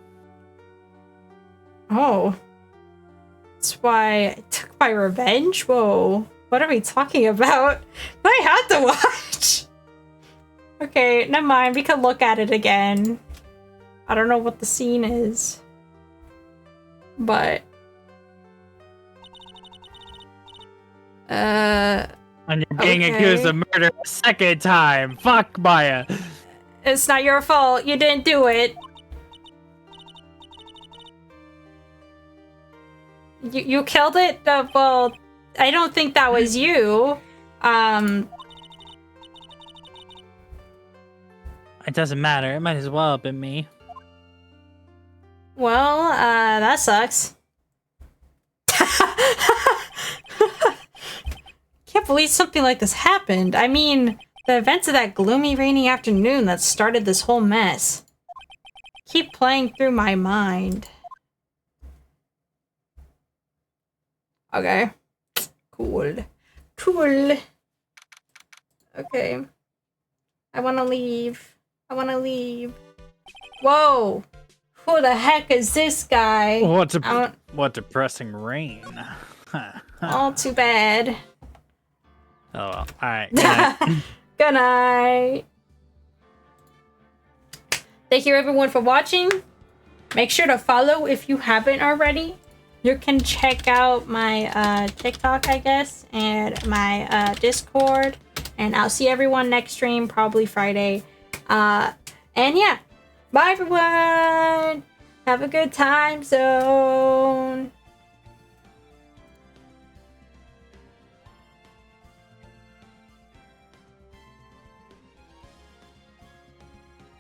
Oh. That's why I took my revenge? Whoa. What are we talking about? I had to watch. Okay, never mind. We can look at it again. I don't know what the scene is. But... And you're being Okay. accused of murder a second time. Fuck Maya. It's not your fault. You didn't do it. You killed it? Well, I don't think that was you. It doesn't matter. It might as well have been me. Well, that sucks. Can't believe something like this happened. I mean, the events of that gloomy, rainy afternoon that started this whole mess. keep playing through my mind. Okay. Cool. Cool. Okay. I wanna leave. I wanna leave. Whoa! Who the heck is this guy? What depressing rain. All too bad. Oh well. Alright, good night. Good night. Thank you everyone for watching. Make sure to follow if you haven't already. You can check out my TikTok, I guess, and my Discord. And I'll see everyone next stream, probably Friday. And yeah. Bye everyone. Have a good time zone.